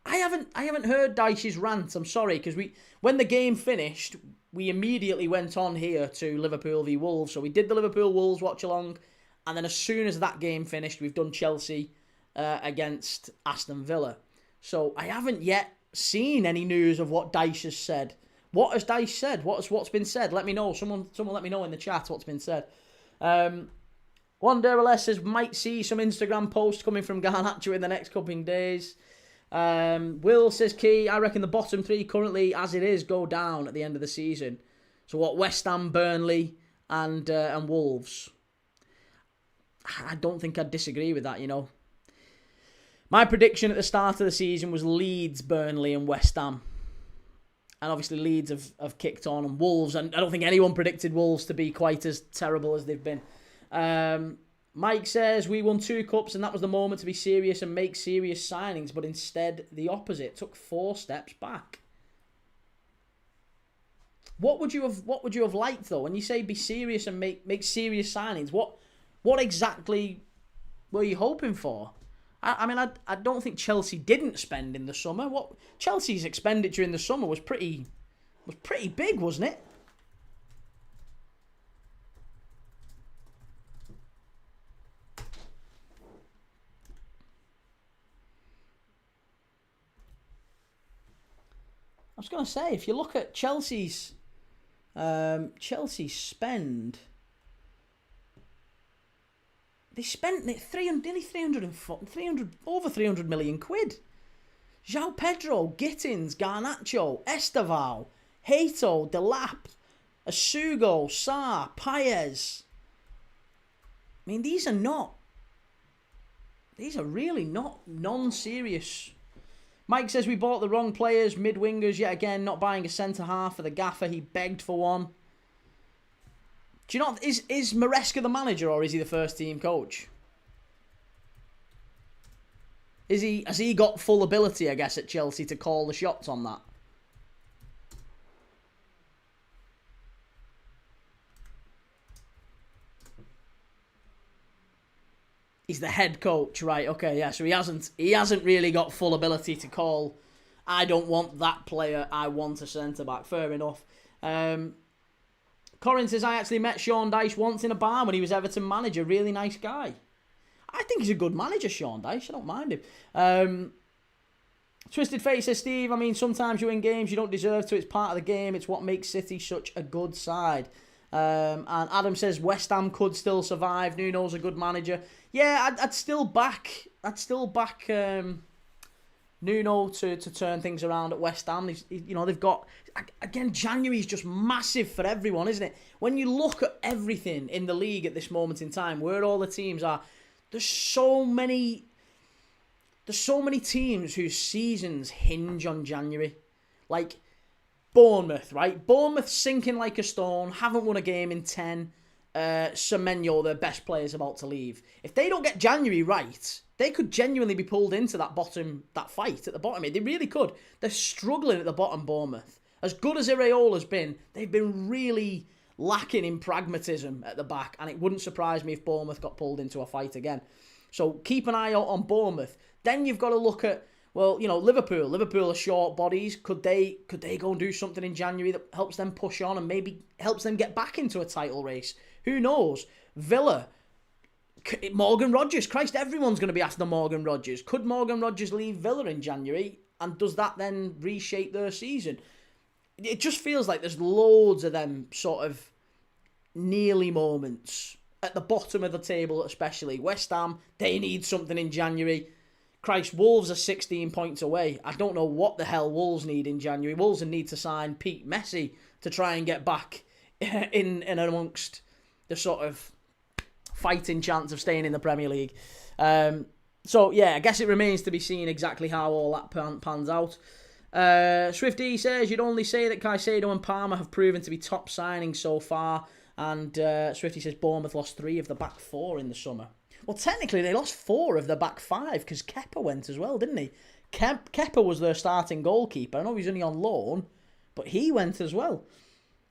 I haven't heard Dyche's rant. I'm sorry, because when the game finished, we immediately went on here to Liverpool v Wolves. So we did the Liverpool Wolves watch along, and then as soon as that game finished, we've done Chelsea against Aston Villa. So I haven't yet seen any news of what Dyche has said. What has Dyche said? What's been said? Let me know. Someone let me know in the chat what's been said. One day or less says might see some Instagram posts coming from Garnacho in the next coming days. Will says Key, I reckon the bottom 3 currently as it is go down at the end of the season. So what, West Ham, Burnley and Wolves? I don't think I'd disagree with that, you know. My prediction at the start of the season was Leeds, Burnley and West Ham. And obviously Leeds have kicked on, and Wolves, and I don't think anyone predicted Wolves to be quite as terrible as they've been. Mike says, we won 2 cups and that was the moment to be serious and make serious signings, but instead the opposite. Took 4 steps back. What would you have liked though? When you say be serious and make serious signings, what exactly were you hoping for? I mean, I don't think Chelsea didn't spend in the summer. What Chelsea's expenditure in the summer was pretty big, wasn't it? I was going to say, if you look at Chelsea's spend. They spent nearly 300 million quid. João Pedro, Gittins, Garnacho, Estevao, Hato, Delap, Asugo, Sarr, Paez. I mean, these are really not non-serious. Mike says we bought the wrong players, mid-wingers, yet again, not buying a centre-half for the gaffer. He begged for one. Do you know, is Maresca the manager or is he the first team coach? Has he got full ability, I guess, at Chelsea to call the shots on that? He's the head coach, right? Okay, yeah. So he hasn't really got full ability to call. I don't want that player. I want a centre back. Fair enough. Corin says, I actually met Sean Dyche once in a bar when he was Everton manager. Really nice guy. I think he's a good manager, Sean Dyche. I don't mind him. Twisted Face says, Steve, I mean, sometimes you win games you don't deserve to. It's part of the game. It's what makes City such a good side. And Adam says, West Ham could still survive. Nuno's a good manager. Yeah, I'd still back Nuno to turn things around at West Ham. They've got, again, January's just massive for everyone, isn't it? When you look at everything in the league at this moment in time, where all the teams are, there's so many teams whose seasons hinge on January. Like Bournemouth, right? Bournemouth sinking like a stone, haven't won a game in 10. Semenyo, their best players, about to leave. If they don't get January right, they could genuinely be pulled into that fight at the bottom. They really could. They're struggling at the bottom, Bournemouth. As good as Iraola's been, they've been really lacking in pragmatism at the back, and it wouldn't surprise me if Bournemouth got pulled into a fight again. So keep an eye out on Bournemouth. Then you've got to look at, Liverpool. Liverpool are short bodies. Could they go and do something in January that helps them push on and maybe helps them get back into a title race? Who knows? Villa, Morgan Rodgers. Christ, everyone's going to be after Morgan Rodgers. Could Morgan Rodgers leave Villa in January? And does that then reshape their season? It just feels like there's loads of them sort of nearly moments. At the bottom of the table especially. West Ham, they need something in January. Christ, Wolves are 16 points away. I don't know what the hell Wolves need in January. Wolves need to sign Pete Messi to try and get back in amongst the sort of fighting chance of staying in the Premier League. So, yeah, I guess it remains to be seen exactly how all that pans out. Swifty says, you'd only say that Caicedo and Palmer have proven to be top signings so far. And Swifty says, Bournemouth lost 3 of the back 4 in the summer. Well, technically, they lost 4 of the back 5 because Kepa went as well, didn't he? Kepa was their starting goalkeeper. I know he's only on loan, but he went as well.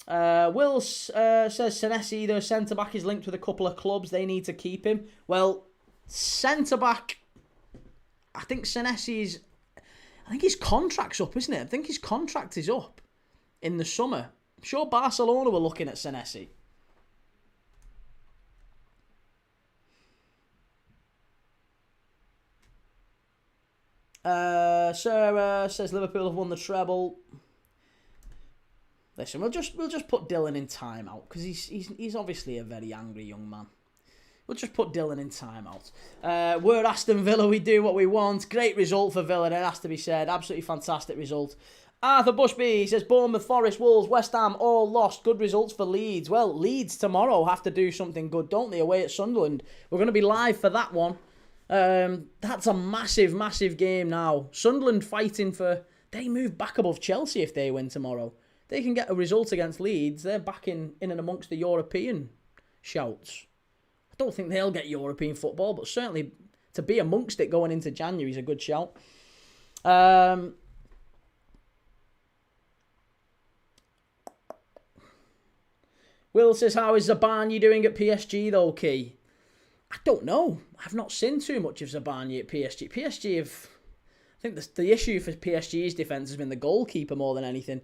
Will says Senesi, their centre-back, is linked with a couple of clubs. They need to keep him. Well, centre-back, I think Senesi's... I think his contract's up, isn't it? I think his contract is up in the summer. I'm sure Barcelona were looking at Senesi. Sarah says Liverpool have won the treble. Listen, we'll just put Dylan in timeout because he's obviously a very angry young man. We'll just put Dylan in timeout. We're Aston Villa. We do what we want. Great result for Villa. It has to be said. Absolutely fantastic result. Arthur Bushby says Bournemouth, Forest, Wolves, West Ham all lost. Good results for Leeds. Well, Leeds tomorrow have to do something good, don't they? Away at Sunderland. We're going to be live for that one. That's a massive, massive game now. Sunderland fighting for... They move back above Chelsea if they win tomorrow. They can get a result against Leeds. They're back in and amongst the European shouts. I don't think they'll get European football, but certainly to be amongst it going into January is a good shout. Will says, how is Zabarnyi doing at PSG though, Key? I don't know. I've not seen too much of Zabarnyi at PSG. PSG have... I think the issue for PSG's defence has been the goalkeeper more than anything.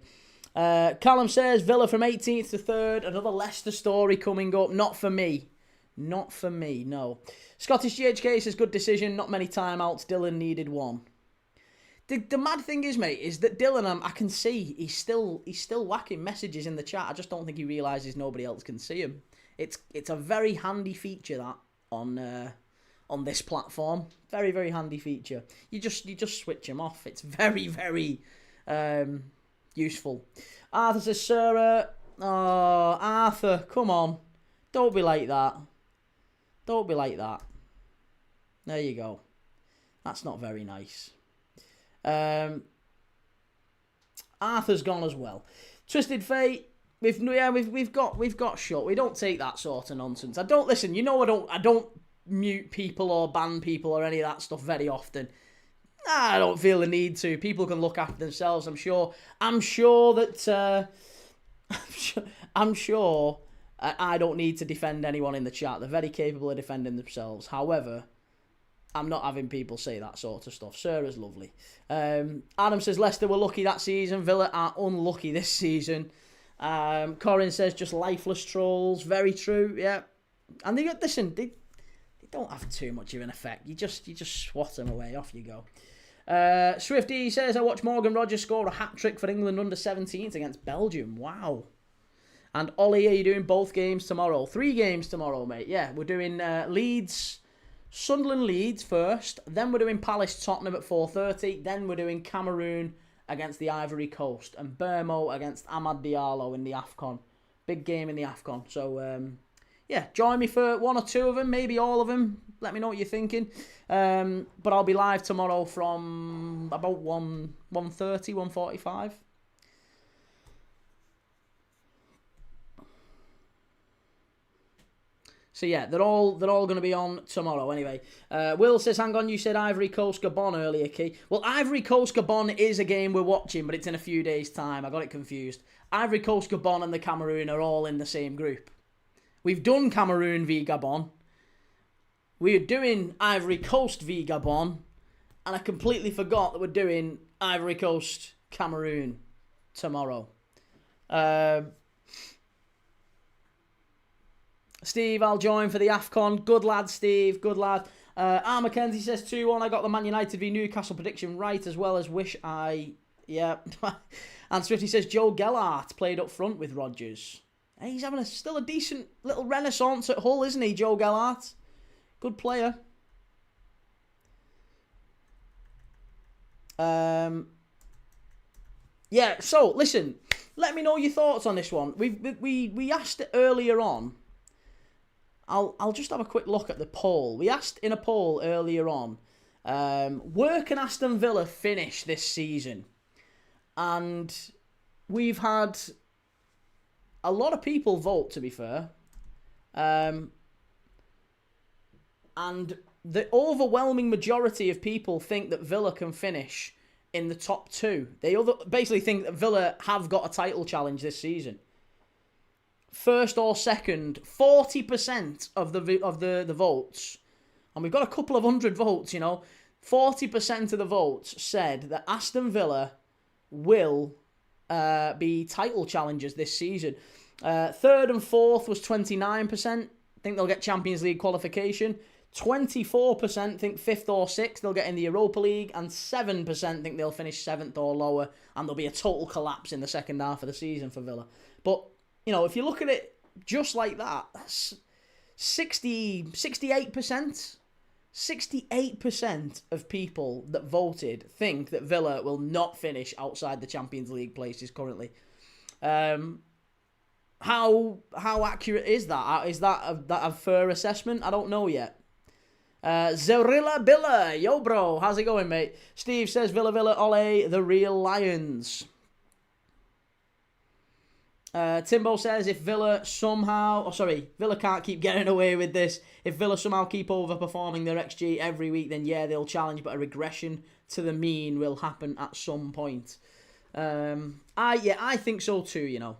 Callum says, Villa from 18th to 3rd. Another Leicester story coming up. Not for me. Not for me, no. Scottish GHK says, good decision. Not many timeouts. Dylan needed one. The mad thing is, mate, is that Dylan, I can see, he's still whacking messages in the chat. I just don't think he realises nobody else can see him. It's a very handy feature, that, on this platform. Very, very handy feature. You just switch him off. It's very, very useful. Arthur says, Sarah, oh, Arthur, come on. Don't be like that. Don't be like that. There you go. That's not very nice. Arthur's gone as well. Twisted Fate. We've got shut. We don't take that sort of nonsense. I don't listen. You know I don't mute people or ban people or any of that stuff very often. I don't feel the need to. People can look after themselves. I'm sure that I don't need to defend anyone in the chat. They're very capable of defending themselves. However, I'm not having people say that sort of stuff. Sarah's lovely. Adam says Leicester were lucky that season. Villa are unlucky this season. Corin says just lifeless trolls. Very true. Yeah, and they don't have too much of an effect. You just swat them away. Off you go. Swifty says I watched Morgan Rogers score a hat trick for England under 17s against Belgium. Wow. And Ollie, are you doing both games tomorrow? 3 games tomorrow, mate. Yeah, we're doing Sunderland Leeds first. Then we're doing Palace Tottenham at 4:30. Then we're doing Cameroon against the Ivory Coast. And Burmo against Amad Diallo in the AFCON. Big game in the AFCON. So, yeah, join me for 1 or 2 of them. Maybe all of them. Let me know what you're thinking. But I'll be live tomorrow from about 1:30, 1:45. So yeah, they're all going to be on tomorrow anyway. Will says, hang on, you said Ivory Coast Gabon earlier, Key. Well, Ivory Coast Gabon is a game we're watching, but it's in a few days' time. I got it confused. Ivory Coast Gabon and the Cameroon are all in the same group. We've done Cameroon v Gabon. We're doing Ivory Coast v Gabon. And I completely forgot that we're doing Ivory Coast Cameroon tomorrow. Steve, I'll join for the AFCON. Good lad, Steve. Good lad. R. Mackenzie says 2-1. I got the Man United v Newcastle prediction right, as well as wish I... Yeah. And Swifty says Joe Gellart played up front with Rodgers. Hey, he's having still a decent little renaissance at Hull, isn't he, Joe Gellart? Good player. Yeah, so listen, let me know your thoughts on this one. We asked it earlier on. I'll just have a quick look at the poll. We asked in a poll earlier on, where can Aston Villa finish this season? And we've had a lot of people vote, to be fair. And the overwhelming majority of people think that Villa can finish in the top 2. They basically think that Villa have got a title challenge this season. First or second, 40% of the votes, and we've got a couple of hundred votes, 40% of the votes said that Aston Villa will be title challengers this season. Third and fourth was 29%. Think they'll get Champions League qualification. 24% think 5th or 6th they'll get in the Europa League, and 7% think they'll finish 7th or lower, and there'll be a total collapse in the second half of the season for Villa. But, if you look at it just like that, that's 68%. 68% of people that voted think that Villa will not finish outside the Champions League places currently. How accurate is that? Is that a fair assessment? I don't know yet. Zerilla Billa, yo bro, how's it going, mate? Steve says Villa ole, the real Lions. Timbo says if Villa Villa can't keep getting away with this. If Villa somehow keep overperforming their XG every week, then yeah, they'll challenge, but a regression to the mean will happen at some point. I think so too,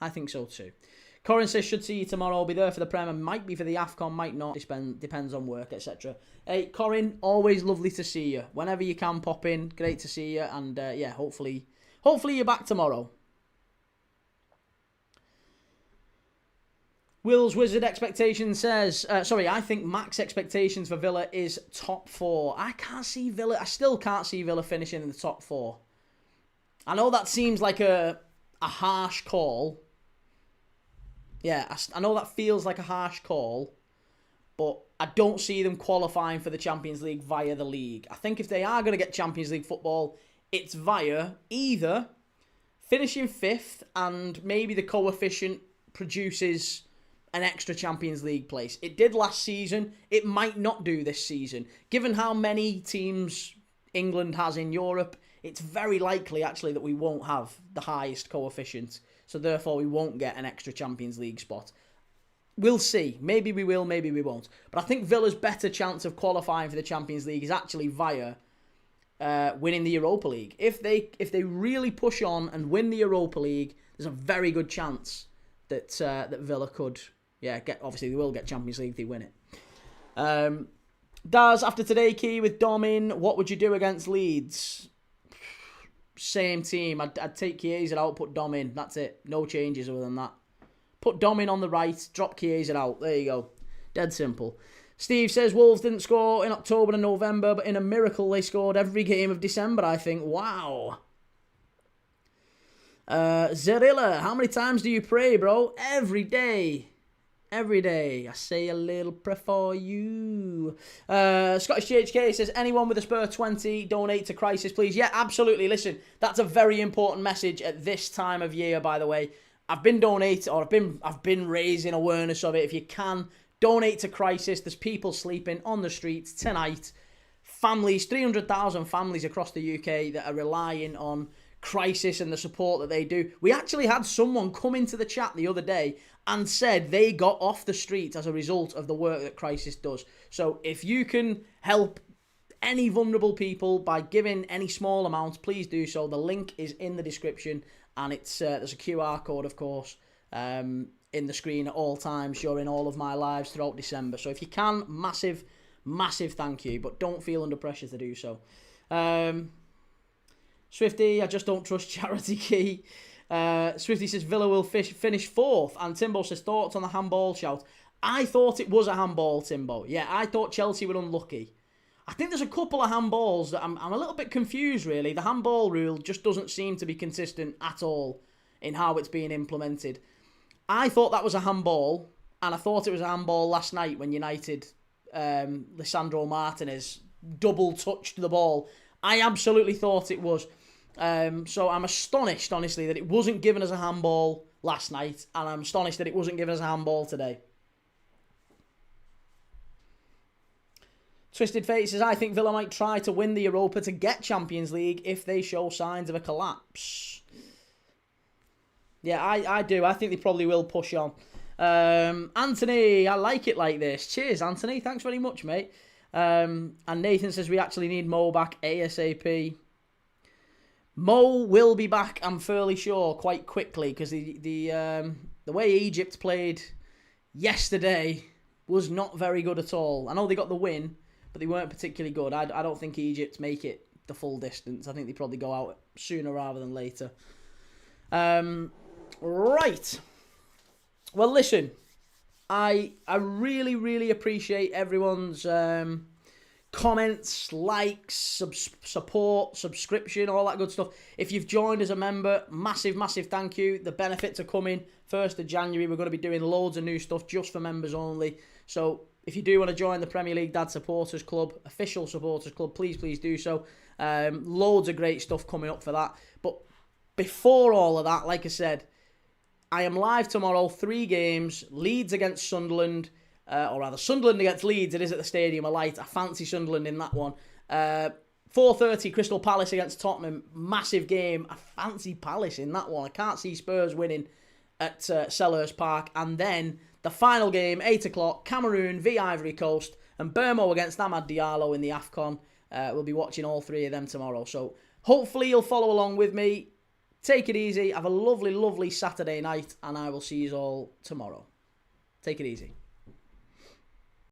I think so too. Corin says, should see you tomorrow. I'll be there for the Prem and might be for the AFCON, might not. Depends on work, etc. Hey, Corin, always lovely to see you. Whenever you can pop in, great to see you. And yeah, hopefully you're back tomorrow. Will's Wizard Expectations says, I think max expectations for Villa is top 4. I still can't see Villa finishing in the top 4. I know that seems like a harsh call. Yeah, I know that feels like a harsh call, but I don't see them qualifying for the Champions League via the league. I think if they are going to get Champions League football, it's via either finishing 5th and maybe the coefficient produces an extra Champions League place. It did last season. It might not do this season. Given how many teams England has in Europe, it's very likely actually that we won't have the highest coefficient. So therefore we won't get an extra Champions League spot. We'll see. Maybe we will, maybe we won't. But I think Villa's better chance of qualifying for the Champions League is actually via winning the Europa League. If they really push on and win the Europa League, there's a very good chance that Villa could get. Obviously they will get Champions League if they win it. Daz, after today, Key with Dom in, what would you do against Leeds? Same team. I'd take Chiesa out, put Dom in. That's it. No changes other than that. Put Dom in on the right, drop Chiesa out. There you go. Dead simple. Steve says Wolves didn't score in October and November, but in a miracle they scored every game of December, I think. Wow. Zerilla, how many times do you pray, bro? Every day. Every day, I say a little prayer for you. Scottish GHK says, anyone with a spare 20, donate to Crisis, please. Yeah, absolutely. Listen, that's a very important message at this time of year, by the way. I've been raising awareness of it. If you can, donate to Crisis. There's people sleeping on the streets tonight. Families, 300,000 families across the UK that are relying on Crisis and the support that they do. We actually had someone come into the chat the other day and said they got off the streets as a result of the work that Crisis does. So if you can help any vulnerable people by giving any small amounts, please do so. The link is in the description, and it's there's a QR code, of course, in the screen at all times during all of my lives throughout December. So if you can, massive, massive thank you, but don't feel under pressure to do so. Swifty, I just don't trust Charity Key. Swifty says Villa will finish 4th, and Timbo says thoughts on the handball shout. I thought it was a handball, Timbo. Yeah, I thought Chelsea were unlucky. I think there's a couple of handballs that I'm a little bit confused, really. The handball rule just doesn't seem to be consistent at all in how it's being implemented. I thought that was a handball, and I thought it was a handball last night when United, Lisandro Martinez double touched the ball. I absolutely thought it was. So I'm astonished, honestly, that it wasn't given as a handball last night, and I'm astonished that it wasn't given as a handball today. Twisted Fate says, I think Villa might try to win the Europa to get Champions League if they show signs of a collapse. Yeah, I do. I think they probably will push on. Anthony, I like it like this. Cheers, Anthony. Thanks very much, mate. And Nathan says, we actually need Mo back ASAP. Mo will be back, I'm fairly sure, quite quickly, because the way Egypt played yesterday was not very good at all. I know they got the win, but they weren't particularly good. I don't think Egypt make it the full distance. I think they probably go out sooner rather than later. Right. Well, listen, I really, really appreciate everyone's comments, likes, support, subscription, all that good stuff. If you've joined as a member, massive, massive thank you. The benefits are coming 1st of January. We're going to be doing loads of new stuff just for members only. So if you do want to join the Premier League Dad Supporters Club, official supporters club, please do so. Loads of great stuff coming up for that. But before all of that, like I said, I am live tomorrow, 3 games, Leeds against Sunderland, or rather Sunderland against Leeds. It is at the Stadium of Light. I fancy Sunderland in that one. 4:30 Crystal Palace against Tottenham, massive game. I fancy Palace in that one. I can't see Spurs winning at Selhurst Park. And then the final game, 8 o'clock, Cameroon v Ivory Coast, and Burmo against Amad Diallo in the AFCON. We'll be watching all 3 of them tomorrow. So hopefully you'll follow along with me. Take it easy. Have a lovely, lovely Saturday night, and I will see you all tomorrow. Take it easy.